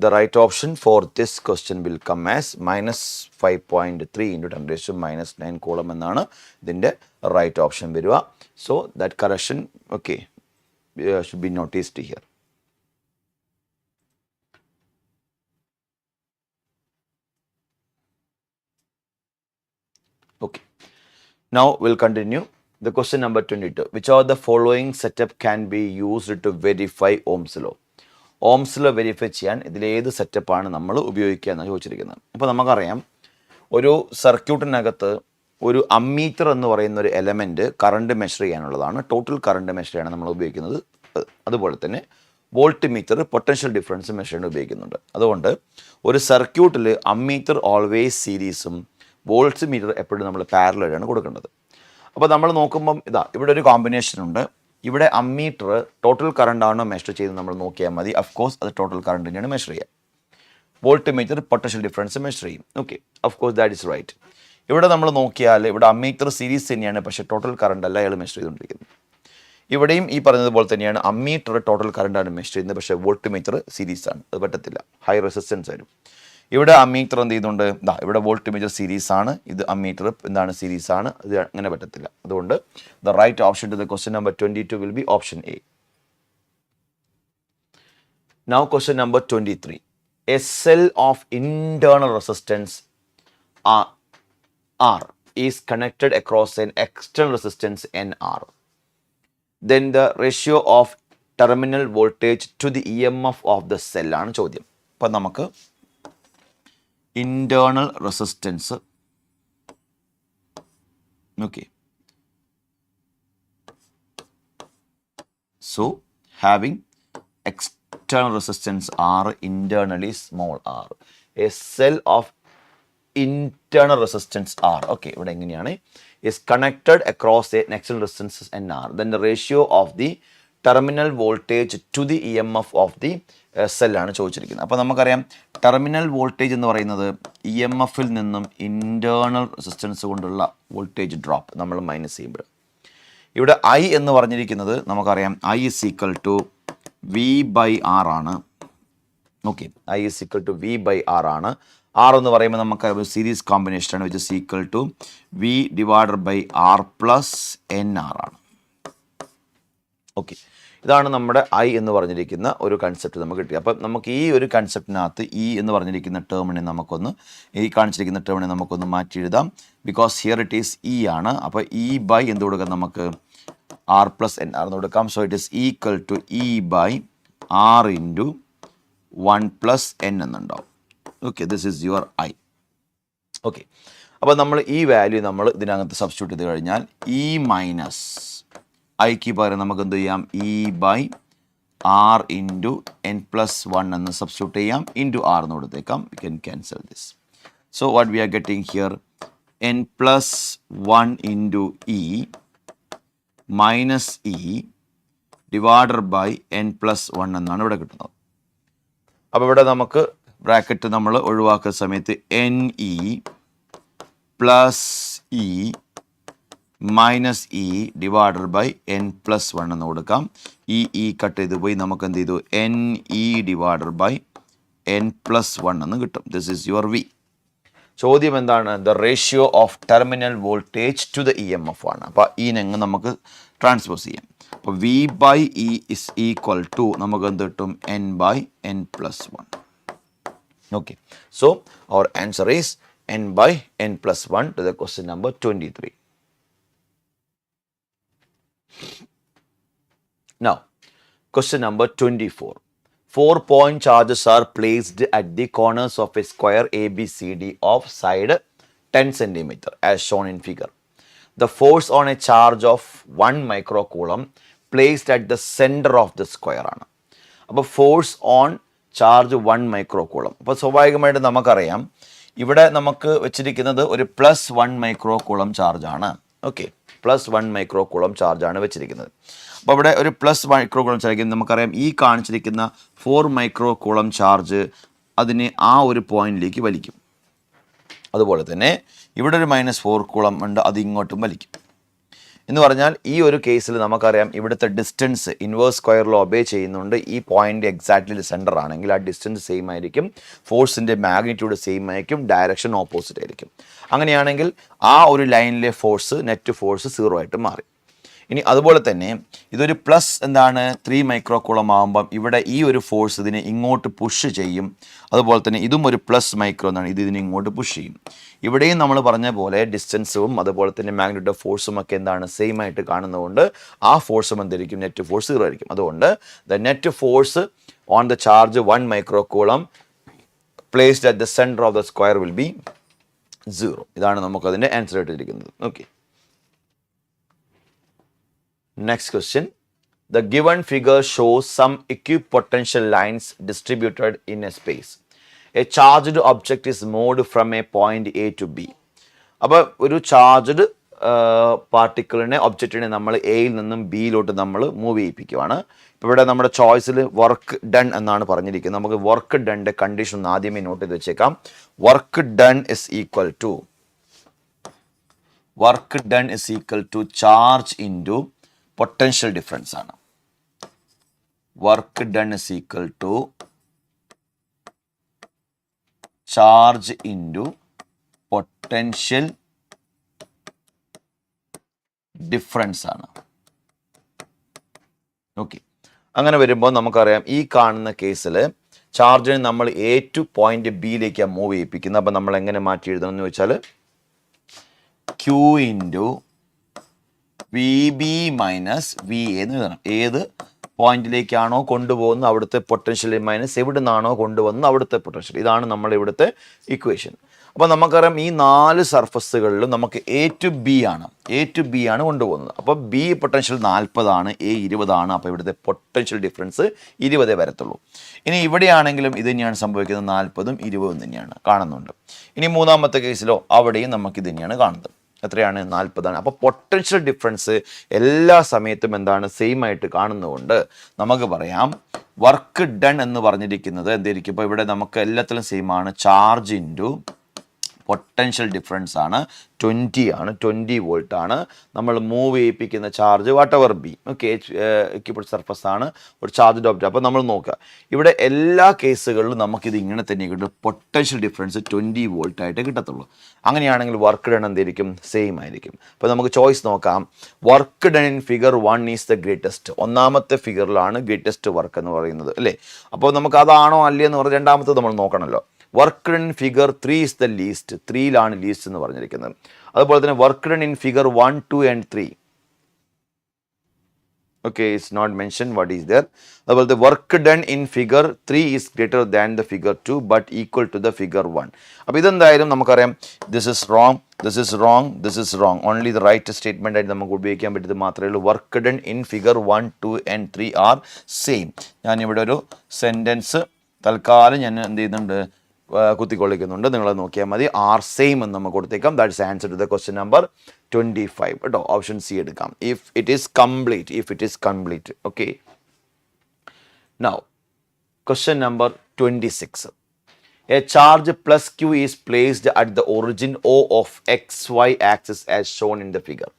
the right option for this question will come as -5.3 × 10⁻⁻9 coulomb എന്നാണ് ഇതിൻ്റെ റൈറ്റ് ഓപ്ഷൻ വരിക. So that correction, okay, should be noticed here. Okay, now we'll continue the question number 22. Which of the following setup can be used to verify Ohm's law? Ohm's law verify ചെയ്യാൻ ഇതിലേത് സെറ്റപ്പാണ് നമ്മൾ ഉപയോഗിക്കുക എന്നാണ് ചോദിച്ചിരിക്കുന്നത്. അപ്പോൾ നമുക്കറിയാം, ഒരു സർക്യൂട്ടിനകത്ത് ഒരു അമ്മീറ്റർ എന്ന് പറയുന്ന ഒരു എലമെൻറ്റ് കറണ്ട് മെഷർ ചെയ്യാനുള്ളതാണ്. ടോട്ടൽ കറണ്ട് മെഷർ ചെയ്യാൻ നമ്മൾ ഉപയോഗിക്കുന്നത്. അതുപോലെ തന്നെ voltmeter potential difference measure ചെയ്യാൻ ഉപയോഗിക്കുന്നുണ്ട്. അതുകൊണ്ട് ഒരു സർക്യൂട്ടിൽ അമ്മീറ്റർ ഓൾവേസ് സീരീസും വോൾട്ട്സ് മീറ്റർ എപ്പോഴും നമ്മൾ പാരലലാണ് കൊടുക്കേണ്ടത്. അപ്പോൾ നമ്മൾ നോക്കുമ്പം ഇവിടെ ഒരു കോമ്പിനേഷൻ ഉണ്ട്. ഇവിടെ അമ്മീറ്റർ ടോട്ടൽ കറണ്ട് ആണോ മെഷർ ചെയ്ത് നമ്മൾ നോക്കിയാൽ മതി. അഫ്കോഴ്സ് അത് ടോട്ടൽ കറണ്ട് തന്നെയാണ് മെഷർ ചെയ്യുക. Voltmeter potential difference measure ചെയ്യും. Okay, of course that is right. ഇവിടെ നമ്മൾ നോക്കിയാൽ ഇവിടെ അമ്മീറ്റർ സീരീസ് തന്നെയാണ്, പക്ഷേ ടോട്ടൽ കറണ്ട് അല്ല അയാൾ മെഷർ ചെയ്തുകൊണ്ടിരിക്കുന്നത്. ഇവിടെയും ഈ പറഞ്ഞതുപോലെ തന്നെയാണ്, അമ്മീറ്റർ ടോട്ടൽ കറണ്ടാണ് മെഷർ ചെയ്യുന്നത്, പക്ഷേ വോൾട്ട് മീറ്റർ സീരീസ് ആണ്, അത് പറ്റത്തില്ല, ഹൈ റെസിസ്റ്റൻസ് വരും. ഇവിടെ അമ്മീറ്റർ എന്ത് ചെയ്യുന്നുണ്ട്, ഇവിടെ വോൾട്ട് മീറ്റർ സീരീസ് ആണ്, ഇത് അമ്മീറ്റർ എന്താണ്, സീരീസ് ആണ്, ഇത് അങ്ങനെ പറ്റത്തില്ല. അതുകൊണ്ട് the right option to the question number 22 will be option A. Now question number 23. A cell of internal resistance R is connected across an external resistance NR. Then the ratio of terminal voltage to the EMF of the cell ആണ് ചോദ്യം. അപ്പം നമുക്ക് internal resistance, okay, so having external resistance R, internally small r, a cell of internal resistance R, okay, ഇവിടെ എങ്ങനെയാണ്, is connected across an external resistance NR, then the ratio of the terminal voltage to the EMF of the സെല്ലാണ് ചോദിച്ചിരിക്കുന്നത്. അപ്പോൾ നമുക്കറിയാം terminal voltage എന്ന് പറയുന്നത് EMFൽ നിന്നും ഇൻറ്റേർണൽ റെസിസ്റ്റൻസ് കൊണ്ടുള്ള വോൾട്ടേജ് ഡ്രോപ്പ് നമ്മൾ മൈനസ് ചെയ്യുമ്പോൾ, ഇവിടെ I എന്ന് പറഞ്ഞിരിക്കുന്നത് നമുക്കറിയാം I is equal to V/R ആണ്. Okay, I is equal to V/R ആണ്. R എന്ന് പറയുമ്പോൾ നമുക്ക് ഒരു സീരീസ് കോമ്പിനേഷനാണ്, which is equal to V/R plus NR ആണ്. ഓക്കെ, ഇതാണ് നമ്മുടെ I എന്ന് പറഞ്ഞിരിക്കുന്ന ഒരു കൺസെപ്റ്റ് നമുക്ക് കിട്ടി. അപ്പം നമുക്ക് ഈ ഒരു കൺസെപ്റ്റിനകത്ത് E എന്ന് പറഞ്ഞിരിക്കുന്ന ടേമിനെ നമുക്കൊന്ന്, ഈ കാണിച്ചിരിക്കുന്ന ടേമിനെ നമുക്കൊന്ന് മാറ്റി എഴുതാം. Because here it is E ആണ്. അപ്പോൾ E ബൈ എന്ത് കൊടുക്കാം, നമുക്ക് R പ്ലസ് NR എന്ന് കൊടുക്കാം. So it is equal to E/R into 1 plus N എന്നുണ്ടാവും. Okay, this is your I. Okay, അപ്പോൾ നമ്മൾ ഈ വാല്യൂ നമ്മൾ ഇതിനകത്ത് സബ്സ്റ്റിറ്റ്യൂട്ട് ചെയ്ത് കഴിഞ്ഞാൽ E മൈനസ് ഐക്ക് പകരം നമുക്ക് എന്ത് ചെയ്യാം, E/R ഇൻറ്റു N+1 എന്ന് സബ്സ്റ്റിറ്റ്യൂട്ട് ചെയ്യാം, ഇൻറ്റു R എന്ന് കൊടുത്തേക്കാം. We can cancel this. So what we are getting here, N+1 into E minus E divided by N+1 എന്നാണ് ഇവിടെ കിട്ടുന്നത്. അപ്പോൾ ഇവിടെ നമുക്ക് ബ്രാക്കറ്റ് നമ്മൾ ഒഴിവാക്കുന്ന സമയത്ത് NE plus E minus E divided by N+1 എന്ന് കൊടുക്കാം. E കട്ട് ചെയ്ത് പോയി നമുക്ക് എന്ത് ചെയ്തു, NE ഡിവൈഡഡ് ബൈ N+1 എന്ന് കിട്ടും. This is your V. ചോദ്യം എന്താണ്, the ratio of terminal voltage to the EMF ആണ്. അപ്പോൾ ഈനെങ്ങ് നമുക്ക് ട്രാൻസ്പോസ് ചെയ്യാം. അപ്പോൾ V/E ഇസ് ഈക്വൽ ടു നമുക്ക് എന്ത് കിട്ടും, N/N+1. Okay, so our answer is N/N+1 to the question number 23. Now, question number 24. 4-point charges are placed at the corners of a square ABCD of side 10 cm as shown in figure. The force on a charge of 1 microcoulomb placed at the center of the square ആണ്. അപ്പോൾ force on charge 1 മൈക്രോകൂളം. അപ്പോൾ സ്വാഭാവികമായിട്ട് നമുക്കറിയാം ഇവിടെ നമുക്ക് വെച്ചിരിക്കുന്നത് ഒരു +1 മൈക്രോകൂളം ചാർജാണ്. Okay, +1 മൈക്രോകൂളം ചാർജാണ് വെച്ചിരിക്കുന്നത്. അപ്പോൾ ഇവിടെ ഒരു +1 മൈക്രോകൂളം ചാർജ് നമുക്കറിയാം ഈ കാണിച്ചിരിക്കുന്ന 4 മൈക്രോകൂളം ചാർജ് അതിനെ ആ ഒരു പോയിന്റിലേക്ക് വലിക്കും. അതുപോലെ തന്നെ ഇവിടെ ഒരു -4 കൂളം ഉണ്ട്, അത് ഇങ്ങോട്ടും വലിക്കും. എന്ന് പറഞ്ഞാൽ ഈ ഒരു കേസിൽ നമുക്കറിയാം ഇവിടുത്തെ ഡിസ്റ്റൻസ് ഇൻവേഴ്സ് സ്ക്വയറിൽ ഒബേ ചെയ്യുന്നുണ്ട്. ഈ പോയിന്റ് എക്സാക്ട്ലി സെൻറ്റർ ആണെങ്കിൽ ആ ഡിസ്റ്റൻസ് സെയിം ആയിരിക്കും, ഫോഴ്സിൻ്റെ മാഗ്നിറ്റ്യൂഡ് സെയിം ആയിരിക്കും, ഡയറക്ഷൻ ഓപ്പോസിറ്റ് ആയിരിക്കും. അങ്ങനെയാണെങ്കിൽ ആ ഒരു ലൈനിലെ ഫോഴ്സ്, നെറ്റ് ഫോഴ്സ് 0 ആയിട്ട് മാറി. ഇനി അതുപോലെ തന്നെ ഇതൊരു +3 മൈക്രോകൂളം ആകുമ്പം ഇവിടെ ഈ ഒരു ഫോഴ്സ് ഇതിനെ ഇങ്ങോട്ട് പുഷ് ചെയ്യും. അതുപോലെ തന്നെ ഇതും ഒരു +മൈക്രോ എന്നാണ്, ഇതിനെ ഇങ്ങോട്ട് പുഷ് ചെയ്യും. ഇവിടെയും നമ്മൾ പറഞ്ഞ പോലെ ഡിസ്റ്റൻസും അതുപോലെ തന്നെ മാഗ്നിറ്റ്യൂഡ് ഫോഴ്സും ഒക്കെ എന്താണ് സെയിം ആയിട്ട് കാണുന്നതുകൊണ്ട് ആ ഫോഴ്സും എന്തായിരിക്കും, നെറ്റ് ഫോഴ്സ് 0 ആയിരിക്കും. അതുകൊണ്ട് the net force on the charge 1 microcoulomb placed at the centre of the square will be 0. ഇതാണ് നമുക്കതിൻ്റെ ആൻസർ ആയിട്ടിരിക്കുന്നത്. Okay, next question. The given figure shows some equipotential lines distributed in a space. A charged object is moved from a point A to B. അപ്പോൾ ഒരു charged പാർട്ടിക്കിളിനെ, ഒബ്ജക്റ്റിനെ നമ്മൾ എയിൽ നിന്നും ബിയിലോട്ട് നമ്മൾ മൂവ് ചെയ്യിപ്പിക്കുകയാണ്. ഇപ്പോൾ ഇവിടെ നമ്മുടെ ചോയ്സിൽ വർക്ക് ഡൺ എന്നാണ് പറഞ്ഞിരിക്കുന്നത്. നമുക്ക് വർക്ക് ഡണ്ണിൻ്റെ കണ്ടീഷൻ ഒന്ന് ആദ്യമേ നോട്ട് ചെയ്ത് വെച്ചേക്കാം. Work done is equal to charge into potential difference ആണ്. Work done is equal to charge into potential difference ആണ്. ഓക്കെ, അങ്ങനെ വരുമ്പോൾ നമുക്കറിയാം ഈ കാണുന്ന കേസിൽ ചാർജിനെ നമ്മൾ A ടു പോയിന്റ് ബിയിലേക്കാണ് മൂവ് ചെയ്യിപ്പിക്കുന്നത്. അപ്പം നമ്മൾ എങ്ങനെ മാറ്റി എഴുതണം എന്ന് വെച്ചാൽ Q into VB minus VA എന്ന് എഴുതണം. ഏത് പോയിന്റിലേക്കാണോ കൊണ്ടുപോകുന്നത് അവിടുത്തെ പൊട്ടൻഷ്യൽ മൈനസ് എവിടെ നിന്നാണോ കൊണ്ടുവന്നത് അവിടുത്തെ പൊട്ടൻഷ്യൽ. ഇതാണ് നമ്മൾ ഇവിടുത്തെ ഇക്വേഷൻ. അപ്പോൾ നമുക്കറിയാം ഈ 4 സർഫസുകളിലും നമുക്ക് A ടു B ആണ് കൊണ്ടുപോകുന്നത്. അപ്പോൾ B പൊട്ടൻഷ്യൽ 40 ആണ്, A 20 ആണ്. അപ്പോൾ ഇവിടുത്തെ പൊട്ടൻഷ്യൽ ഡിഫറൻസ് 20 വരത്തുള്ളൂ. ഇനി ഇവിടെയാണെങ്കിലും ഇത് തന്നെയാണ് സംഭവിക്കുന്നത്, 40ഉം 20ഉം തന്നെയാണ് കാണുന്നുണ്ട്. ഇനി മൂന്നാമത്തെ കേസിലോ അവിടെയും നമുക്ക് ഇത് തന്നെയാണ് കാണുന്നത്. എത്രയാണ് 40. അപ്പോൾ പൊട്ടൻഷ്യൽ ഡിഫറൻസ് എല്ലാ സമയത്തും എന്താണ് സെയിം ആയിട്ട് കാണുന്നതുകൊണ്ട് നമുക്ക് പറയാം വർക്ക് ഡൺ എന്ന് പറഞ്ഞിരിക്കുന്നത് എന്തായിരിക്കും? ഇപ്പോൾ ഇവിടെ നമുക്ക് എല്ലാത്തിലും സെയിം ആണ്. ചാർജ് ഇൻറ്റു പൊട്ടൻഷ്യൽ ഡിഫറൻസ് ആണ് 20 ആണ്, 20 വോൾട്ട് ആണ്. നമ്മൾ മൂവ് ചെയ്യിപ്പിക്കുന്ന charge whatever be, okay, equipped surface ആണ്, ഒരു ചാർജ് ഡോപ്റ്റ്. അപ്പോൾ നമ്മൾ നോക്കുക ഇവിടെ എല്ലാ കേസുകളിലും നമുക്കിത് ഇങ്ങനെ തന്നെ കിട്ടും. പൊട്ടൻഷ്യൽ ഡിഫറൻസ് 20 വോൾട്ട് ആയിട്ട് കിട്ടത്തുള്ളൂ. അങ്ങനെയാണെങ്കിൽ വർക്ക് ഡൺ എന്തായിരിക്കും? സെയിം ആയിരിക്കും. അപ്പോൾ നമുക്ക് ചോയ്സ് നോക്കാം. Work done in figure 1 is the greatest. ഒന്നാമത്തെ ഫിഗറിലാണ് ഗ്രേറ്റസ്റ്റ് വർക്ക് എന്ന് പറയുന്നത് അല്ലേ? അപ്പോൾ നമുക്ക് അതാണോ അല്ലേ എന്ന് പറഞ്ഞാൽ രണ്ടാമത്തെ നമ്മൾ നോക്കണമല്ലോ. Work done in figure 3 is the least. 3ലാണ് ലീസ്റ്റ് എന്ന് പറഞ്ഞിരിക്കുന്നത്. അതുപോലെ തന്നെ work done in figure 1, 2 and 3. Okay, it's not mention what is there. അതുപോലെ work done in figure 3 is greater than the figure 2 but equal to the figure 1. അപ്പോൾ ഇതെന്തായാലും നമുക്കറിയാം this is wrong, this is wrong, this is wrong. Only the right statement ആയിട്ട് നമുക്ക് ഉപയോഗിക്കാൻ പറ്റിയത് മാത്രമേ ഉള്ളൂ. Work done in figure 1, 2 and 3 are same. ഞാനിവിടെ ഒരു സെൻറ്റൻസ് തൽക്കാലം ഞാൻ എന്ത് ചെയ്യുന്നുണ്ട്, കുത്തിക്കൊള്ളിക്കുന്നുണ്ട്. നിങ്ങൾ നോക്കിയാൽ മതി. ആർ സെയിം എന്ന് നമുക്ക് കൊടുത്തേക്കാം. That's answer to the question number 25 കേട്ടോ. ഓപ്ഷൻ സി എടുക്കാം. If it is complete. Okay, now question number 26. A charge plus q is placed at the origin O of xy axis as shown in the figure.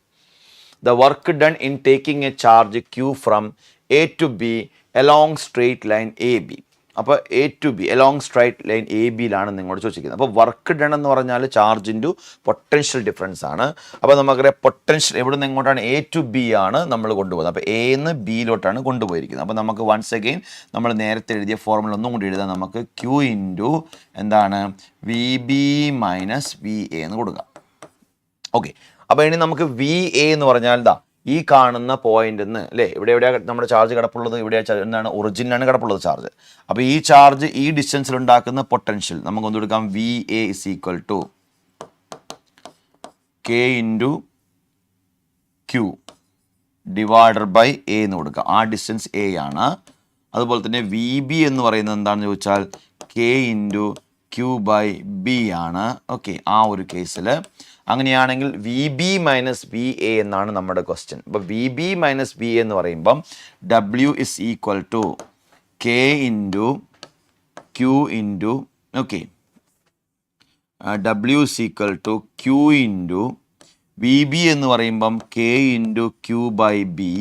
The work done in taking a charge q from A to B along straight line AB. അപ്പോൾ A to B along straight line AB-ലാണ് നിങ്ങളോട് ചോദിച്ചിരിക്കുന്നത്. അപ്പോൾ work done എന്ന് പറഞ്ഞാൽ charge into potential difference ആണ്. അപ്പോൾ നമുക്കറിയാം potential എവിടെ നിന്ന് എങ്ങോട്ടാണ്? A to B ആണ് നമ്മൾ കൊണ്ടുപോകുന്നത്. അപ്പോൾ Aന്ന് Bയിലോട്ടാണ് കൊണ്ടുപോയിരിക്കുന്നത്. അപ്പോൾ നമുക്ക് വൺസ് അഗെയിൻ നമ്മൾ നേരത്തെ എഴുതിയ ഫോർമുല ഒന്നും കൂടി എഴുതാം. നമുക്ക് Q ഇൻറ്റു എന്താണ് VB മൈനസ് VA എന്ന് കൊടുക്കാം. ഓക്കെ, അപ്പോൾ ഇനി നമുക്ക് VA എന്ന് പറഞ്ഞാൽ ഇതാ ഈ കാണുന്ന പോയിന്റ് നിന്ന് അല്ലേ, എവിടെയാണ് നമ്മുടെ ചാർജ് കിടപ്പുള്ളത്? ഇവിടെ എന്താണ്? ഒറിജിനിലാണ് കിടപ്പുള്ളത് ചാർജ്. അപ്പോൾ ഈ ചാർജ് ഈ ഡിസ്റ്റൻസിൽ ഉണ്ടാക്കുന്ന പൊട്ടൻഷ്യൽ നമുക്ക് ഒന്ന് കൊടുക്കാം. VA is equal to K into Q divided by A എന്ന് കൊടുക്കുക. ആ ഡിസ്റ്റൻസ് A ആണ്. അതുപോലെ തന്നെ VB എന്ന് പറയുന്നത് എന്താണെന്ന് ചോദിച്ചാൽ K into Q by B ആണ്. ഓക്കെ, ആ ഒരു കേസിൽ അങ്ങനെയാണെങ്കിൽ VB മൈനസ് VA എന്നാണ് നമ്മുടെ ക്വസ്റ്റ്യൻ. അപ്പോൾ VB മൈനസ് VA എന്ന് പറയുമ്പം W is equal to K into Q into okay W is equal to Q into VB എന്ന് പറയുമ്പം K into Q by B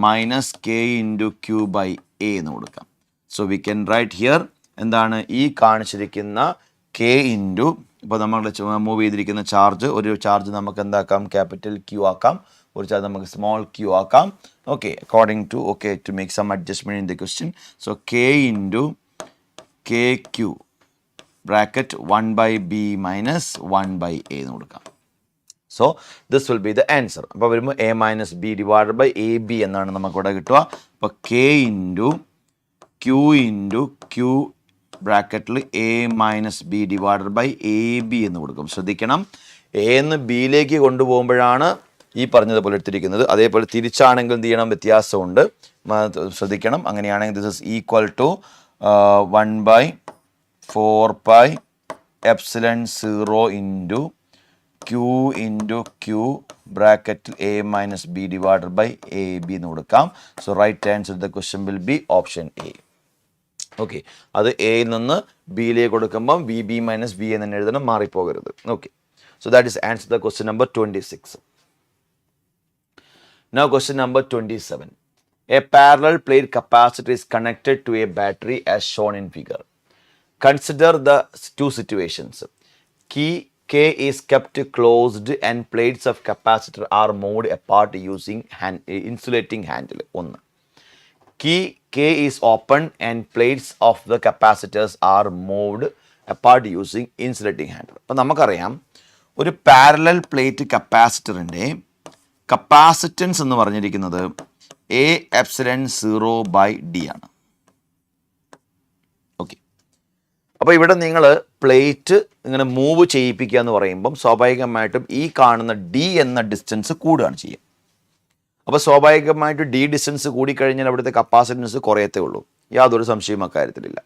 minus K into Q by A എന്ന് കൊടുക്കാം. So we can write here എന്താണ് ഈ കാണിച്ചിരിക്കുന്ന K into ഇപ്പോൾ നമ്മൾ move ചെയ്തിരിക്കുന്ന ചാർജ്, ഒരു ചാർജ് നമുക്ക് എന്താക്കാം? ക്യാപിറ്റൽ Q ആക്കാം, ഒരു ചാർജ് നമുക്ക് സ്മോൾ Q ആക്കാം. Okay, according to to make some adjustment in the question. So K into KQ bracket 1 by B minus 1 by A എന്ന് കൊടുക്കാം. So this will be the answer. അപ്പോൾ വരുമ്പോൾ A minus B divided by AB എന്നാണ് നമുക്കിവിടെ കിട്ടുക. അപ്പോൾ K into Q into Q ബ്രാക്കറ്റിൽ A minus B divided by AB എന്ന് കൊടുക്കും. ശ്രദ്ധിക്കണം, A എന്ന് Bയിലേക്ക് കൊണ്ടുപോകുമ്പോഴാണ് ഈ പറഞ്ഞതുപോലെ എടുത്തിരിക്കുന്നത്. അതേപോലെ തിരിച്ചാണെങ്കിൽ എന്ത് ചെയ്യണം? വ്യത്യാസമുണ്ട്, ശ്രദ്ധിക്കണം. അങ്ങനെയാണെങ്കിൽ this is equal to 1 by 4 pi epsilon 0 into Q into Q ബ്രാക്കറ്റിൽ A minus B divided by AB എന്ന് കൊടുക്കാം. So right answer the question will be option A. Okay, അത് എയിൽ നിന്ന് ബിയിലേക്ക് കൊടുക്കുമ്പം VB മൈനസ് VA എന്ന് തന്നെ എഴുതണം, മാറിപ്പോകരുത്. Okay, so that is answer the question number 26. Now question number 27. A parallel plate capacitor is connected to a battery as shown in figure. Consider the two situations. Key K is kept closed and plates of capacitor are moved apart using insulating handle. 1. Key K is open and plates of the capacitors are moved apart using insulating handle. അപ്പോൾ നമുക്കറിയാം ഒരു parallel plate കപ്പാസിറ്ററിൻ്റെ capacitance എന്ന് പറഞ്ഞിരിക്കുന്നത് A epsilon 0 by D ആണ്. Okay, അപ്പോൾ ഇവിടെ നിങ്ങൾ plate ഇങ്ങനെ മൂവ് ചെയ്യിപ്പിക്കുക എന്ന് പറയുമ്പം സ്വാഭാവികമായിട്ടും ഈ കാണുന്ന D എന്ന ഡിസ്റ്റൻസ് കൂടുകയാണ് ചെയ്യുക. അപ്പോൾ സ്വാഭാവികമായിട്ട് D ഡിസ്റ്റൻസ് കൂടിക്കഴിഞ്ഞാൽ അവിടുത്തെ കപ്പാസിറ്റൻസ് കുറയത്തേ ഉള്ളൂ, യാതൊരു സംശയവും അക്കാര്യത്തിലില്ല.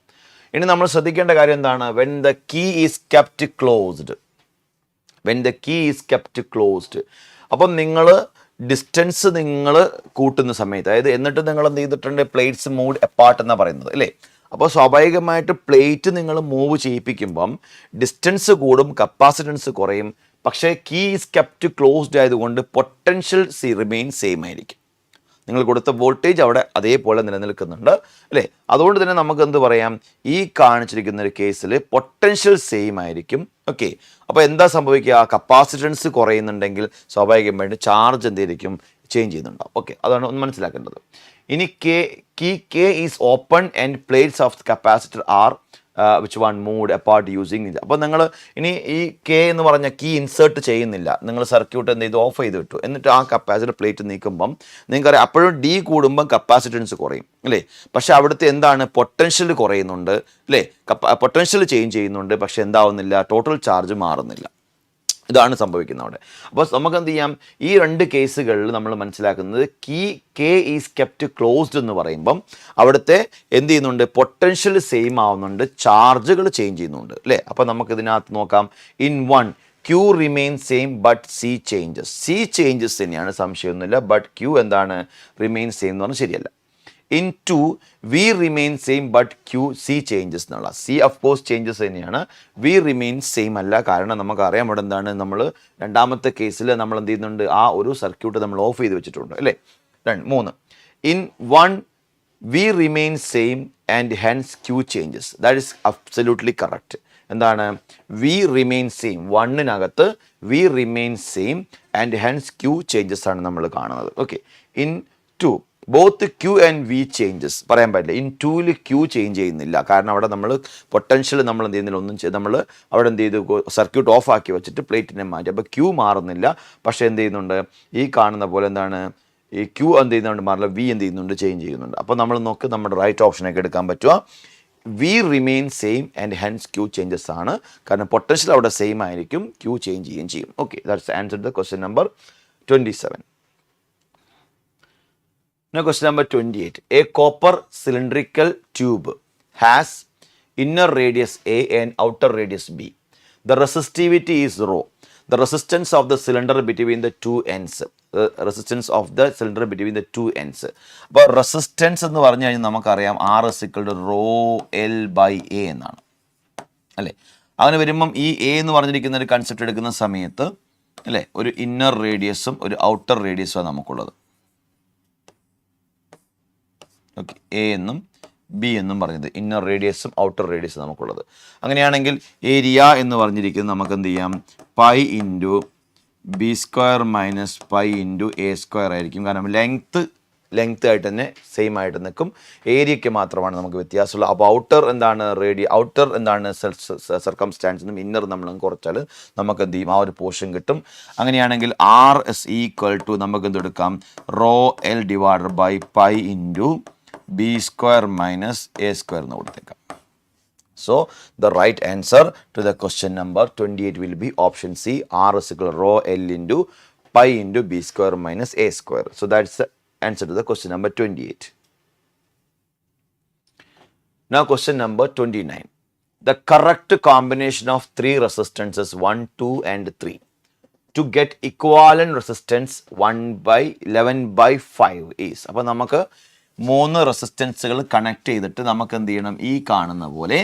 ഇനി നമ്മൾ ശ്രദ്ധിക്കേണ്ട കാര്യം എന്താണ്? When the key is kept closed, when the key is kept closed. അപ്പം നിങ്ങൾ ഡിസ്റ്റൻസ് നിങ്ങൾ കൂട്ടുന്ന സമയത്ത്, അതായത് എന്നിട്ട് നിങ്ങൾ എന്ത് ചെയ്തിട്ടുണ്ട്, പ്ലേറ്റ്സ് മൂവ് എപ്പാർട്ട് എന്നാണ് പറയുന്നത് അല്ലേ. അപ്പോൾ സ്വാഭാവികമായിട്ട് പ്ലേറ്റ് നിങ്ങൾ മൂവ് ചെയ്യിപ്പിക്കുമ്പം ഡിസ്റ്റൻസ് കൂടും, കപ്പാസിറ്റൻസ് കുറയും. പക്ഷേ കീ ഈസ് കെപ്റ്റ് ക്ലോസ്ഡ് ആയതുകൊണ്ട് പൊട്ടൻഷ്യൽ റിമെയിൻ സെയിം ആയിരിക്കും. നിങ്ങൾ കൊടുത്ത വോൾട്ടേജ് അവിടെ അതേപോലെ നിലനിൽക്കുന്നുണ്ട് അല്ലേ. അതുകൊണ്ട് തന്നെ നമുക്ക് എന്ത് പറയാം, ഈ കാണിച്ചിരിക്കുന്ന ഒരു കേസിൽ പൊട്ടൻഷ്യൽ സെയിം ആയിരിക്കും. ഓക്കെ, അപ്പോൾ എന്താ സംഭവിക്കുക, കപ്പാസിറ്റൻസ് കുറയുന്നുണ്ടെങ്കിൽ സ്വാഭാവികമായിട്ട് ചാർജ് എന്തായിരിക്കും, ചേഞ്ച് ചെയ്യുന്നുണ്ടാവും. ഓക്കെ, അതാണ് ഒന്ന് മനസ്സിലാക്കേണ്ടത്. ഇനി K is open and plates of capacitor are which one moved apart using ഇത്. അപ്പോൾ നിങ്ങൾ ഇനി ഈ കെ എന്ന് പറഞ്ഞ കീ ഇൻസേർട്ട് ചെയ്യുന്നില്ല, നിങ്ങൾ സർക്യൂട്ട് എന്ത് ചെയ്ത് ഓഫ് ചെയ്ത് വിട്ടു. എന്നിട്ട് ആ കപ്പാസിറ്റർ പ്ലേറ്റ് നീക്കുമ്പം നിങ്ങൾക്കറിയാം അപ്പോഴും ഡി കൂടുമ്പം കപ്പാസിറ്റൻസ് കുറയും അല്ലേ. പക്ഷേ അവിടുത്തെ എന്താണ്, പൊട്ടൻഷ്യൽ കുറയുന്നുണ്ട് അല്ലേ, പൊട്ടൻഷ്യൽ ചേഞ്ച് ചെയ്യുന്നുണ്ട്. പക്ഷേ എന്താവുന്നില്ല, ടോട്ടൽ ചാർജ് മാറുന്നില്ല. ഇതാണ് സംഭവിക്കുന്നത് അവിടെ. അപ്പോൾ നമുക്ക് എന്ത് ചെയ്യാം, ഈ രണ്ട് കേസുകളിൽ നമ്മൾ മനസ്സിലാക്കുന്നത് കെ ഈസ് കെപ്റ്റ് ക്ലോസ്ഡ് എന്ന് പറയുമ്പം അവിടുത്തെ എന്ത് ചെയ്യുന്നുണ്ട്, പൊട്ടൻഷ്യൽ സെയിം ആവുന്നുണ്ട്, ചാർജുകൾ ചേഞ്ച് ചെയ്യുന്നുണ്ട് അല്ലേ. അപ്പോൾ നമുക്ക് ഇതിനകത്ത് നോക്കാം. In one Q remain same but C changes. C changes തന്നെയാണ്, സംശയമൊന്നുമില്ല. ബട്ട് ക്യൂ എന്താണ്, റിമെയിൻ സെയിം എന്ന് പറഞ്ഞാൽ ശരിയല്ല. In two V remain same but Q C changes എന്നുള്ള. സി ഓഫ് കോഴ്സ് ചേഞ്ചസ് തന്നെയാണ്, വി റിമെയിൻ സെയിം അല്ല. കാരണം നമുക്കറിയാം ഇവിടെ എന്താണ്, നമ്മൾ രണ്ടാമത്തെ കേസിൽ നമ്മൾ എന്ത് ചെയ്യുന്നുണ്ട്, ആ ഒരു സർക്യൂട്ട് നമ്മൾ ഓഫ് ചെയ്ത് വെച്ചിട്ടുണ്ട് അല്ലേ. 3 in one V remain same and hence Q changes. That is absolutely correct. എന്താണ്, വി റിമെയിൻ സെയിം, വണ്ണിനകത്ത് V remain same and hence Q changes ആണ് നമ്മൾ കാണുന്നത്. Okay, in two both Q and V changes പറയാൻ പറ്റില്ല. In ടൂവിൽ Q change ചെയ്യുന്നില്ല, കാരണം അവിടെ നമ്മൾ പൊട്ടൻഷ്യൽ നമ്മൾ എന്ത് ചെയ്യുന്നില്ല, നമ്മൾ അവിടെ എന്ത് ചെയ്തു, സർക്യൂട്ട് ഓഫ് ആക്കി വെച്ചിട്ട് പ്ലേറ്റിനെ മാറ്റി. അപ്പോൾ ക്യൂ മാറുന്നില്ല, പക്ഷേ എന്ത് ചെയ്യുന്നുണ്ട്, ഈ കാണുന്ന പോലെ എന്താണ്, ഈ ക്യൂ എന്ത് ചെയ്യുന്നുണ്ട് മാറില്ല, വി എന്ത് ചെയ്യുന്നുണ്ട്, ചേഞ്ച് ചെയ്യുന്നുണ്ട്. അപ്പോൾ നമ്മൾ നോക്ക്, നമ്മുടെ റൈറ്റ് ഓപ്ഷനൊക്കെ എടുക്കാൻ പറ്റുക. V remain same and hence Q changes ആണ്, കാരണം പൊട്ടൻഷ്യൽ അവിടെ സെയിം ആയിരിക്കും, ക്യൂ ചേഞ്ച് ചെയ്യുകയും ചെയ്യും. Okay, that's answer the question number 27. Now question number 28. A copper cylindrical tube has inner radius A and outer radius B. The resistivity is rho. The resistance of the cylinder between the two ends. The resistance of the cylinder between the two ends. അപ്പോൾ resistance എന്ന് പറഞ്ഞു കഴിഞ്ഞാൽ നമുക്കറിയാം R is equal to rho L by A എന്നാണ് അല്ലേ. അങ്ങനെ വരുമ്പം ഈ എ എന്ന് പറഞ്ഞിരിക്കുന്ന ഒരു കൺസെപ്റ്റ് എടുക്കുന്ന സമയത്ത് അല്ലേ, ഒരു ഇന്നർ റേഡിയസും ഒരു ഔട്ടർ റേഡിയസുമാണ് നമുക്കുള്ളത്. ഓക്കെ, എ എന്നും ബി എന്നും പറഞ്ഞത് ഇന്നർ റേഡിയസും ഔട്ടർ റേഡിയസും നമുക്കുള്ളത്. അങ്ങനെയാണെങ്കിൽ ഏരിയ എന്ന് പറഞ്ഞിരിക്കുന്നത് നമുക്ക് എന്ത് ചെയ്യാം, pi into B square minus pi into A square ആയിരിക്കും. കാരണം ലെങ്ത് ആയിട്ട് തന്നെ സെയിം ആയിട്ട് നിൽക്കും, ഏരിയയ്ക്ക് മാത്രമാണ് നമുക്ക് വ്യത്യാസമുള്ളത്. അപ്പോൾ ഔട്ടർ എന്താണ്, ഔട്ടർ എന്താണ് സർക്കംസ്റ്റാൻസ് എന്നും ഇന്നർ നമ്മൾ കുറച്ചാൽ നമുക്ക് എന്ത് ചെയ്യും, ആ ഒരു പോർഷൻ കിട്ടും. അങ്ങനെയാണെങ്കിൽ ആർ ഇസ് ഈക്വൽ ടു നമുക്ക് എന്തെടുക്കാം, rho L divided by pi into B square minus A square എന്ന് കൊടുത്തേക്കാം. So the right answer to the question number 28 will be option C, R is equal to rho L into pi into B square minus A square. So that's the answer to the question number 28. Now question number 29. The correct combination of three resistances 1, 2 and 3 to get equivalent resistance 1/11/5 is. അപ്പോൾ നമുക്ക് 3 റെസിസ്റ്റൻസുകൾ connect ചെയ്തിട്ട് നമുക്ക് എന്ത് ചെയ്യണം, ഈ കാണുന്ന പോലെ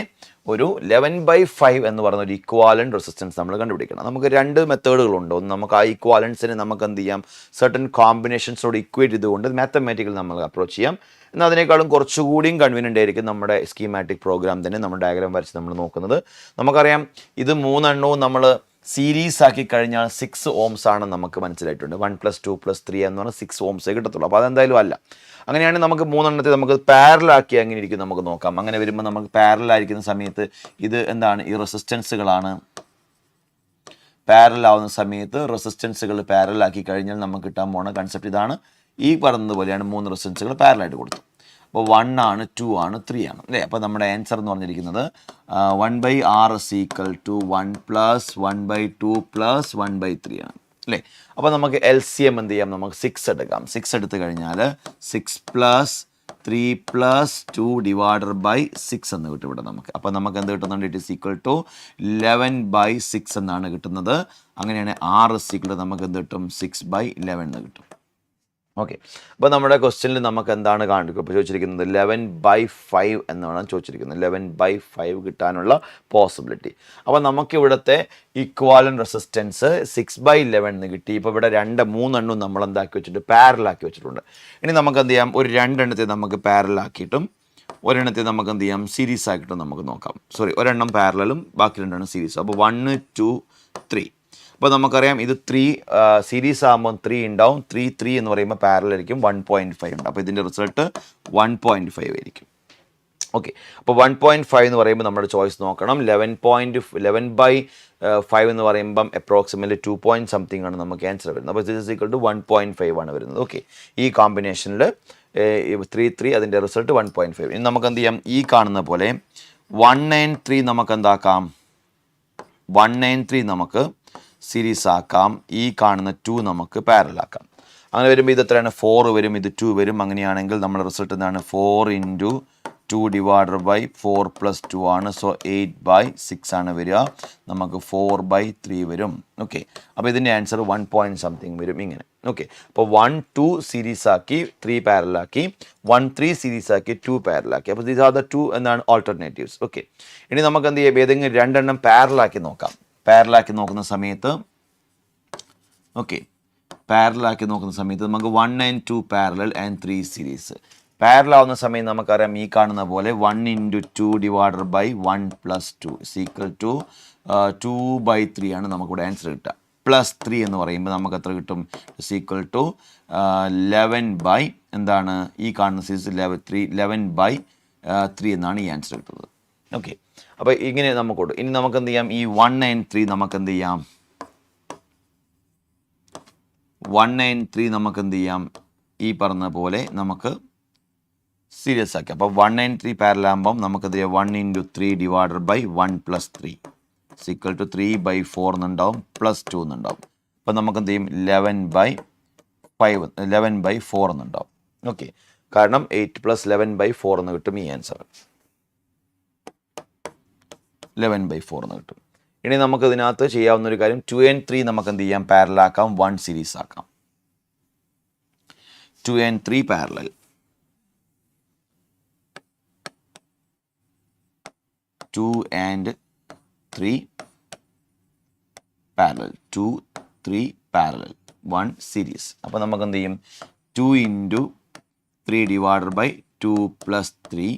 ഒരു 11/5 എന്ന് പറയുന്ന ഒരു ഇക്വാലൻറ്റ് റെസിസ്റ്റൻസ് നമ്മൾ കണ്ടുപിടിക്കണം. നമുക്ക് 2 മെത്തേഡുകളുണ്ട്. ഒന്ന് നമുക്ക് ആ ഇക്വാലൻസിനെ നമുക്ക് എന്ത് ചെയ്യാം, സർട്ടൻ കോമ്പിനേഷൻസോട് ഇക്വേറ്റ് ചെയ്തുകൊണ്ട് മാത്തമാറ്റിക്കൽ നമ്മൾ അപ്രോച്ച് ചെയ്യാം. എന്നാൽ അതിനേക്കാളും കുറച്ചുകൂടിയും കൺവീനിയൻ്റ് ആയിരിക്കും നമ്മുടെ സ്കീമാറ്റിക് പ്രോഗ്രാം തന്നെ, നമ്മൾ ഡയഗ്രാം വരച്ച് നമ്മൾ നോക്കുന്നത്. നമുക്കറിയാം ഇത് 3 എണ്ണവും നമ്മൾ സീരീസ് ആക്കി കഴിഞ്ഞാൽ 6 ohms ആണെന്ന് നമുക്ക് മനസ്സിലായിട്ടുണ്ട്. 1 + 2 + 3 എന്ന് പറഞ്ഞാൽ 6 ohms കിട്ടത്തുള്ളൂ. അപ്പോൾ അതെന്തായാലും അല്ല. അങ്ങനെയാണെങ്കിൽ നമുക്ക് 3 എണ്ണത്തെ നമുക്ക് പാരലാക്കി എങ്ങനെ ഇരിക്കും നമുക്ക് നോക്കാം. അങ്ങനെ വരുമ്പോൾ നമുക്ക് പാരലായിരിക്കുന്ന സമയത്ത് ഇത് എന്താണ്, ഈ റെസിസ്റ്റൻസുകളാണ്. പാരലാവുന്ന സമയത്ത് റെസിസ്റ്റൻസുകൾ പാരലാക്കി കഴിഞ്ഞാൽ നമുക്ക് കിട്ടാൻ പോണ കൺസെപ്റ്റ് ഇതാണ്. ഈ പറഞ്ഞതുപോലെയാണ് 3 റെസിസ്റ്റൻസുകൾ പാരലായിട്ട് കൊടുത്തു. അപ്പോൾ 1 ആണ്, 2 ആണ്, 3 ആണ് അല്ലേ. അപ്പോൾ നമ്മുടെ ആൻസർ എന്ന് പറഞ്ഞിരിക്കുന്നത് 1/R is equal to 1 + 1/2 + 1/3 ആണ് അല്ലേ. അപ്പോൾ നമുക്ക് LCM എന്ത് ചെയ്യാം, നമുക്ക് 6 എടുക്കാം. 6 എടുത്തു കഴിഞ്ഞാൽ 6 + 3 plus 2 divided by 6 എന്ന് കിട്ടും ഇവിടെ നമുക്ക്. അപ്പോൾ നമുക്ക് എന്ത് കിട്ടുന്നുണ്ട്? ഇറ്റ് ഈസ് ഈക്വൽ ടു 11/6 എന്നാണ് കിട്ടുന്നത്. അങ്ങനെയാണ് r is equal to നമുക്ക് എന്ത് കിട്ടും? 6/11 എന്ന് കിട്ടും. ഓക്കെ, അപ്പോൾ നമ്മുടെ ക്വസ്റ്റ്യനിൽ നമുക്ക് എന്താണ് ഇപ്പോൾ ചോദിച്ചിരിക്കുന്നത്? 11/5 എന്നാണ് ചോദിച്ചിരിക്കുന്നത്. 11/5 കിട്ടാനുള്ള പോസിബിലിറ്റി. അപ്പോൾ നമുക്കിവിടുത്തെ ഇക്വാലൻ റെസിസ്റ്റൻസ് 6/11 എന്ന് കിട്ടി. ഇപ്പോൾ ഇവിടെ 3 നമ്മൾ എന്താക്കി വെച്ചിട്ട് പാരലാക്കി വെച്ചിട്ടുണ്ട്. ഇനി നമുക്ക് എന്ത് ചെയ്യാം? ഒരു 2 നമുക്ക് പാരലാക്കിയിട്ടും ഒരെണ്ണത്തെ നമുക്ക് എന്ത് ചെയ്യാം? സീരീസ് ആക്കിയിട്ടും നമുക്ക് നോക്കാം. ഒരെണ്ണം പാരലും ബാക്കി 2 സീരീസ്. അപ്പോൾ 1 2 3. അപ്പോൾ നമുക്കറിയാം ഇത് 3 സീരീസ് ആകുമ്പോൾ 3 ഉണ്ടാവും. 3 എന്ന് പറയുമ്പോൾ പാരലൽ ആയിരിക്കും 1.5 ഉണ്ട്. അപ്പോൾ ഇതിൻ്റെ റിസൾട്ട് 1.5 ആയിരിക്കും. ഓക്കെ, അപ്പോൾ 1.5 എന്ന് പറയുമ്പോൾ നമ്മുടെ ചോയ്സ് നോക്കണം. 11/5 എന്ന് പറയുമ്പം അപ്രോക്സിമേറ്റ്ലി 2 പോയിൻറ്റ് സംതിങ് ആണ് നമുക്ക് ആൻസർ വരുന്നത്. അപ്പോൾ ദിസ് ഈസ് ഈക്വൽ ടു 1.5 ആണ് വരുന്നത്. ഓക്കെ, ഈ കോമ്പിനേഷനിൽ 3 അതിൻ്റെ റിസൾട്ട് 1.5. ഇനി നമുക്ക് എന്ത് ചെയ്യാം? ഈ കാണുന്ന പോലെ 193 നമുക്ക് എന്താക്കാം? 193 നമുക്ക് സീരീസ് ആക്കാം. ഈ കാണുന്ന 2 നമുക്ക് പാരലാക്കാം. അങ്ങനെ വരുമ്പോൾ ഇത് എത്രയാണ്? 4 വരും, ഇത് 2 വരും. അങ്ങനെയാണെങ്കിൽ നമ്മുടെ റിസൾട്ട് എന്താണ്? 4 × 2 divided by 4 plus 2 ആണ്. സോ 8/6 ആണ് വരിക. നമുക്ക് 4/3 വരും. ഓക്കെ, അപ്പോൾ ഇതിൻ്റെ ആൻസർ 1 പോയിൻറ്റ് സംതിങ് വരും ഇങ്ങനെ. ഓക്കെ, അപ്പോൾ 1 2 സീരീസ് ആക്കി 3 പാരലാക്കി, 1 3 സീരീസ് ആക്കി 2 പാരലാക്കി. അപ്പോൾ ദീസ് ആർ ദ 2 എന്നാണ് ഓൾട്ടർനേറ്റീവ്സ്. ഓക്കെ, ഇനി നമുക്ക് എന്ത് ചെയ്യാം? ഏതെങ്കിലും 2 പാരലാക്കി നോക്കാം. പാരലാക്കി നോക്കുന്ന സമയത്ത് നമുക്ക് 1 and 2 parallel and 3 series. Parallel ആവുന്ന സമയം നമുക്കറിയാം ഈ കാണുന്ന പോലെ 1 × 2 divided by 1 plus 2 is equal to 2/3 ആണ് നമുക്കിവിടെ ആൻസർ കിട്ടുക. പ്ലസ് 3 എന്ന് പറയുമ്പോൾ നമുക്ക് എത്ര കിട്ടും? ഇസ് ഈക്വൽ ടു 11/ എന്താണ് ഈ കാണുന്ന സീരീസ് 11/3 എന്നാണ് ഈ ആൻസർ കിട്ടുന്നത്. ഓക്കെ, അപ്പോൾ ഇങ്ങനെ നമുക്കുണ്ട്. ഇനി നമുക്ക് എന്ത് ചെയ്യാം? ഈ 1 and 3 നമുക്ക് എന്ത് ചെയ്യാം? 1 and 3 നമുക്ക് എന്ത് ചെയ്യാം? ഈ പറഞ്ഞ പോലെ നമുക്ക് സീരീസ് ആക്കി. അപ്പോൾ 1 and 3 പാരലാകുമ്പം നമുക്കത് 1 × 3 divided by 1 plus 3 is equal to 3/4 എന്നുണ്ടാവും, പ്ലസ് 2 എന്നുണ്ടാവും. അപ്പോൾ നമുക്ക് എന്ത് ചെയ്യും? 11/4 എന്നുണ്ടാവും. ഓക്കെ, കാരണം 8 + 11/4 എന്ന് കിട്ടും ഈ ആൻസർ. 11/4 എന്ന് കിട്ടും. ഇനി നമുക്ക് ഇതിനകത്ത് ചെയ്യാവുന്ന ഒരു കാര്യം 2 and 3 നമുക്ക് എന്ത് ചെയ്യാം? പാരലാക്കാം, 1 സീരീസ് ആക്കാം. 2 and 3 parallel. 2 and 3 parallel. 2 3 parallel 1 series. അപ്പോൾ നമുക്ക് എന്ത് ചെയ്യും? 2 × 3 divided by 2 plus 3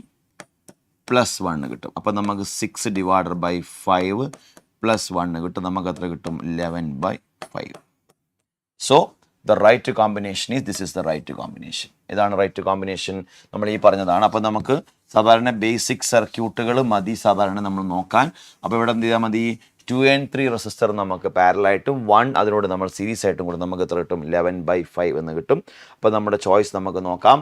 plus 1 കിട്ടും. അപ്പോൾ നമുക്ക് 6 divided by 5 plus 1 കിട്ടും. നമുക്ക് എത്ര കിട്ടും? 11/5. So the right combination is this is the right combination. ഇതാണ് റൈറ്റ് കോമ്പിനേഷൻ, നമ്മൾ ഈ പറഞ്ഞതാണ്. അപ്പോൾ നമുക്ക് സാധാരണ ബേസിക് സർക്യൂട്ടുകൾ മതി സാധാരണ നമ്മൾ നോക്കാൻ. അപ്പോൾ ഇവിടെ എന്ത് ചെയ്താൽ മതി? 2 and 3 റെസിസ്റ്റർ നമുക്ക് പാരലായിട്ടും 1 അതിനോട് നമ്മൾ സീരീസ് ആയിട്ടും കൂടെ നമുക്ക് എത്ര കിട്ടും? 11/5 എന്ന് കിട്ടും. അപ്പോൾ നമ്മുടെ ചോയ്സ് നമുക്ക് നോക്കാം.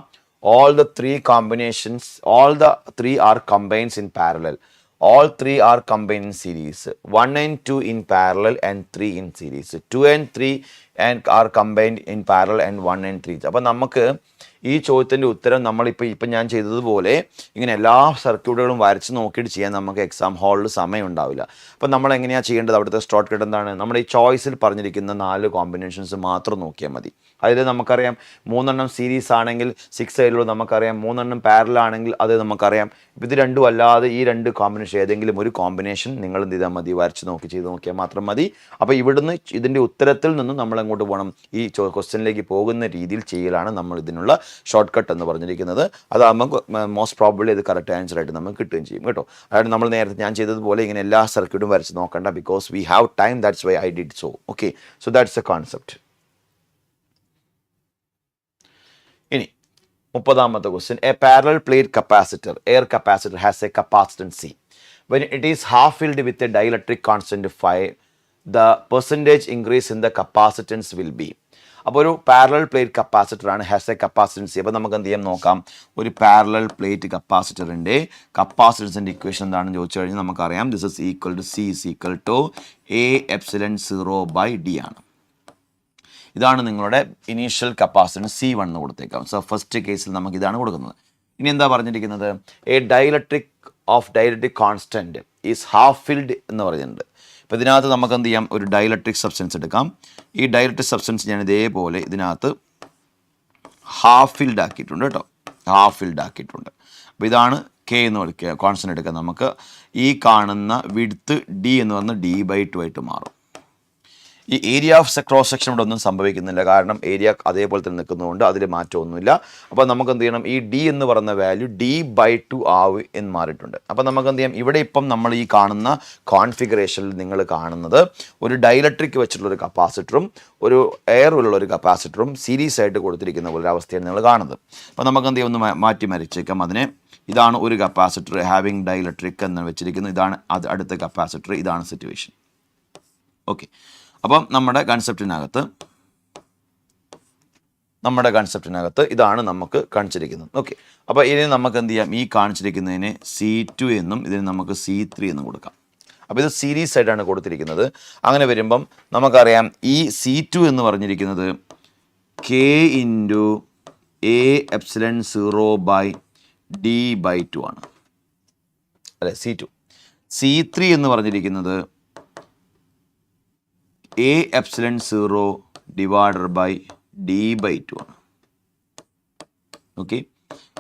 All the 3 combinations, all the 3 are combined in parallel. All 3 are combined in series. 1 and 2 in parallel and 3 in series. 2 and 3 are combined in parallel and 1 and 3. അപ്പോൾ നമുക്ക് ഈ ചോദ്യത്തിൻ്റെ ഉത്തരം നമ്മളിപ്പോൾ ഞാൻ ചെയ്തതുപോലെ ഇങ്ങനെ എല്ലാ സർക്യൂട്ടുകളും വരച്ച് നോക്കിയിട്ട് ചെയ്യാൻ നമുക്ക് എക്സാം ഹാളിൽ സമയം ഉണ്ടാവില്ല. അപ്പോൾ നമ്മൾ എങ്ങനെയാണ് ചെയ്യേണ്ടത്? അവിടുത്തെ ഷോർട്ട് കട്ട് എന്താണ്? നമ്മുടെ ഈ ചോയ്സിൽ പറഞ്ഞിരിക്കുന്ന 4 കോമ്പിനേഷൻസ് മാത്രം നോക്കിയാൽ മതി. അതിൽ നമുക്കറിയാം 3 സീരീസ് ആണെങ്കിൽ 6 ആയിട്ടുള്ളൂ. നമുക്കറിയാം 3 പാരലൽ ആണെങ്കിൽ അത് നമുക്കറിയാം. ഇത് രണ്ടും അല്ലാതെ ഈ 2 കോമ്പിനേഷൻ ഏതെങ്കിലും ഒരു കോമ്പിനേഷൻ നിങ്ങൾ എന്ത് ചെയ്താൽ മതി? വരച്ച് ചെയ്ത് നോക്കിയാൽ മാത്രം മതി. അപ്പോൾ ഇവിടുന്ന് ഇതിൻ്റെ ഉത്തരത്തിൽ നിന്നും നമ്മൾ എങ്ങോട്ട് പോകണം? ഈ ക്വസ്റ്റ്യനിലേക്ക് പോകുന്ന രീതിയിൽ ചെയ്യലാണ് നമ്മൾ ഇതിനുള്ള ഷോർട്ട് കട്ട് എന്ന് പറഞ്ഞിരിക്കുന്നത്. അതാകുമ്പോൾ മോസ്റ്റ് പ്രോബബ്ലി ഇത് കറക്റ്റ് ആൻസർ ആയിട്ട് നമുക്ക് കിട്ടുകയും ചെയ്യും കേട്ടോ. അതായത് നമ്മൾ നേരത്തെ ഞാൻ ചെയ്തതുപോലെ ഇങ്ങനെ എല്ലാ സർക്യൂട്ടും വരച്ച് നോക്കണ്ട. Because we have time, that's why I did so. Okay, so that's a concept. ഇനി 30ാമത്തെ question. A parallel plate capacitor, air capacitor, has a capacitance C. When it is half filled with a dielectric constant phi, the percentage increase in the capacitance will be. അപ്പോൾ ഒരു parallel plate capacitor ആണ്, has a capacitance. അപ്പോൾ നമുക്ക് എന്ത് ചെയ്യാം നോക്കാം. ഒരു parallel plate കപ്പാസിറ്ററിൻ്റെ കപ്പാസിറ്റൻസിൻ്റെ ഇക്വേഷൻ എന്താണെന്ന് ചോദിച്ചു കഴിഞ്ഞാൽ നമുക്കറിയാം. This is equal to C is equal to A∈0/D ആണ്. ഇതാണ് നിങ്ങളുടെ ഇനീഷ്യൽ കപ്പാസിറ്റൻസ് C1 എന്ന് കൊടുത്തേക്കാം. സോ ഫസ്റ്റ് കേസിൽ നമുക്ക് ഇതാണ് കൊടുക്കുന്നത്. ഇനി എന്താ പറഞ്ഞിരിക്കുന്നത്? A dielectric of dielectric constant is half filled എന്ന് പറയുന്നുണ്ട്. അപ്പോൾ ഇതിനകത്ത് നമുക്ക് എന്ത് ചെയ്യാം? ഒരു ഡൈലക്ട്രിക് സബ്സ്റ്റൻസ് എടുക്കാം. ഈ ഡൈലക്ട്രിക് സബ്സ്റ്റൻസ് ഞാൻ ഇതേപോലെ ഇതിനകത്ത് ഹാഫ് ഫിൽഡ് ആക്കിയിട്ടുണ്ട് കേട്ടോ, ഹാഫ് ഫിൽഡ് ആക്കിയിട്ടുണ്ട്. അപ്പോൾ ഇതാണ് കെ എന്ന് വിളിക്കുക, കോൺസ്റ്റൻറ്റ് എടുക്കുക. നമുക്ക് ഈ കാണുന്ന വിഡ്ത്ത് ഡി എന്ന് പറഞ്ഞാൽ d/2 ആയിട്ട് മാറും. ഈ ഏരിയ ഓഫ് ക്രോസ് സെക്ഷൻ ഇവിടെ ഒന്നും സംഭവിക്കുന്നില്ല, കാരണം ഏരിയ അതേപോലെ തന്നെ നിൽക്കുന്നതുകൊണ്ട് അതിൽ മാറ്റമൊന്നുമില്ല. അപ്പോൾ നമുക്ക് എന്ത് ചെയ്യണം? ഈ ഡി എന്ന് പറയുന്ന വാല്യൂ d/2 ആവ് എന്ന് മാറിയിട്ടുണ്ട്. അപ്പോൾ നമുക്ക് എന്ത് ചെയ്യാം? ഇവിടെ ഇപ്പം നമ്മൾ ഈ കാണുന്ന കോൺഫിഗറേഷനിൽ നിങ്ങൾ കാണുന്നത് ഒരു ഡൈലക്ട്രിക് വെച്ചിട്ടുള്ള ഒരു കപ്പാസിറ്ററും ഒരു എയറിലുള്ള ഒരു കപ്പാസിറ്ററും സീരീസ് ആയിട്ട് കൊടുത്തിരിക്കുന്ന ഒരു അവസ്ഥയാണ് നിങ്ങൾ കാണുന്നത്. അപ്പോൾ നമുക്ക് എന്ത് ചെയ്യാം? ഒന്ന് മാറ്റി മരിച്ചേക്കാം അതിനെ. ഇതാണ് ഒരു കപ്പാസിറ്റർ ഹാവിങ് ഡൈലക്ട്രിക് എന്ന് വെച്ചിരിക്കുന്നത്. ഇതാണ് അടുത്ത കപ്പാസിറ്റർ. ഇതാണ് സിറ്റുവേഷൻ. ഓക്കെ, അപ്പം നമ്മുടെ കൺസെപ്റ്റിനകത്ത് ഇതാണ് നമുക്ക് കാണിച്ചിരിക്കുന്നത്. ഓക്കെ, അപ്പോൾ ഇനി നമുക്ക് എന്ത് ചെയ്യാം? ഈ കാണിച്ചിരിക്കുന്നതിനെ C2 എന്നും ഇതിന് നമുക്ക് C3 എന്നും കൊടുക്കാം. അപ്പോൾ ഇത് സീരീസ് ആയിട്ടാണ് കൊടുത്തിരിക്കുന്നത്. അങ്ങനെ വരുമ്പം നമുക്കറിയാം ഈ C2 എന്ന് പറഞ്ഞിരിക്കുന്നത് K × A∈0/d/2 ആണ് അല്ലെ, C2. C3 എന്ന് പറഞ്ഞിരിക്കുന്നത് A∈0/d/2 ആണ്. ഓക്കെ,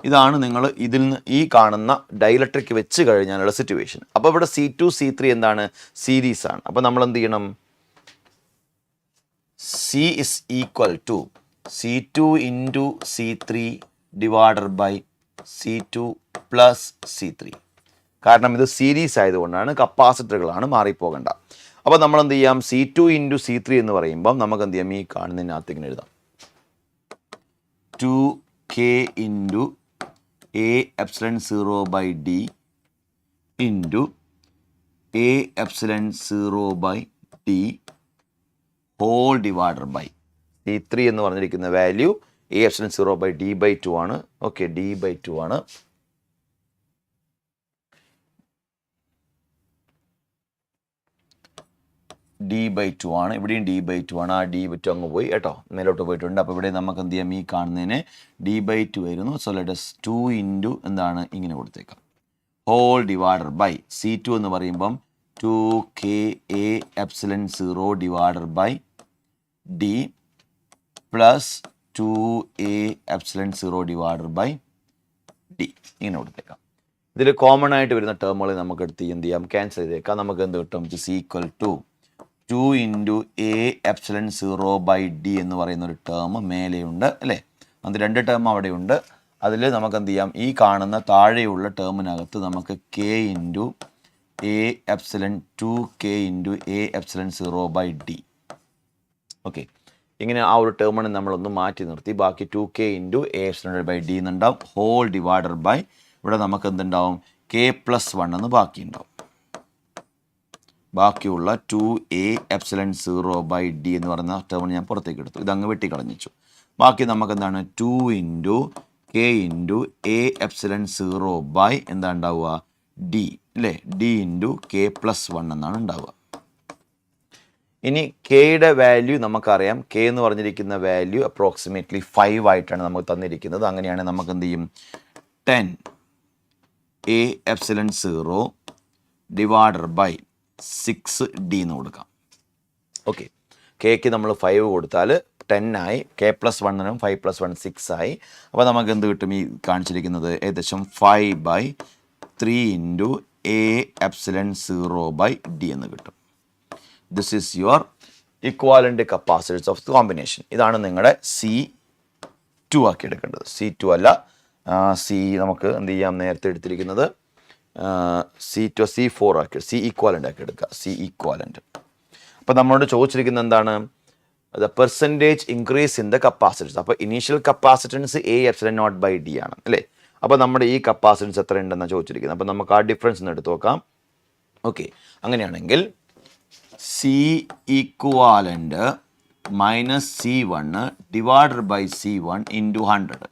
ഇതാണ് നിങ്ങൾ ഇതിൽ നിന്ന് ഈ കാണുന്ന ഡൈലക്ട്രിക് വെച്ച് കഴിഞ്ഞാലുള്ള സിറ്റുവേഷൻ. അപ്പോൾ ഇവിടെ C2 C3 എന്താണ്? സീരീസ് ആണ്. അപ്പോൾ നമ്മൾ എന്ത് ചെയ്യണം? C is equal to C2 × C3/C2 plus C3. കാരണം ഇത് സീരീസ് ആയതുകൊണ്ടാണ്, കപ്പാസിറ്ററുകളാണ്, മാറിപ്പോകണ്ട. അപ്പോൾ നമ്മൾ എന്ത് ചെയ്യാം? C2 × C3 എന്ന് പറയുമ്പം നമുക്ക് എന്ത് ചെയ്യാം? ഈ കാണുന്നതിനകത്ത് ഇങ്ങനെ എഴുതാം 2K × A∈0/d × A∈0/d whole divided by C3 എന്ന് പറഞ്ഞിരിക്കുന്ന വാല്യൂ A∈0/d/2 ആണ്. ഓക്കെ, d/2 ആണ്. d/2 ആണ്. ഇവിടെയും d/2 ആണ്. ആ d/2 അങ്ങ് പോയി കേട്ടോ, മേലോട്ട് പോയിട്ടുണ്ട്. അപ്പോൾ ഇവിടെ നമുക്ക് എന്ത് ചെയ്യാം? ഈ കാണുന്നതിന് d/2 ആയിരുന്നു. സോ ലെറ്റ് us 2 × എന്താണ് ഇങ്ങനെ കൊടുത്തേക്കാം ഹോൾ ഡിവൈഡഡ് ബൈ C2 എന്ന് പറയുമ്പം 2K A∈0/d പ്ലസ് 2A∈0/d ഇങ്ങനെ കൊടുത്തേക്കാം. ഇതിൽ കോമൺ ആയിട്ട് വരുന്ന ടേമുകൾ നമുക്ക് എടുത്ത് എന്ത് ചെയ്യാം? ക്യാൻസൽ ചെയ്തേക്കാം. നമുക്ക് എന്ത് കിട്ടും? ഇറ്റ്സ് ഈക്വൽ ടു 2 × A∈0/d എന്ന് പറയുന്ന ഒരു ടേം മേലെയുണ്ട് അല്ലേ? അത് രണ്ട് ടേം അവിടെയുണ്ട്. അതിൽ നമുക്ക് എന്ത് ചെയ്യാം? ഈ കാണുന്ന താഴെയുള്ള ടേമിനകത്ത് നമുക്ക് K × A∈2K × A∈0/d. ഓക്കെ, ഇങ്ങനെ ആ ഒരു ടേമിനെ നമ്മളൊന്ന് മാറ്റി നിർത്തി. ബാക്കി 2K × A∈0/d എന്നുണ്ടാവും whole divided by ഇവിടെ നമുക്ക് എന്തുണ്ടാവും? K+1 എന്ന് ബാക്കിയുണ്ടാവും. ബാക്കിയുള്ള 2A∈0/d എന്ന് പറയുന്ന ടേം ഞാൻ പുറത്തേക്ക് എടുത്തു. ഇതങ്ങ് വെട്ടിക്കളഞ്ഞിച്ചു. ബാക്കി നമുക്ക് എന്താണ്? 2 × K × A∈0/ എന്താ ഉണ്ടാവുക? d അല്ലേ? d × K+1 എന്നാണ് ഉണ്ടാവുക. ഇനി കെയുടെ വാല്യൂ നമുക്കറിയാം. കെ എന്ന് പറഞ്ഞിരിക്കുന്ന വാല്യൂ അപ്രോക്സിമേറ്റ്ലി 5 ആയിട്ടാണ് നമുക്ക് തന്നിരിക്കുന്നത്. അങ്ങനെയാണെങ്കിൽ നമുക്ക് എന്ത് ചെയ്യും? 10 A∈0 ഡിവൈഡഡ് ബൈ 6d എന്ന് കൊടുക്കാം. ഓക്കെ, കെക്ക് നമ്മൾ 5 കൊടുത്താൽ 10 ആയി. K+1 5+1 6 ആയി. അപ്പോൾ നമുക്ക് എന്ത് കിട്ടും? ഈ കാണിച്ചിരിക്കുന്നത് ഏകദേശം 5/3 × A∈0/d എന്ന് കിട്ടും. This is your equivalent capacitance of the combination. ഇതാണ് നിങ്ങളുടെ C2 ആക്കി എടുക്കേണ്ടത്. C2 അല്ല, നമുക്ക് എന്ത് ചെയ്യാം? നേരത്തെ എടുത്തിരിക്കുന്നത് C4 ആക്കി, C equivalent ആക്കി എടുക്കുക. C equivalent. അപ്പോൾ നമ്മളോട് ചോദിച്ചിരിക്കുന്നത് എന്താണ്? The percentage increase in the capacitance. അപ്പോൾ ഇനീഷ്യൽ കപ്പാസിറ്റൻസ് A∈0/d ആണ് അല്ലേ? അപ്പോൾ നമ്മുടെ ഈ കപ്പാസിറ്റൻസ് എത്ര ഉണ്ടെന്നാണ് ചോദിച്ചിരിക്കുന്നത്. അപ്പോൾ നമുക്ക് ആ ഡിഫറൻസ് ഒന്ന് എടുത്ത് നോക്കാം. ഓക്കെ, അങ്ങനെയാണെങ്കിൽ C equivalent minus C1 divided by C1 × 100.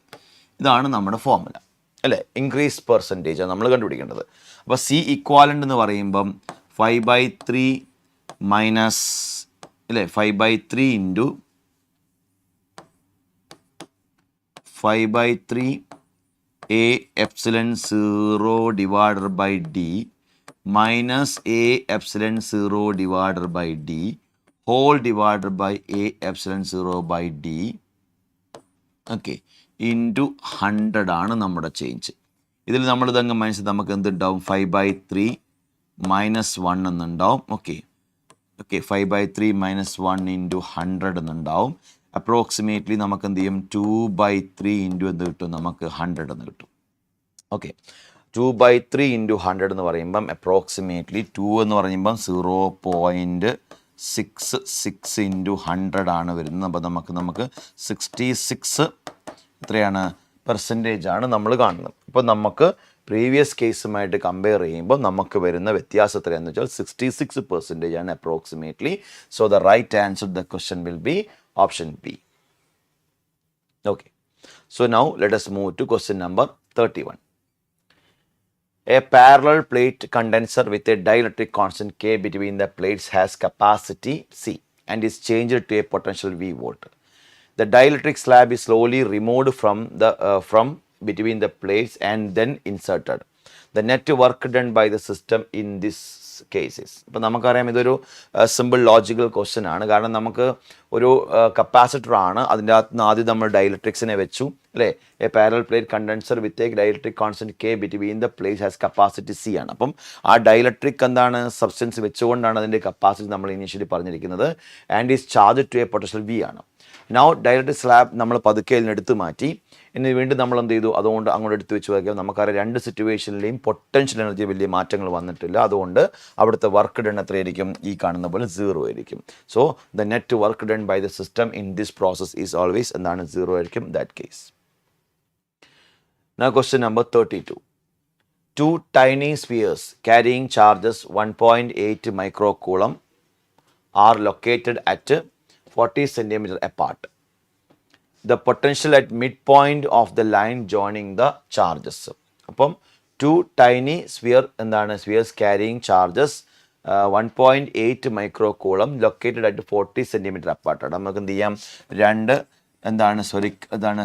ഇതാണ് നമ്മുടെ ഫോർമുല അല്ലേ? ഇൻക്രീസ് പെർസെൻറ്റേജ് ആണ് നമ്മൾ കണ്ടുപിടിക്കേണ്ടത്. അപ്പോൾ C equivalent എന്ന് പറയുമ്പം 5/3 മൈനസ് അല്ലേ 5/3 × 5/3 A epsilon 0 divided by D minus A epsilon 0 divided by D whole divided by A epsilon 0 by D, okay, into 100 ആണ് നമ്മുടെ ചേഞ്ച്. ഇതിൽ നമ്മൾ ഇതങ്ങ് മനസ്സിൽ നമുക്ക് എന്തുണ്ടാവും, 5/3 -1 എന്നുണ്ടാവും. ഓക്കെ ഓക്കെ 5/3 -1 ഇൻറ്റു 100 എന്നുണ്ടാവും. അപ്രോക്സിമേറ്റ്ലി നമുക്ക് എന്ത് ചെയ്യും, 2/3 ഇൻറ്റു എന്ത് കിട്ടും, നമുക്ക് 100 എന്ന് കിട്ടും. ഓക്കെ 2/3 ഇൻറ്റു 100 എന്ന് പറയുമ്പം അപ്രോക്സിമേറ്റ്ലി 2 എന്ന് പറയുമ്പം 0.66 ഇൻറ്റു 100 ആണ് വരുന്നത്. അപ്പോൾ നമുക്ക് 66 എത്രയാണ് പെർസെൻറ്റേജ് ആണ് നമ്മൾ കാണുന്നത്. അപ്പോൾ നമുക്ക് പ്രീവിയസ് കേസുമായിട്ട് കമ്പയർ ചെയ്യുമ്പോൾ നമുക്ക് വരുന്ന വ്യത്യാസം എത്രയാണെന്ന് വെച്ചാൽ 66% ആണ് approximately. So the right answer the question will be option B. Okay, so now let us move to question number 31. A parallel plate condenser with a dielectric constant K between the plates has capacity C and is changed to a potential V volt. The dielectric slab is slowly removed from between the plates and then inserted. The net work done by the system in this cases. അപ്പോൾ നമുക്കറിയാം ഇതൊരു simple logical question ആണ്. കാരണം നമുക്ക് ഒരു capacitor ആണ്, അതിൻ്റെ അകത്ത് ആദ്യം നമ്മൾ ഡൈലക്ട്രിക്സിനെ വെച്ചു അല്ലേ. A parallel plate condenser with a dielectric constant K between the plates has capacity C ആണ്. അപ്പം ആ ഡൈലക്ട്രിക് എന്താണ്, സബ്സ്റ്റൻസ് വെച്ചുകൊണ്ടാണ് അതിൻ്റെ കപ്പാസിറ്റി നമ്മൾ ഇനീഷ്യലി പറഞ്ഞിരിക്കുന്നത്. And is charge to a potential V ആണ്. നൗ ഡൈലക്ട്രിക് സ്ലാബ് നമ്മൾ പതുക്കെ എടുത്ത് മാറ്റി, ഇനി വീണ്ടും നമ്മൾ എന്ത് ചെയ്തു, അതുകൊണ്ട് അങ്ങോട്ട് എടുത്ത് വെച്ച് വയ്ക്കാം. നമുക്കറിയാം രണ്ട് സിറ്റുവേഷനിലെയും പൊട്ടൻഷ്യൽ എനർജി വലിയ മാറ്റങ്ങൾ വന്നിട്ടില്ല. അതുകൊണ്ട് അവിടുത്തെ വർക്ക് ഡൺ എത്രയായിരിക്കും, ഈ കാണുന്ന പോലെ 0 ആയിരിക്കും. So the net work done by the system in this process is always എന്താണ് 0 ആയിരിക്കും, that case. Now question number 32. Two tiny spheres carrying charges 1.8 microcoulomb are located at 40 cm apart. The potential at midpoint of the line joining the charges. അപ്പം two tiny spheres carrying charges 1.8 microcoulomb located at 40 cm apart. നമുക്ക് എന്ത് ചെയ്യാം, രണ്ട്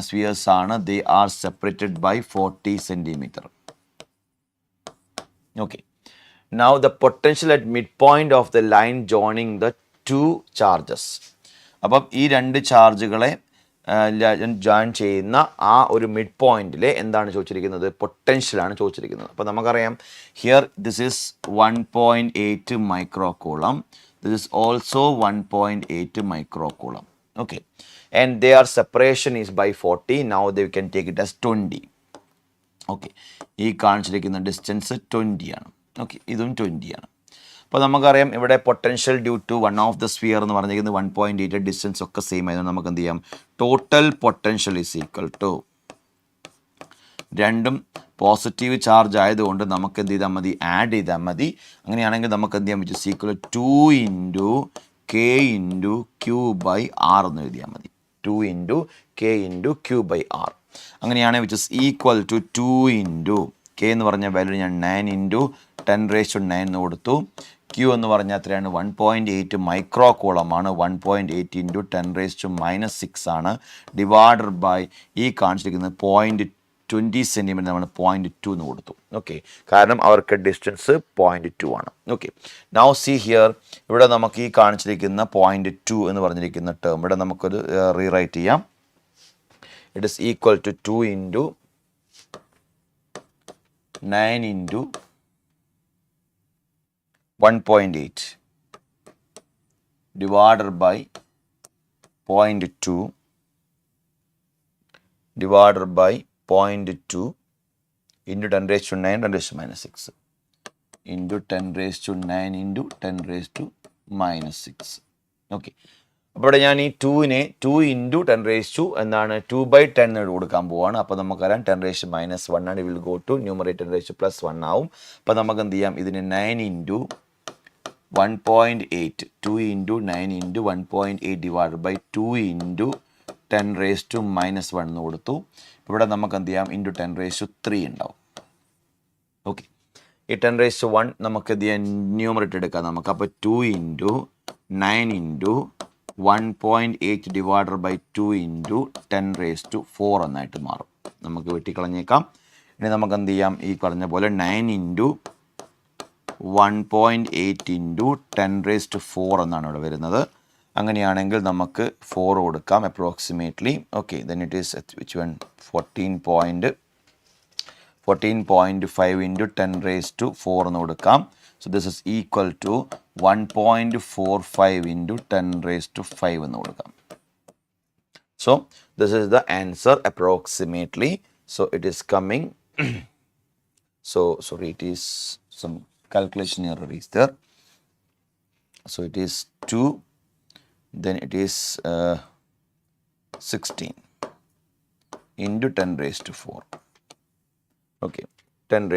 spheres ആണ്. They are separated by 40 cm. Okay. Now the potential at midpoint of the line joining the two charges. അപ്പം ഈ രണ്ട് ചാർജുകളെ join ചെയ്യുന്ന ആ ഒരു മിഡ് പോയിന്റിൽ എന്താണ് ചോദിച്ചിരിക്കുന്നത്, പൊട്ടൻഷ്യലാണ് ചോദിച്ചിരിക്കുന്നത്. അപ്പോൾ നമുക്കറിയാം here this is 1.8 microcoulomb. This is also 1.8 microcoulomb. Okay, and their separation is by 40. Now they can take it as 20. Okay, ഈ കാണിച്ചിരിക്കുന്ന ഡിസ്റ്റൻസ് 20 ആണ്. ഓക്കെ, ഇതും 20 ആണ്. അപ്പോൾ നമുക്കറിയാം ഇവിടെ potential due to one of the sphere എന്ന് പറഞ്ഞിരിക്കുന്നത് 1.8, ഡിസ്റ്റൻസ് ഒക്കെ സെയിം ആയതുകൊണ്ട് നമുക്ക് എന്ത് ചെയ്യാം, total potential is equal to, രണ്ടും പോസിറ്റീവ് ചാർജ് ആയതുകൊണ്ട് നമുക്ക് എന്ത് ചെയ്താൽ മതി, ആഡ് ചെയ്താൽ മതി. അങ്ങനെയാണെങ്കിൽ നമുക്ക് എന്ത് ചെയ്യാൻ പറ്റും, equal 2 into K into Q by R എന്ന് എഴുതിയാൽ മതി. 2 into K into Q by R. അങ്ങനെയാണെങ്കിൽ which is equal to 2 into K എന്ന് പറഞ്ഞ വാല്യൂ ഞാൻ 9 ഇൻറ്റു 10⁻⁹ എന്ന് കൊടുത്തു. ക്യൂ എന്ന് പറഞ്ഞാൽ എത്രയാണ്, 1.8 microcoulomb ആണ്. 1.8 ഇൻറ്റു 10⁻⁻6 ആണ്. ഡിവൈഡഡ് ബൈ ഈ കാണിച്ചിരിക്കുന്നത് 0.20 cm നമ്മൾ 0.2 എന്ന് കൊടുത്തു. ഓക്കെ, കാരണം അവർക്ക് ഡിസ്റ്റൻസ് 0.2 ആണ്. ഓക്കെ, നൗ സി ഹിയർ, ഇവിടെ നമുക്ക് ഈ കാണിച്ചിരിക്കുന്ന 0.2 എന്ന് പറഞ്ഞിരിക്കുന്ന ടേം ഇവിടെ നമുക്കൊരു റീറൈറ്റ് ചെയ്യാം. It is equal to 2 into 9 into 1.8 divided by 0.2 divided by 0.2 into 10⁻⁹ 10⁻⁻6 into 10⁻⁹ into 10⁻⁻6. Okay, അപ്പോൾ ഇവിടെ ഞാൻ ഈ 2നെ 2 ഇൻറ്റു 10 എന്താണ് 2/10 കൊടുക്കാൻ പോവാണ്. അപ്പോൾ നമുക്കറിയാം 10⁻⁻1 ആണ്. വിൽ ഗോ ടു ന്യൂമറേറ്റർ 10⁻+1 ആവും. അപ്പോൾ നമുക്ക് എന്ത് ചെയ്യാം, ഇതിന് 9 into 1.8 2 into 9 into 1.8 divide by 2 into 10⁻⁻1 എന്ന് കൊടുത്തു. ഇവിടെ നമുക്ക് എന്ത് ചെയ്യാം, ഇൻറ്റു 10⁻3 ഉണ്ടാവും. ഓക്കെ, ഈ 10⁻1 നമുക്ക് എന്ത് ചെയ്യാം, ന്യൂമറേറ്റർ എടുക്കാം നമുക്ക്. അപ്പോൾ 2 into 9 into 1.8 divided by 2 into 10⁻4 എന്നായിട്ട് മാറും. നമുക്ക് വെട്ടിക്കളഞ്ഞേക്കാം. ഇനി നമുക്ക് എന്ത് ചെയ്യാം? ഈ പറഞ്ഞ പോലെ 9 ഇൻറ്റു 1.8 ഇൻറ്റു 10⁴ എന്നാണ് ഇവിടെ വരുന്നത്. അങ്ങനെയാണെങ്കിൽ നമുക്ക് 4 കൊടുക്കാം approximately. Okay, then it is which one 14.5 into 10⁴ എന്ന് കൊടുക്കാം. So this is equal to 1.45 into 10⁵ എന്ന് കൊടുക്കാം. So this is the answer approximately. So it is coming. So sorry, it is some calculation error is there. So it is 2, then it is 16 into 10⁴. Okay, 10⁴,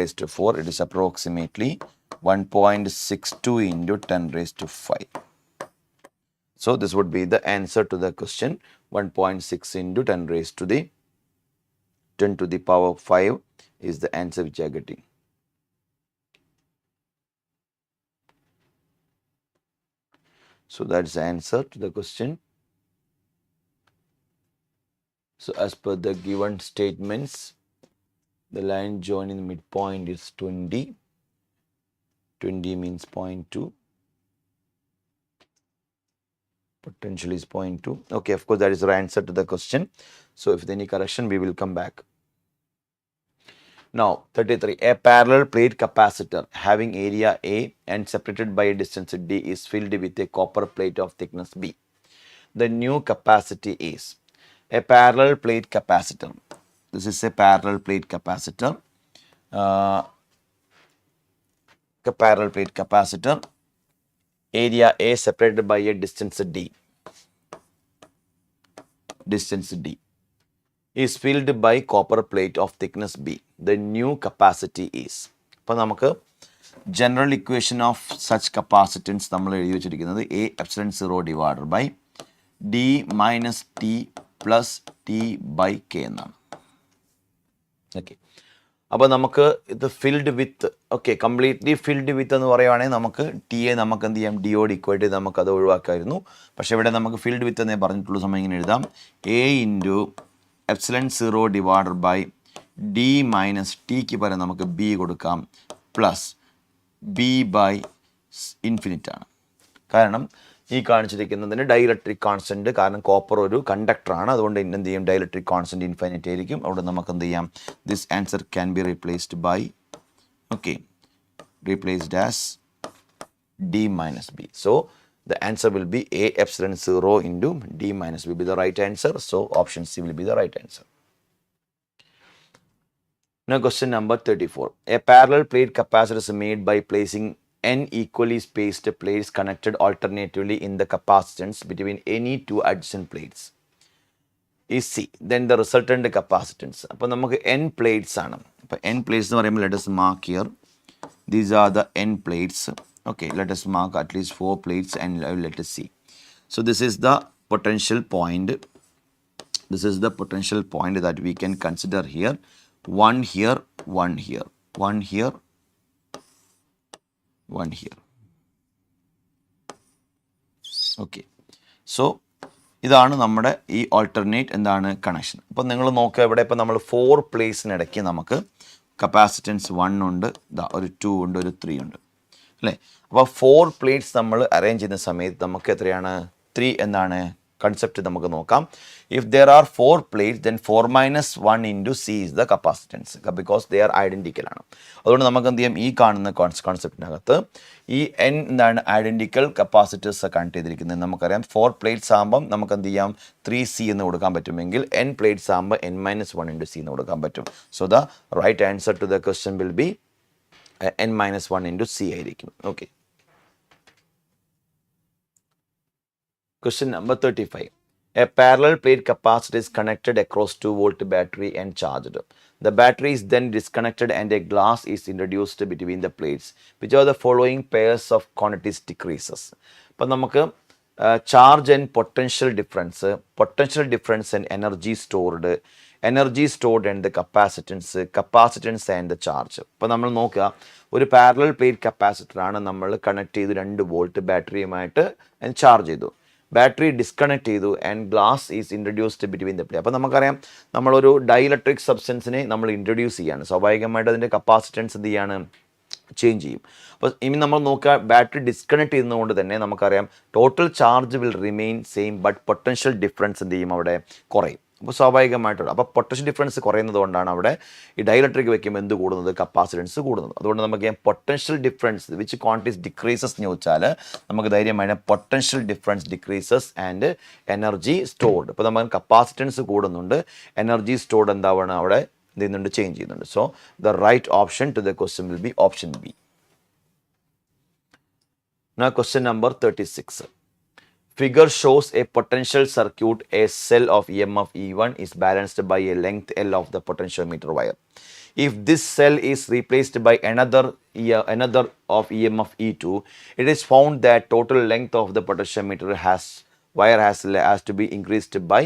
it is approximately 1.62 into 10⁵. So this would be the answer to the question. 1.6 into 10 to the power 5 is the answer which you are getting. So that's the answer to the question. So as per the given statements, the line joining the midpoint is 20. 20 means 0.2. Potential is 0.2. Okay, of course, that is the answer to the question. So if there any correction, we will come back. Now, 33. A parallel plate capacitor having area A and separated by a distance D is filled with a copper plate of thickness B. The new capacity is a parallel plate capacitor. This is a parallel plate capacitor. Parallel plate capacitor. Area A separated by a distance D. Distance D is filled by copper plate of thickness B. The new capacity is. അപ്പോൾ നമുക്ക് general equation of such capacitance നമ്മൾ എഴുതി വെച്ചിരിക്കുന്നത് A epsilon 0 divided by D minus T plus T by K എന്നാണ്. Okay, അപ്പോൾ നമുക്ക് ഇത് filled with, okay, completely filled with എന്ന് പറയുവാണെങ്കിൽ നമുക്ക് ടിയെ നമുക്ക് എന്ത് ചെയ്യാം? ഡിയോട് ഇക്വേറ്റ് ചെയ്ത് നമുക്കത് ഒഴിവാക്കായിരുന്നു. പക്ഷേ ഇവിടെ നമുക്ക് ഫിൽഡ് വിത്ത് എന്നേ പറഞ്ഞിട്ടുള്ള സമയം ഇങ്ങനെ എഴുതാം. A into epsilon 0 divided by D minus tick പകരം നമുക്ക് ബി കൊടുക്കാം പ്ലസ് ബി ബൈ ഇൻഫിനിറ്റ് ആണ്. കാരണം ഈ കാണിച്ചിരിക്കുന്നതിന് ഡൈഇലക്ട്രിക് കോൺസ്റ്റൻറ്റ്, കാരണം കോപ്പർ ഒരു കണ്ടക്ടറാണ്, അതുകൊണ്ട് എന്ത് ചെയ്യും? ഡൈഇലക്ട്രിക് കോൺസ്റ്റൻറ്റ് ഇൻഫിനിറ്റ് ആയിരിക്കും. അവിടെ നമുക്ക് എന്ത് ചെയ്യാം? This answer can be replaced by, okay, replaced as D minus B. So the answer will be A epsilon 0 into D minus B will be the right answer. So option C will be the right answer. Now question number 34. A parallel plate capacitor is made by placing n equally spaced plates connected alternatively in the capacitance between any two adjacent plates is C. Then the resultant capacitance. അപ്പോൾ നമുക്ക് n plates ആണ്. അപ്പോൾ n plates എന്ന് പറയുമ്പോൾ let us mark here. These are the n plates. Okay, let us mark at least 4 plates and let us see. So this is the potential point. This is the potential point that we can consider here. One here, one here, one here, one here. Okay, so ഇതാണ് നമ്മുടെ ഈ alternate എന്താണ് connection. അപ്പോൾ നിങ്ങൾ നോക്കുക, ഇവിടെ ഇപ്പോൾ നമ്മൾ 4 പ്ലേസിനിടയ്ക്ക് നമുക്ക് കപ്പാസിറ്റൻസ് 1 ഉണ്ട്, ഒരു 2 ഉണ്ട്, ഒരു 3 ഉണ്ട് അല്ലേ. അപ്പോൾ 4 പ്ലേറ്റ്സ് നമ്മൾ അറേഞ്ച് ചെയ്യുന്ന സമയത്ത് നമുക്ക് എത്രയാണ്? 3 എന്നാണ് കൺസെപ്റ്റ്. നമുക്ക് നോക്കാം. If there are 4 plates then 4 minus 1 into C is the capacitance, because they are identical ആണ്. അതുകൊണ്ട് നമുക്ക് എന്ത് ചെയ്യാം? ഈ കാണുന്ന കോൺസെപ്റ്റിനകത്ത് ഈ n എന്താണ് ഐഡൻറ്റിക്കൽ കപ്പാസിറ്റേഴ്സ് കണക്ട് ചെയ്തിരിക്കുന്നത്. നമുക്കറിയാം 4 പ്ലേറ്റ്സ് ആകുമ്പം നമുക്ക് എന്ത് ചെയ്യാം? 3C എന്ന് കൊടുക്കാൻ പറ്റുമെങ്കിൽ n പ്ലേറ്റ്സ് ആകുമ്പോൾ n മൈനസ് 1 ഇൻറ്റു സി എന്ന് കൊടുക്കാൻ പറ്റും. So the right answer to the question will be n minus 1 into C ആയിരിക്കും. Okay. Question number 35. A parallel plate capacitor is connected across 2-volt battery and charged. The battery is then disconnected and a glass is introduced between the plates. Which are the following pairs of quantities decreases? അപ്പോൾ നമുക്ക് charge and potential difference and energy stored and the capacitance and the charge. ഇപ്പോൾ നമ്മൾ നോക്കുക, ഒരു parallel plate capacitor ആണ് നമ്മൾ connect ചെയ്ത് 2 volt ബാറ്ററിയുമായിട്ട് charge ചെയ്തു. ബാറ്ററി ഡിസ്കണക്ട് ചെയ്തു and glass is introduced between the plate. അപ്പോൾ നമുക്കറിയാം നമ്മളൊരു ഡൈഇലക്ട്രിക് സബ്സ്റ്റൻസിനെ നമ്മൾ ഇൻട്രൊഡ്യൂസ് ചെയ്യാണ്, സ്വാഭാവികമായിട്ട് അതിൻ്റെ കപ്പാസിറ്റൻസ് എന്ത് ചെയ്യാണ്, ചേഞ്ച് ചെയ്യും. അപ്പോൾ ഇനി നമ്മൾ നോക്കുക, ബാറ്ററി ഡിസ്കണക്ട് ചെയ്യുന്നതുകൊണ്ട് തന്നെ നമുക്കറിയാം total charge will remain same but potential difference എന്ത് ചെയ്യും, അവിടെ കുറയും. അപ്പോൾ സ്വാഭാവികമായിട്ടുള്ള അപ്പോൾ പൊട്ടൻഷ്യൽ ഡിഫറൻസ് കുറയുന്നത് കൊണ്ടാണ് അവിടെ ഈ ഡൈഇലക്ട്രിക് വെക്കുമ്പോൾ എന്ത് കൂടുന്നത്, കപ്പാസിറ്റൻസ് കൂടുന്നത്. അതുകൊണ്ട് നമുക്ക് potential difference which quantities decreases എന്ന് ചോദിച്ചാൽ നമുക്ക് ധൈര്യമായി potential difference decreases and energy stored. ഇപ്പോൾ നമുക്ക് കപ്പാസിറ്റൻസ് കൂടുന്നുണ്ട്, എനർജി സ്റ്റോർഡ് എന്താവണം അവിടെ എന്ത് ചെയ്യുന്നുണ്ട്, ചേഞ്ച് ചെയ്യുന്നുണ്ട്. So the right option to the question will be option B. Now question number 36. Figure shows a potential circuit. A cell of EMF E1 is balanced by a length L of the potentiometer wire. If this cell is replaced by another of EMF E2, it is found that total length of the potentiometer wire has to be increased by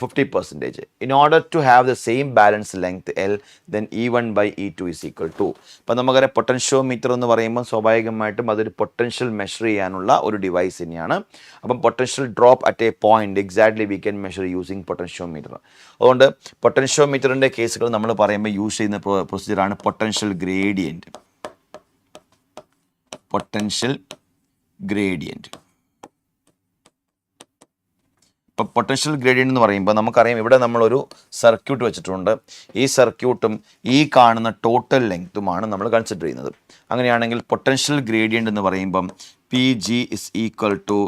50%. In order to have the same balance length L, then E1 by E2 is equal to. അപ്പോൾ നമുക്കറിയാം potentiometer എന്ന് പറയുമ്പോൾ സ്വാഭാവികമായിട്ടും അതൊരു potential measure ചെയ്യാനുള്ള ഒരു device തന്നെയാണ്. അപ്പം potential drop at A point exactly we can measure using potentiometer. അതുകൊണ്ട് പൊട്ടൻഷ്യോമീറ്ററിൻ്റെ കേസുകൾ നമ്മൾ പറയുമ്പോൾ യൂസ് ചെയ്യുന്ന പ്രൊസീജിയറാണ് പൊട്ടൻഷ്യൽ ഗ്രേഡിയൻറ്റ്. Potential gradient. ഇപ്പോൾ പൊട്ടൻഷ്യൽ ഗ്രേഡിയൻ്റ് എന്ന് പറയുമ്പോൾ നമുക്കറിയാം ഇവിടെ നമ്മളൊരു സർക്യൂട്ട് വെച്ചിട്ടുണ്ട്. ഈ സർക്യൂട്ടും ഈ കാണുന്ന ടോട്ടൽ ലെങ്ത്തുമാണ് നമ്മൾ കൺസിഡർ ചെയ്യുന്നത്. അങ്ങനെയാണെങ്കിൽ പൊട്ടൻഷ്യൽ ഗ്രേഡിയൻ്റ് എന്ന് പറയുമ്പം P G is equal to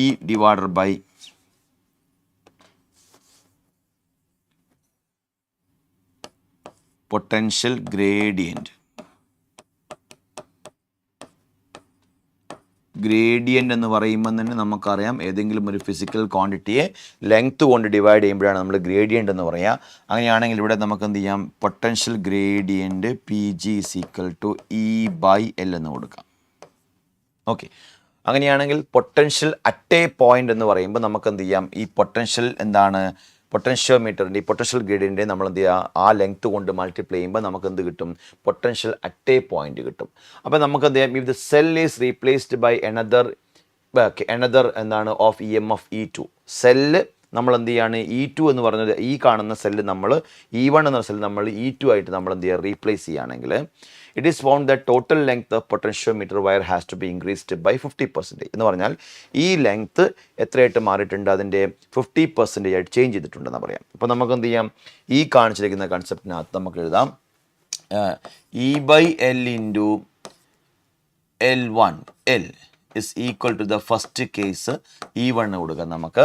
E divided by potential gradient. Gradient എന്ന് പറയുമ്പോൾ തന്നെ നമുക്കറിയാം ഏതെങ്കിലും ഒരു ഫിസിക്കൽ ക്വാണ്ടിറ്റിയെ ലെങ്ത് കൊണ്ട് ഡിവൈഡ് ചെയ്യുമ്പോഴാണ് നമ്മൾ ഗ്രേഡിയൻ്റ് എന്ന് പറയുക. അങ്ങനെയാണെങ്കിൽ ഇവിടെ നമുക്ക് എന്ത് ചെയ്യാം, potential gradient P G is equal to E by L എന്ന് കൊടുക്കാം. ഓക്കെ, അങ്ങനെയാണെങ്കിൽ പൊട്ടൻഷ്യൽ അറ്റ് എ പോയിന്റ് എന്ന് പറയുമ്പോൾ നമുക്ക് എന്ത് ചെയ്യാം, ഈ പൊട്ടൻഷ്യൽ എന്താണ്, പൊട്ടൻഷ്യോമീറ്ററിൻ്റെ ഈ പൊട്ടൻഷ്യൽ ഗ്രേഡിയൻ്റെ നമ്മൾ എന്ത് ചെയ്യുക, ആ ലെങ്ത് കൊണ്ട് മൾട്ടിപ്ലൈ ചെയ്യുമ്പോൾ നമുക്ക് എന്ത് കിട്ടും, പൊട്ടൻഷ്യൽ അറ്റ് എ പോയിന്റ് കിട്ടും. അപ്പോൾ നമുക്ക് എന്ത് ചെയ്യാം, if the cell is replaced by another എന്താണ് of E M F E2, cell നമ്മൾ എന്ത് ചെയ്യാണ്, E2 എന്ന് പറഞ്ഞത് ഈ കാണുന്ന സെല്ല് നമ്മൾ E1 എന്ന സെല്ല് നമ്മൾ E2 ആയിട്ട് നമ്മൾ എന്ത് ചെയ്യുക, റീപ്ലേസ് ചെയ്യുകയാണെങ്കിൽ it is found the total length of potentiometer wire has to be increased by 50%. എന്ന് പറഞ്ഞാൽ ഈ ലെങ്ത്ത് എത്രയായിട്ട് മാറിയിട്ടുണ്ട്, അതിൻ്റെ 50% ആയിട്ട് ചേഞ്ച് ചെയ്തിട്ടുണ്ടെന്ന് പറയാം. അപ്പോൾ നമുക്ക് എന്ത് ചെയ്യാം, ഈ കാണിച്ചിരിക്കുന്ന കൺസെപ്റ്റിനകത്ത് നമുക്ക് എഴുതാം E by L into L1 is equal to the first case E1 കൊടുക്കാം നമുക്ക്.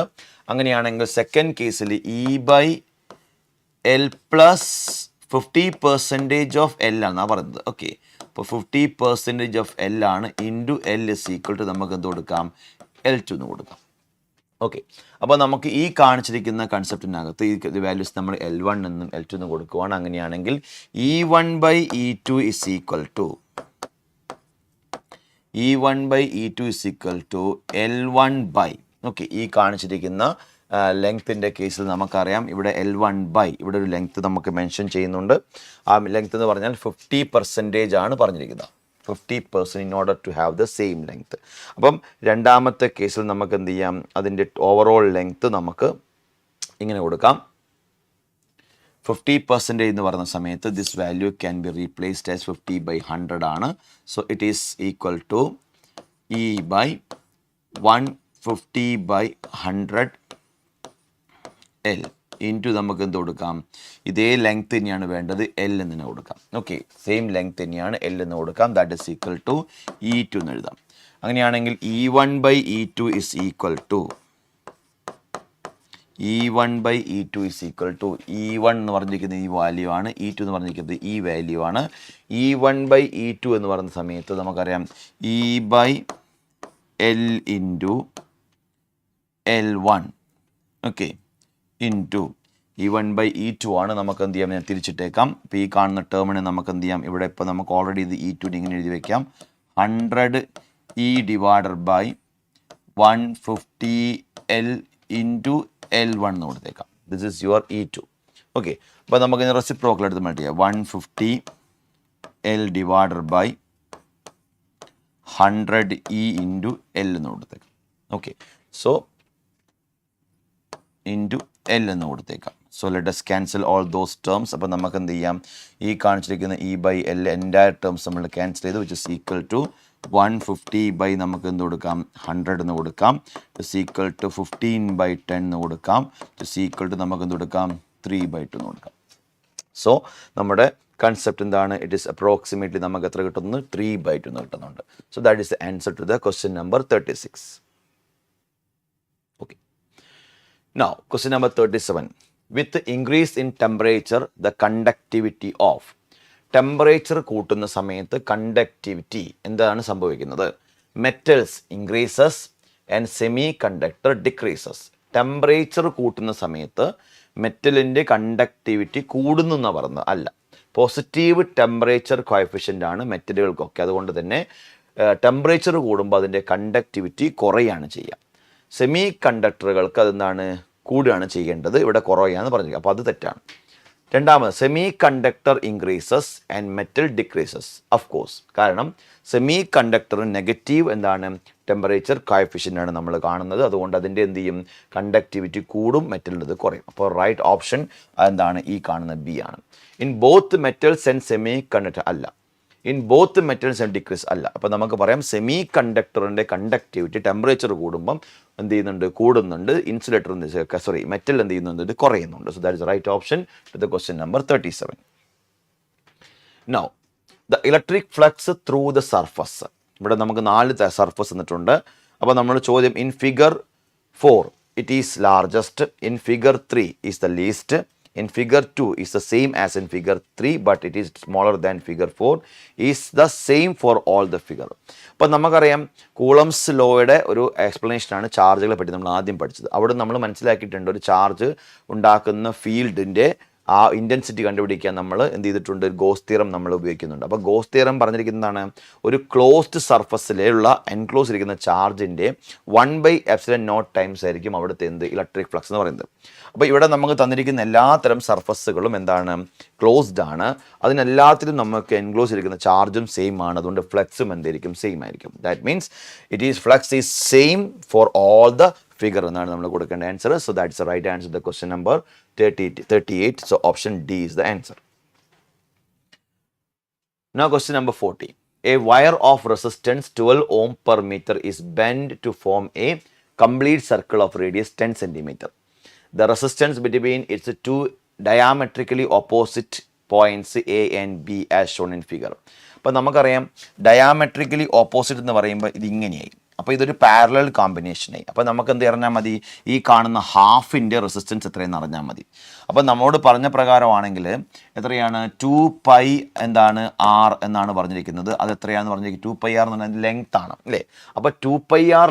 അങ്ങനെയാണെങ്കിൽ സെക്കൻഡ് കേസിൽ E by L plus 50% of L ആണ് പറയുന്നത്. ഓക്കെ, അപ്പോൾ 50% ഓഫ് എൽ ആണ് into L is equal to നമുക്ക് എന്ത് കൊടുക്കാം, L2 എന്ന് കൊടുക്കാം. ഓക്കെ, അപ്പോൾ നമുക്ക് ഈ കാണിച്ചിരിക്കുന്ന കൺസെപ്റ്റിനകത്ത് ഈ വാല്യൂസ് നമ്മൾ L1 എന്നും L2 എന്നും കൊടുക്കുവാണ്. അങ്ങനെയാണെങ്കിൽ E1 by E2 is equal to E1 by E2 is equal to L1 by, okay, ഈ കാണിച്ചിരിക്കുന്ന ലെങ്ത്തിൻ്റെ കേസിൽ നമുക്കറിയാം ഇവിടെ L1 by ഇവിടെ ഒരു ലെങ്ത്ത് നമുക്ക് മെൻഷൻ ചെയ്യുന്നുണ്ട്. ആ ലെങ്ത്ത് എന്ന് പറഞ്ഞാൽ 50% ആണ് പറഞ്ഞിരിക്കുന്നത്, 50% in order to have the same length. അപ്പം രണ്ടാമത്തെ കേസിൽ നമുക്ക് എന്ത് ചെയ്യാം, അതിൻ്റെ ഓവറോൾ ലെങ്ത്ത് നമുക്ക് ഇങ്ങനെ കൊടുക്കാം. 50% എന്ന് പറയുന്ന സമയത്ത് this value can be replaced as 50/100 ആണ്. So it is equal to E by 150/100 L into നമുക്ക് എന്ത് കൊടുക്കാം, ഇതേ ലെങ്ത് തന്നെയാണ് വേണ്ടത്, എൽ എന്ന് തന്നെ കൊടുക്കാം. ഓക്കെ, സെയിം ലെങ്ത് തന്നെയാണ്, എൽ എന്ന് കൊടുക്കാം. That is equal to E2 എന്ന് എഴുതാം. അങ്ങനെയാണെങ്കിൽ E1 by E2 is equal to E1 by E2 is equal to E1 എന്ന് പറഞ്ഞിരിക്കുന്നത് ഈ വാല്യൂ ആണ്, E2 എന്ന് പറഞ്ഞിരിക്കുന്നത് ഈ വാല്യൂ ആണ്. E1 by E2 എന്ന് പറയുന്ന സമയത്ത് നമുക്കറിയാം E by L into L1, okay, into E1 by E2 ആണ്. നമുക്ക് എന്ത് ചെയ്യാം, ഞാൻ തിരിച്ചിട്ടേക്കാം. ഇപ്പോൾ ഈ കാണുന്ന ടേമിന് നമുക്ക് എന്ത് ചെയ്യാം, ഇവിടെ ഇപ്പോൾ നമുക്ക് ഓൾറെഡി ഇത് E2 ഇങ്ങനെ എഴുതി വയ്ക്കാം. 100 E divided by 150 L into L1 എന്ന് കൊടുത്തേക്കാം. This is your E2. Okay, അപ്പോൾ നമുക്ക് റെസിപ്രോക്കൽ എടുത്ത് മൾട്ടി ചെയ്യാം. 150 L divided by 100 E into L എന്ന് കൊടുത്തേക്കാം. ഓക്കെ, സോ ഇൻറ്റു എൽ എന്ന് കൊടുത്തേക്കാം. So let us cancel all those terms. അപ്പോൾ നമുക്ക് എന്ത് ചെയ്യാം, ഈ കാണിച്ചിരിക്കുന്ന E by L entire terms നമ്മൾ ക്യാൻസൽ ചെയ്ത് which is equal to 150 by നമുക്ക് എന്ത് കൊടുക്കാം 100 എന്ന് കൊടുക്കാം, ഇസ് ഈക്വൽ ടു 15/10 എന്ന് കൊടുക്കാം, ഇസ് ഈക്വൽ ടു നമുക്ക് എന്ത് കൊടുക്കാം 3/2 എന്ന് കൊടുക്കാം. സോ നമ്മുടെ കൺസെപ്റ്റ് എന്താണ്, ഇറ്റ് ഈസ് അപ്രോക്സിമേറ്റ്ലി നമുക്ക് എത്ര കിട്ടുന്നു 3/2 എന്ന് കിട്ടുന്നുണ്ട്. So that is the answer to the question number 36. Okay, now question number 37. With increase in temperature the conductivity of, temperature കൂട്ടുന്ന സമയത്ത് കണ്ടക്ടിവിറ്റി എന്താണ് സംഭവിക്കുന്നത്, metals increases and semiconductor decreases. Temperature കൂട്ടുന്ന സമയത്ത് മെറ്റലിൻ്റെ കണ്ടക്ടിവിറ്റി കൂടുന്നു എന്ന് പറയുന്നത് അല്ല, പോസിറ്റീവ് ടെമ്പറേച്ചർ കോഎഫിഷ്യൻ്റ് ആണ് മെറ്റലുകൾക്കൊക്കെ. അതുകൊണ്ട് തന്നെ ടെമ്പറേച്ചർ കൂടുമ്പോൾ അതിൻ്റെ കണ്ടക്ടിവിറ്റി കുറയാണ് ചെയ്യുക. സെമി കണ്ടക്ടറുകൾക്ക് അതെന്താണ് കൂടുകയാണ് ചെയ്യേണ്ടത്, ഇവിടെ കുറയാന്ന് പറഞ്ഞിരിക്കുക. അപ്പോൾ അത് തെറ്റാണ്. രണ്ടാമത്, semi conductor increases and metal decreases. Of course, കാരണം സെമി കണ്ടക്ടർ നെഗറ്റീവ് എന്താണ് ടെമ്പറേച്ചർ കോഎഫിഷ്യൻ്റ് ആണ് നമ്മൾ കാണുന്നത്. അതുകൊണ്ട് അതിൻ്റെ എന്ത് ചെയ്യും, കണ്ടക്ടിവിറ്റി കൂടും, മെറ്റലിൻ്റെ കുറയും. അപ്പോൾ റൈറ്റ് ഓപ്ഷൻ എന്താണ്, ഈ കാണുന്ന ബി ആണ്. In both metals and semiconductor അല്ല, in both metals and decrease അല്ല. അപ്പോൾ നമുക്ക് പറയാം സെമി കണ്ടക്ടറിൻ്റെ കണ്ടക്ടിവിറ്റി ടെമ്പറേച്ചർ കൂടുമ്പം എന്ത് ചെയ്യുന്നുണ്ട്, കൂടുന്നുണ്ട്. ഇൻസുലേറ്റർ മെറ്റൽ എന്ത് ചെയ്യുന്നുണ്ട്, ഇത് കുറയുന്നുണ്ട്. So that is right option to the question number 37. Now the electric flux through the surface. ഇവിടെ നമുക്ക് 4 സർഫസ് എന്നിട്ടുണ്ട്. അപ്പോൾ നമ്മൾ ചോദ്യം, in figure 4 it is largest, in figure 3 is the least, in figure 2 is the same as in figure 3 but it is smaller than figure 4 is the same for all the figure. അപ്പോൾ നമുക്കറിയാം coulombs ലോയുടെ ഒരു എക്സ്പ്ലനേഷനാണ് ചാർജുകളെ പറ്റി നമ്മൾ ആദ്യം പഠിച്ചത്. അവിടെ നമ്മൾ മനസ്സിലാക്കിയിട്ടുണ്ട് ഒരു ചാർജ് ഉണ്ടാക്കുന്ന ഫീൽഡിൻ്റെ ആ ഇൻറ്റൻസിറ്റി കണ്ടുപിടിക്കാൻ നമ്മൾ എന്ത് ചെയ്തിട്ടുണ്ട്, ഗോസ് തിയറം നമ്മൾ ഉപയോഗിക്കുന്നുണ്ട്. അപ്പോൾ ഗോസ് തിയറം പറഞ്ഞിരിക്കുന്നതാണ് ഒരു ക്ലോസ്ഡ് സർഫസിലുള്ള എൻക്ലോസ് ഇരിക്കുന്ന ചാർജിൻ്റെ 1/ε0 ടൈംസ് ആയിരിക്കും അവിടുത്തെ എന്ത് ഇലക്ട്രിക് ഫ്ലക്സ് എന്ന് പറയുന്നത്. അപ്പോൾ ഇവിടെ നമുക്ക് തന്നിരിക്കുന്ന എല്ലാത്തരം സർഫസുകളും എന്താണ്, ക്ലോസ്ഡ് ആണ്. അതിനെല്ലാത്തിലും നമുക്ക് എൻക്ലോസ് ഇരിക്കുന്ന ചാർജും സെയിം ആണ്. അതുകൊണ്ട് ഫ്ലക്സും എന്തായിരിക്കും, സെയിം ആയിരിക്കും. That means it is flux is same for all the figure എന്നാണ് നമ്മൾ കൊടുക്കേണ്ട answer. So that's the right answer the question number 38. So option D is the answer. Now question number 40. A wire of resistance 12 ohm per meter is bent to form a complete circle of radius 10 centimeter. The resistance between its two diametrically opposite points A and B as shown in figure. അപ്പോൾ നമുക്കറിയാം ഡയാമെട്രിക്കലി opposite എന്ന് പറയുമ്പോൾ ഇത് ഇങ്ങനെയായി. അപ്പോൾ ഇതൊരു parallel കോമ്പിനേഷനായി. അപ്പോൾ നമുക്ക് എന്ത് അറിഞ്ഞാൽ മതി, ഈ കാണുന്ന ഹാഫിൻ്റെ റെസിസ്റ്റൻസ് എത്രയെന്ന് അറിഞ്ഞാൽ മതി. അപ്പോൾ നമ്മളോട് പറഞ്ഞ പ്രകാരമാണെങ്കിൽ എത്രയാണ് 2π എന്താണ് R എന്നാണ് പറഞ്ഞിരിക്കുന്നത്. അത് എത്രയാണെന്ന് പറഞ്ഞിരിക്കുന്നത് 2πR എന്ന് പറഞ്ഞാൽ ലെങ്ത് ആണ് അല്ലേ. അപ്പോൾ 2πR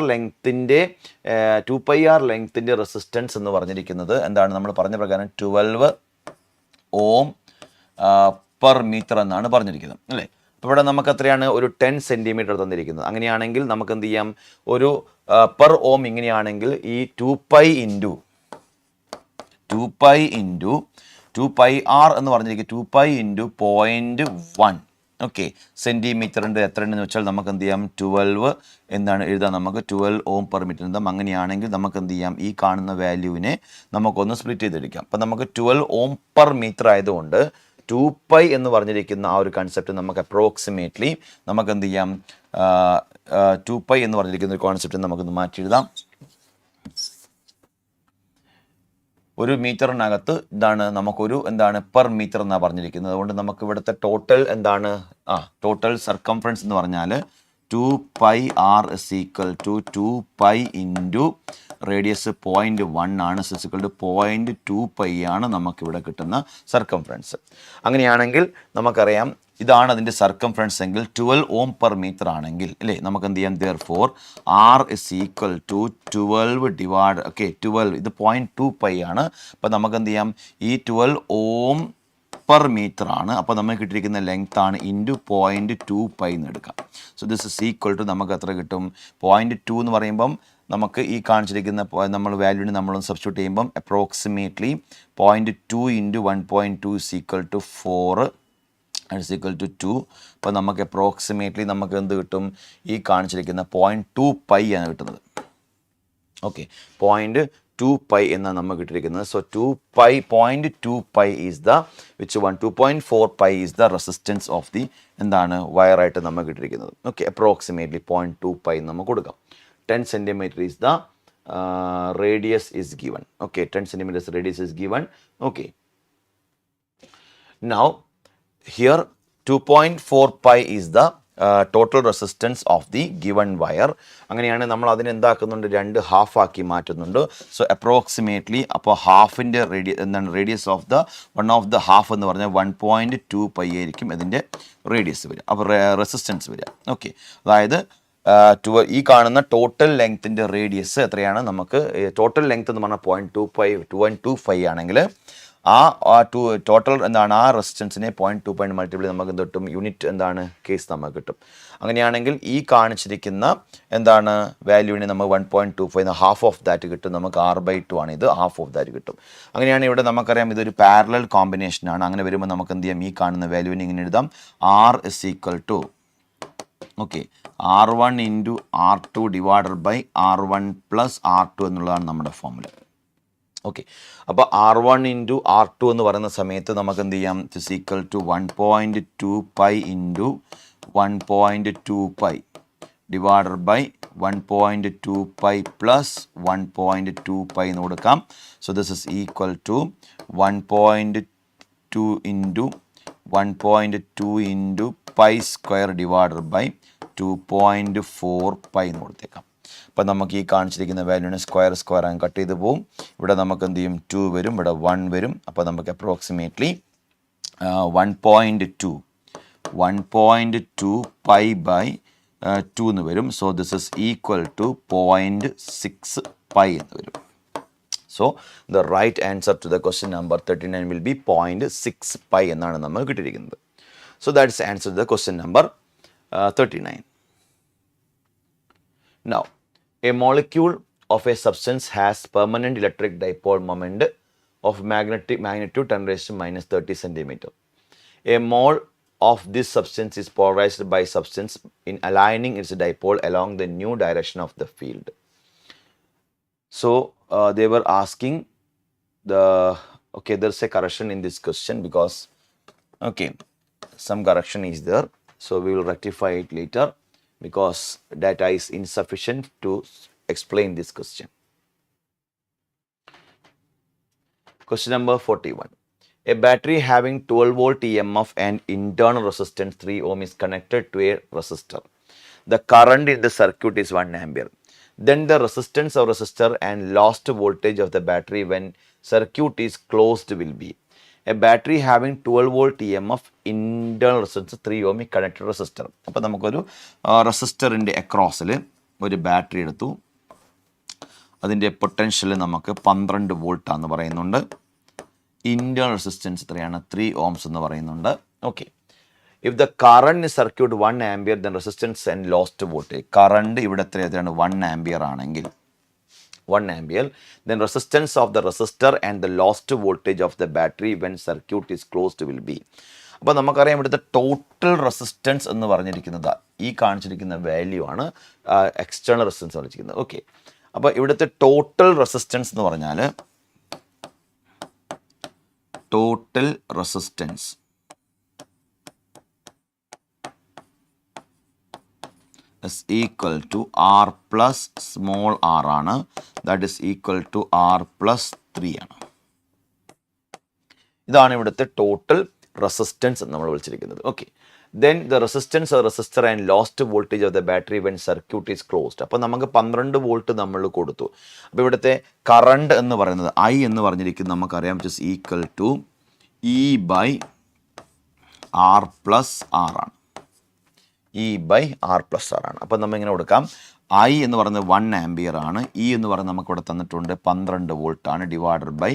ലെങ്ത്തിൻ്റെ റെസിസ്റ്റൻസ് എന്ന് പറഞ്ഞിരിക്കുന്നത് എന്താണ്, നമ്മൾ പറഞ്ഞ പ്രകാരം 12 ohm per meter എന്നാണ് പറഞ്ഞിരിക്കുന്നത് അല്ലേ. അപ്പോൾ ഇവിടെ നമുക്ക് എത്രയാണ്, ഒരു 10 സെൻറ്റിമീറ്റർ തന്നിരിക്കുന്നത്. അങ്ങനെയാണെങ്കിൽ നമുക്ക് എന്ത് ചെയ്യാം, ഒരു പെർ ഓം ഇങ്ങനെയാണെങ്കിൽ ഈ 2π ഇൻറ്റു 2πR എന്ന് പറഞ്ഞിരിക്കും 2π ഇൻറ്റു 0.1 ഓക്കെ സെൻറ്റിമീറ്ററിൻ്റെ എത്രയെന്ന് വെച്ചാൽ നമുക്ക് എന്ത് ചെയ്യാം 12 എന്താണ് എഴുതാം, നമുക്ക് 12 ohm per meter എഴുതാം. അങ്ങനെയാണെങ്കിൽ നമുക്ക് എന്ത് ചെയ്യാം, ഈ കാണുന്ന വാല്യൂവിനെ നമുക്കൊന്ന് സ്പ്ലിറ്റ് ചെയ്തെടുക്കാം. അപ്പം നമുക്ക് 12 ohm per meter ആയതുകൊണ്ട് 2π എന്ന് പറഞ്ഞിരിക്കുന്ന ആ ഒരു കൺസെപ്റ്റ് നമുക്ക് അപ്രോക്സിമേറ്റ്ലി നമുക്ക് എന്ത് ചെയ്യാം, 2π എന്ന് പറഞ്ഞിരിക്കുന്ന ഒരു കോൺസെപ്റ്റ് നമുക്കൊന്ന് മാറ്റി എഴുതാം. ഒരു മീറ്ററിനകത്ത് ഇതാണ് നമുക്കൊരു എന്താണ് പെർ മീറ്റർ എന്നാണ് പറഞ്ഞിരിക്കുന്നത്. അതുകൊണ്ട് നമുക്ക് ഇവിടുത്തെ ടോട്ടൽ എന്താണ്, ടോട്ടൽ സർക്കംഫറൻസ് എന്ന് പറഞ്ഞാൽ 2πR is equal to 2π into radius 0.1 ആണ്, ഇക്വൽ ടു 0.2π ആണ് നമുക്കിവിടെ കിട്ടുന്ന സർക്കംഫറൻസ്. അങ്ങനെയാണെങ്കിൽ നമുക്കറിയാം ഇതാണ് അതിൻ്റെ സർക്കംഫറൻസ് എങ്കിൽ 12 ohm per meter ആണെങ്കിൽ അല്ലേ, നമുക്ക് എന്ത് ചെയ്യാം, therefore R is equal to 12 ഇത് 0.2π ആണ്. അപ്പോൾ നമുക്ക് എന്ത് ചെയ്യാം, ഈ 12 ohm per meter ആണ്. അപ്പോൾ നമുക്ക് കിട്ടിയിരിക്കുന്ന ലെങ്ത് ആണ് ഇൻറ്റു 0.2π എന്ന് എടുക്കാം. So this is equal to നമുക്ക് എത്ര കിട്ടും, 0.2 എന്ന് പറയുമ്പം നമുക്ക് ഈ കാണിച്ചിരിക്കുന്ന നമ്മൾ വാല്യൂവിന് നമ്മളൊന്ന് സബ്സ്റ്റിറ്റ്യൂട്ട് ചെയ്യുമ്പം approximately 0.2 into 1.2 is equal to 4 is equal to 2. അപ്പോൾ നമുക്ക് അപ്രോക്സിമേറ്റ്ലി നമുക്ക് എന്ത് കിട്ടും, ഈ കാണിച്ചിരിക്കുന്ന 0.2π ആണ് കിട്ടുന്നത്. ഓക്കെ 0.2 2 pi എന്നാണ് നമുക്ക് കിട്ടിയിരിക്കുന്നത്. So 2 pi 0.2 pi is the which one 2.4 pi is the resistance of the എന്താണ് വയറായിട്ട് നമുക്ക് കിട്ടിയിരിക്കുന്നത്. ഓക്കെ, അപ്രോക്സിമേറ്റ്ലി 0.2 pi നമുക്ക് കൊടുക്കാം. 10 centimeter is the radius is given. Okay, 10 centimeters radius is given. Okay, now here 2.4 pi is the total resistance of the given wire. അങ്ങനെയാണ് നമ്മൾ അതിനെ എന്താക്കുന്നുണ്ട്, രണ്ട് half ആക്കി മാറ്റുന്നുണ്ട്. സോ അപ്രോക്സിമേറ്റ്ലി അപ്പോൾ ഹാഫിൻ്റെ എന്താണ് radius of the one of the half എന്ന് പറഞ്ഞാൽ 1.2 pi ആയിരിക്കും ഇതിൻ്റെ റേഡിയസ് വരിക, അപ്പോൾ റെസിസ്റ്റൻസ് വരിക. ഓക്കെ, അതായത് ഈ കാണുന്ന ടോട്ടൽ ലെങ്ത്തിൻ്റെ റേഡിയസ് എത്രയാണ്, നമുക്ക് ടോട്ടൽ ലെങ്ത് എന്ന് പറഞ്ഞാൽ 2.25 ആണെങ്കിൽ ടോട്ടൽ എന്താണ് ആ റെസിസ്റ്റൻസിനെ 0.2 pi മൾട്ടിപ്ലൈ നമുക്ക് എന്ത് കിട്ടും, യൂണിറ്റ് എന്താണ് കേസ് നമുക്ക് കിട്ടും. അങ്ങനെയാണെങ്കിൽ ഈ കാണിച്ചിരിക്കുന്ന എന്താണ് വാല്യൂവിനെ നമ്മൾ 1.25 ഹാഫ് ഓഫ് ദാറ്റ് കിട്ടും, നമുക്ക് R/2 ആണ്, ഇത് ഹാഫ് ഓഫ് ദാറ്റ് കിട്ടും. അങ്ങനെയാണ് ഇവിടെ നമുക്കറിയാം ഇതൊരു പാരലൽ കോമ്പിനേഷനാണ്. അങ്ങനെ വരുമ്പോൾ നമുക്ക് എന്ത് ചെയ്യാം, ഈ കാണുന്ന വാല്യൂവിനെ ഇങ്ങനെ എഴുതാം, R is equal to okay R1 into R2 divided by R1 plus R2 എന്നുള്ളതാണ് നമ്മുടെ ഫോമുല. ഓക്കെ, അപ്പോൾ R1 ഇൻറ്റു R2 എന്ന് പറയുന്ന സമയത്ത് നമുക്ക് എന്ത് ചെയ്യാം, it's equal to 1.2 pi into 1.2 pi divided by 1.2 pi plus 1.2 pi എന്ന് കൊടുക്കാം. So this is equal to 1.2 into 1.2 into pi square divided by 2.4 pi എന്ന് കൊടുത്തേക്കാം. അപ്പം നമുക്ക് ഈ കാണിച്ചിരിക്കുന്ന വാല്യൂവിനെ സ്ക്വയർ അങ്ങ് കട്ട് ചെയ്ത് പോവും. ഇവിടെ നമുക്ക് എന്ത് ചെയ്യും, 2 വരും, ഇവിടെ 1 വരും. അപ്പോൾ നമുക്ക് അപ്രോക്സിമേറ്റ്ലി 1.2 pi ബൈ 2 എന്ന് വരും. So this is equal to 0.6 pi എന്ന് വരും. So the right answer to the question number 39 will be 0.6 pi എന്നാണ് നമുക്ക് കിട്ടിയിരിക്കുന്നത്. So that is answer to the question number 39. Now, a molecule of a substance has permanent electric dipole moment of magnitude 10 raised to minus 30 centimeter. A mole of this substance is polarized by substance in aligning its dipole along the new direction of the field. So they were asking there's a correction in this question because some correction is there, so we will rectify it later because data is insufficient to explain this question. Question number 41. A battery having 12 volt EMF and internal resistance 3 ohm is connected to a resistor. The current in the circuit is 1 ampere. Then the resistance of resistor and lost voltage of the battery when circuit is closed will be. A battery having 12 volt EMF, internal resistance 3 ohm connected resistor. അപ്പോൾ നമുക്കൊരു റെസിസ്റ്ററിൻ്റെ അക്രോസിൽ ഒരു battery എടുത്തു, അതിൻ്റെ potential നമുക്ക് 12 വോൾട്ടാന്ന് പറയുന്നുണ്ട്, internal resistance എത്രയാണ് 3 ohms എന്ന് പറയുന്നുണ്ട്. Okay, if the current in circuit 1 ampere then resistance and lost voltage, current ഇവിടെ എത്രയാണ് 1 ampere ആണെങ്കിൽ 1 ampere, then resistance of the resistor and the lost voltage of the battery when circuit is closed will be. അപ്പോൾ നമുക്കറിയാം ഇവിടുത്തെ total resistance എന്ന് പറഞ്ഞിരിക്കുന്നത് ഈ കാണിച്ചിരിക്കുന്ന വാല്യൂ ആണ്, എക്സ്റ്റേണൽ റെസിസ്റ്റൻസ് പറഞ്ഞിരിക്കുന്നത്. ഓക്കെ, അപ്പോൾ ഇവിടുത്തെ ടോട്ടൽ റെസിസ്റ്റൻസ് എന്ന് പറഞ്ഞാൽ total resistance is equal to R plus small r ആണ്, that is equal to R plus 3 ആണ്. ഇതാണ് ഇവിടുത്തെ ടോട്ടൽ റെസിസ്റ്റൻസ് എന്ന് നമ്മൾ വിളിച്ചിരിക്കുന്നത്. Okay, then the resistance of the resistor and lost voltage of the battery when circuit is closed. അപ്പോൾ നമുക്ക് 12 volt നമ്മൾ കൊടുത്തു. അപ്പോൾ ഇവിടുത്തെ കറണ്ട് എന്ന് പറയുന്നത് I എന്ന് പറഞ്ഞിരിക്കുന്നത് നമുക്കറിയാം which is equal to E by R plus R ആണ്, E by R plus R ആണ്. അപ്പം നമ്മൾ ഇങ്ങനെ കൊടുക്കാം, I എന്ന് പറയുന്നത് 1 ampere ആണ്, E എന്ന് പറയുന്നത് നമുക്ക് ഇവിടെ തന്നിട്ടുണ്ട് 12 വോൾട്ട് ആണ്, divided by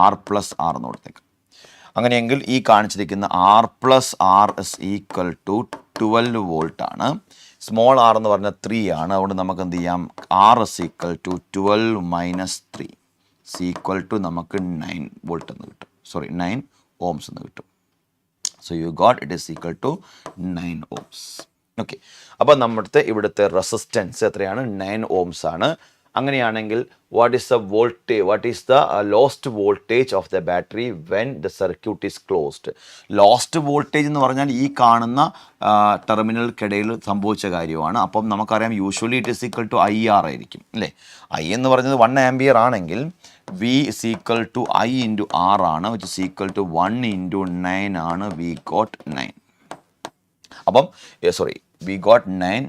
R plus R എന്ന് കൊടുത്തേക്കാം. അങ്ങനെയെങ്കിൽ ഈ കാണിച്ചിരിക്കുന്ന R plus R is equal to 12 volt ആണ്, സ്മോൾ r എന്ന് പറഞ്ഞാൽ 3 ആണ്, അതുകൊണ്ട് നമുക്ക് എന്ത് ചെയ്യാം, R is equal to 12 minus 3 is equal to നമുക്ക് 9 വോൾട്ട് എന്ന് കിട്ടും, 9 ohms എന്ന് കിട്ടും. So you got it is equal to 9 ohms. Okay, അപ്പോൾ നമ്മുടെ ഇവിടുത്തെ റെസിസ്റ്റൻസ് എത്രയാണ് 9 ohms ആണ്. അങ്ങനെയാണെങ്കിൽ what is the lost voltage of the battery when the circuit is closed. Lost voltage എന്ന് പറഞ്ഞാൽ ഈ കാണുന്ന ടെർമിനൽക്കിടയിൽ സംഭവിച്ച കാര്യമാണ്. അപ്പം നമുക്കറിയാം usually it is equal to IR ആയിരിക്കും അല്ലേ. I എന്ന് പറഞ്ഞത് 1 ആംപിയർ ആണെങ്കിൽ V is equal to I into R ആണ്, which is equal to 1 into 9 ആണ്. We got 9. അപ്പം we got 9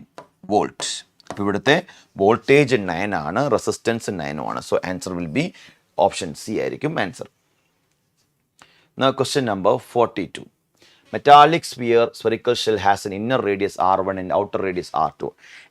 വോൾട്ട്. അപ്പോൾ ഇവിടുത്തെ വോൾട്ടേജ് 9 ആണ്, റെസിസ്റ്റൻസ് 9 ആണ്. So answer will be option C ആയിരിക്കും answer. Now question number 42. Metallic spherical shell has an inner radius R1 and outer radius R2.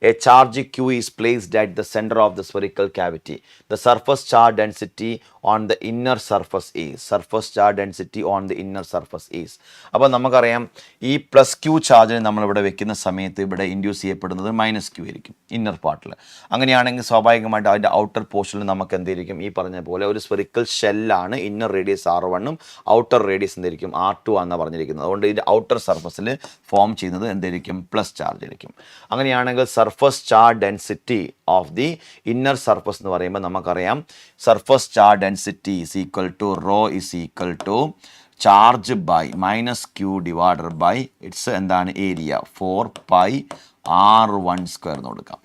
A charge Q is placed at the center of the spherical cavity. The surface charge density on the inner surface is. Surface charge density on the inner surface is. അപ്പോൾ നമുക്കറിയാം ഈ +Q ചാർജിനെ നമ്മളിവിടെ വെക്കുന്ന സമയത്ത് ഇവിടെ induce ചെയ്യപ്പെടുന്നത് -Q ആയിരിക്കും ഇന്നർ പാർട്ടിൽ. അങ്ങനെയാണെങ്കിൽ സ്വാഭാവികമായിട്ട് അതിൻ്റെ ഔട്ടർ പോർഷനിൽ നമുക്ക് എന്തായിരിക്കും, ഈ പറഞ്ഞ പോലെ ഒരു സ്ഫെറിക്കൽ ഷെല്ലാണ്. ഇന്നർ റേഡിയസ് R1ഉം ഔട്ടർ റേഡിയസ് എന്തായിരിക്കും R2 ആണെന്ന് പറഞ്ഞിരിക്കുന്നത്. അതുകൊണ്ട് ഇതിൻ്റെ ഔട്ടർ സർഫസിൽ ഫോം ചെയ്യുന്നത് എന്തായിരിക്കും, പ്ലസ് ചാർജ് ആയിരിക്കും. അങ്ങനെയാണെങ്കിൽ surface charge density of the inner surface എന്ന് പറയുമ്പോൾ നമുക്കറിയാം surface charge density is equal to rho is equal to charge by -Q divided by it's എന്താണ് ഏരിയ 4πr1² എന്ന് കൊടുക്കാം.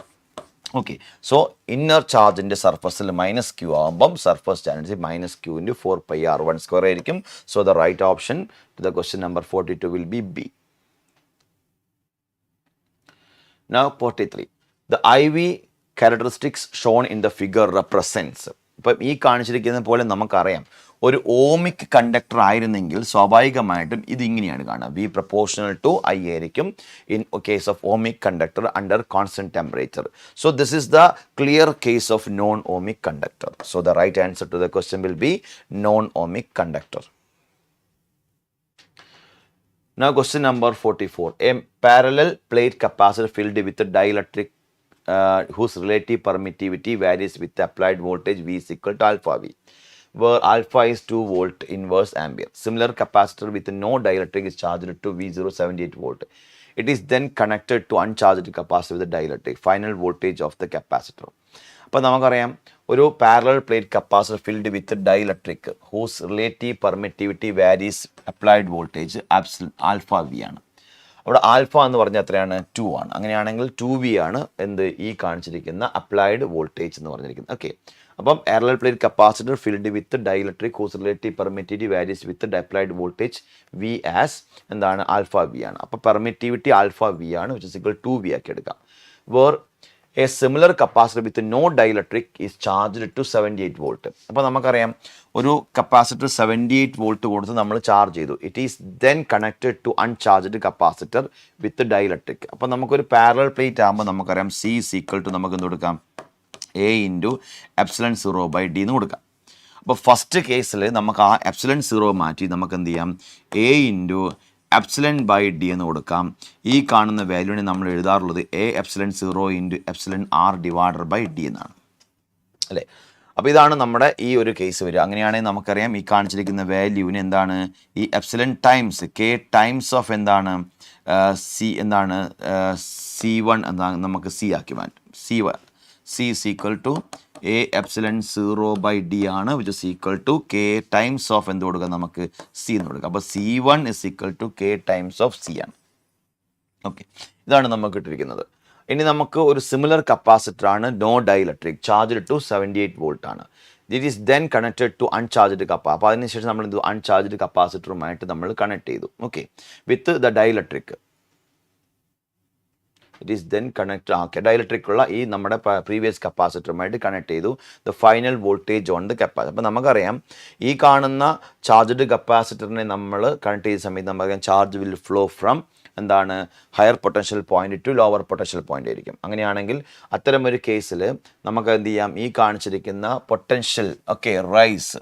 ഓക്കെ, സോ ഇന്നർ ചാർജിൻ്റെ സർഫസിൽ -Q ആകുമ്പം surface charge -Q into 4πr1² ആയിരിക്കും. So the right option to the question number 42 will be B. Now 43. The IV characteristics shown in the figure represents. ഇപ്പം ഈ കാണിച്ചിരിക്കുന്ന പോലെ നമുക്കറിയാം ഒരു ഓമിക് കണ്ടക്ടർ ആയിരുന്നെങ്കിൽ സ്വാഭാവികമായിട്ടും ഇതിങ്ങനെയാണ് കാണുക. V proportional to I ആയിരിക്കും in case of ohmic conductor under constant temperature. So this is the clear case of non-ohmic conductor. So the right answer to the question will be non-ohmic conductor. Now question number 44. A parallel plate capacitor filled with a dielectric whose relative permittivity varies with the applied voltage V is equal to alpha V, where alpha is 2 volt inverse ampere. Similar capacitor with no dielectric is charged to V078 volt. It is then connected to uncharged capacitor with the dielectric. Final voltage of the capacitor. അപ്പോൾ നമുക്കറിയാം ഒരു parallel plate capacitor filled with dielectric whose relative permittivity varies applied voltage alpha V ആണ്. അവിടെ alpha എന്ന് പറഞ്ഞാൽ എത്രയാണ്, 2 ആണ്. അങ്ങനെയാണെങ്കിൽ 2V ആണ് എന്ത് ഈ കാണിച്ചിരിക്കുന്ന അപ്ലൈഡ് വോൾട്ടേജ് എന്ന് പറഞ്ഞിരിക്കുന്നത്. ഓക്കെ, അപ്പം parallel plate capacitor filled with dielectric whose relative permittivity varies with applied voltage V as എന്താണ് ആൽഫ V ആണ്. അപ്പോൾ പെർമിറ്റിവിറ്റി ആൽഫ V ആണ്, which is equal to 2V ആക്കി എടുക്കാം. Where a similar capacitor with no dielectric is charged to 78 volt. അപ്പോൾ നമുക്കറിയാം ഒരു capacitor 78 volt കൊടുത്ത് നമ്മൾ ചാർജ് ചെയ്തു. It is then connected to uncharged capacitor with dielectric. അപ്പോൾ നമുക്കൊരു പാരലൽ പ്ലേറ്റ് ആകുമ്പോൾ നമുക്കറിയാം C ഈസ് ഈക്വൽ ടു നമുക്ക് എന്ത് കൊടുക്കാം, A into ε0/d എന്ന് കൊടുക്കാം. അപ്പോൾ ഫസ്റ്റ് കേസിൽ നമുക്ക് ആ ε0 മാറ്റി നമുക്ക് എന്ത് ചെയ്യാം, A into ε/d എന്ന് കൊടുക്കാം. ഈ കാണുന്ന വാല്യൂവിനെ നമ്മൾ എഴുതാറുള്ളത് A ε0 into εr divided by d എന്നാണ് അല്ലേ. അപ്പോൾ ഇതാണ് നമ്മുടെ ഈ ഒരു കേസ് വരിക. അങ്ങനെയാണെങ്കിൽ നമുക്കറിയാം ഈ കാണിച്ചിരിക്കുന്ന വാല്യൂവിന് എന്താണ്, ഈ epsilon times K times of എന്താണ് C എന്താണ് C1 എന്താണ് നമുക്ക് C ആക്കി മാറ്റും. C is equal to A ε0/d ആണ്, which is equal to K times of എന്ത് കൊടുക്കുക നമുക്ക് C എന്ന് കൊടുക്കുക. അപ്പോൾ C1 is equal to K times of C ആണ്. ഓക്കെ, ഇതാണ് നമുക്ക് കിട്ടിയിരിക്കുന്നത്. ഇനി നമുക്ക് ഒരു സിമിലർ കപ്പാസിറ്റർ ആണ്, no dielectric, charged to 78 volt ആണ്. It is then connected to uncharged കപ്പാ. അപ്പോൾ അതിനുശേഷം നമ്മൾ എന്ത് അൺചാർജ്ഡ് കപ്പാസിറ്ററുമായിട്ട് നമ്മൾ കണക്ട് ചെയ്തു. Okay, with the dielectric. It is then connect dielectric ഉള്ള ഈ നമ്മുടെ പ്രീവിയസ് കപ്പാസിറ്ററുമായിട്ട് കണക്ട് ചെയ്തു. The final voltage on the capacitor. അപ്പോൾ നമുക്കറിയാം ഈ കാണുന്ന ചാർജ്ഡ് കപ്പാസിറ്ററിനെ നമ്മൾ കണക്ട് ചെയ്ത സമയത്ത് നമുക്കറിയാം ചാർജ് വിൽ ഫ്ലോ ഫ്രം എന്താണ് higher potential point two lower potential point ആയിരിക്കും. അങ്ങനെയാണെങ്കിൽ അത്തരമൊരു കേസിൽ നമുക്ക് എന്ത് ചെയ്യാം, ഈ കാണിച്ചിരിക്കുന്ന പൊട്ടൻഷ്യൽ റൈസ്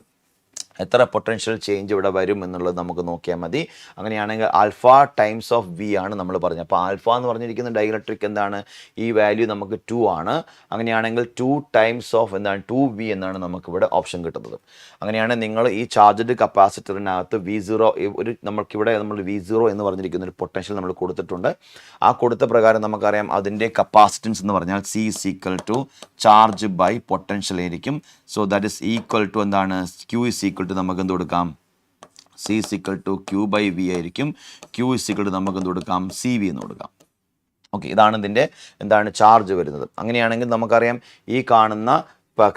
എത്ര പൊട്ടൻഷ്യൽ ചേഞ്ച് ഇവിടെ വരും എന്നുള്ളത് നമുക്ക് നോക്കിയാൽ മതി. അങ്ങനെയാണെങ്കിൽ ആൽഫ ടൈംസ് ഓഫ് വി ആണ് നമ്മൾ പറഞ്ഞത്. അപ്പോൾ ആൽഫ എന്ന് പറഞ്ഞിരിക്കുന്ന ഡൈഇലക്ട്രിക് എന്താണ്, ഈ വാല്യൂ നമുക്ക് 2 ആണ്. അങ്ങനെയാണെങ്കിൽ 2 ടൈംസ് ഓഫ് എന്താണ് 2V എന്നാണ് നമുക്കിവിടെ ഓപ്ഷൻ കിട്ടുന്നത്. അങ്ങനെയാണ് നിങ്ങൾ ഈ ചാർജ്ഡ് കപ്പാസിറ്ററിനകത്ത് V0 ഒരു നമുക്കിവിടെ നമ്മൾ V0 എന്ന് പറഞ്ഞിരിക്കുന്ന ഒരു പൊട്ടൻഷ്യൽ നമ്മൾ കൊടുത്തിട്ടുണ്ട്. ആ കൊടുത്ത പ്രകാരം നമുക്കറിയാം അതിൻ്റെ കപ്പാസിറ്റൻസ് എന്ന് പറഞ്ഞാൽ C is equal to charge by potential ആയിരിക്കും. So that is equal to എന്താണ്, Q is equal to നമുക്ക് എന്ത് കൊടുക്കാം, C is equal to Q by V ആയിരിക്കും. Q is equal to നമുക്ക് എന്ത് കൊടുക്കാം, CV എന്ന് കൊടുക്കാം. ഓക്കെ, ഇതാണ് ഇതിൻ്റെ എന്താണ് ചാർജ് വരുന്നത്. അങ്ങനെയാണെങ്കിൽ നമുക്കറിയാം ഈ കാണുന്ന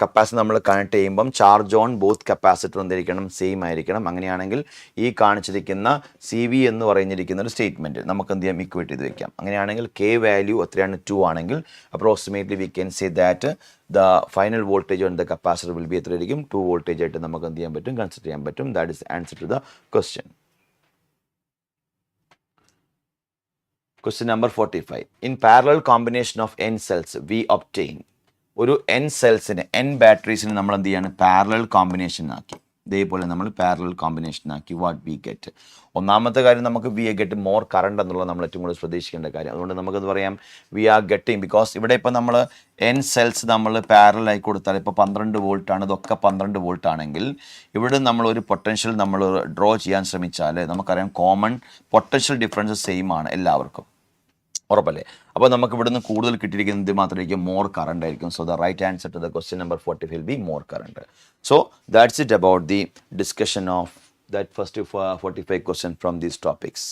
കപ്പാസിറ്റർ നമ്മൾ കണക്ട് ചെയ്യുമ്പം ചാർജ് ഓൺ ബോത്ത് കപ്പാസിറ്റർ എന്തായിരിക്കണം, സെയിം ആയിരിക്കണം. അങ്ങനെയാണെങ്കിൽ ഈ കാണിച്ചിരിക്കുന്ന CV എന്ന് പറഞ്ഞിരിക്കുന്ന ഒരു സ്റ്റേറ്റ്മെൻറ്റ് നമുക്ക് എന്ത് ചെയ്യാം, ഇക്വേറ്റ് ചെയ്ത് വെക്കാം. അങ്ങനെയാണെങ്കിൽ K വാല്യൂ എത്രയാണ്, 2 ആണെങ്കിൽ approximately we can say that the final voltage on the capacitor will be എത്രയായിരിക്കും, 2 വോൾട്ടേജ് ആയിട്ട് നമുക്ക് എന്ത് ചെയ്യാൻ പറ്റും, കൺസിഡർ ചെയ്യാൻ പറ്റും. That is answer to the question. Question number 45. In parallel combination of n cells, we obtain ഒരു n സെൽസിന് n ബാറ്ററീസിന് നമ്മൾ എന്ത് ചെയ്യാണ്, പാരലൽ കോമ്പിനേഷൻ ആക്കി. ഇതേപോലെ നമ്മൾ പാരലൽ കോമ്പിനേഷൻ ആക്കി. വാട്ട് വി ഗെറ്റ്, ഒന്നാമത്തെ കാര്യം നമുക്ക് വി ഗെറ്റ് മോർ കറണ്ട് എന്നുള്ളത് നമ്മൾ ഏറ്റവും കൂടുതൽ പ്രതീക്ഷിക്കേണ്ട കാര്യം. അതുകൊണ്ട് നമുക്കെന്ന് പറയാം വി ആർ ഗെറ്റിംഗ്, ബിക്കോസ് ഇവിടെ ഇപ്പോൾ നമ്മൾ n സെൽസ് നമ്മൾ പാരലായി കൊടുത്താൽ ഇപ്പോൾ 12 വോൾട്ടാണ്, ഇതൊക്കെ 12 വോൾട്ട് ആണെങ്കിൽ ഇവിടെ നമ്മൾ ഒരു പൊട്ടൻഷ്യൽ നമ്മൾ ഡ്രോ ചെയ്യാൻ ശ്രമിച്ചാൽ നമുക്കറിയാം കോമൺ പൊട്ടൻഷ്യൽ ഡിഫറൻസ് സെയിം ആണ് എല്ലാവർക്കും, ഉറപ്പല്ലേ? അപ്പോൾ നമുക്ക് ഇവിടുന്ന് കൂടുതൽ കിട്ടിയിരിക്കുന്നത് മാത്രമായിരിക്കും, മോർ കറണ്ട് ആയിരിക്കും. So the right answer to the question number 45 will be more current. So that's it about the discussion of that first 45 question from these topics.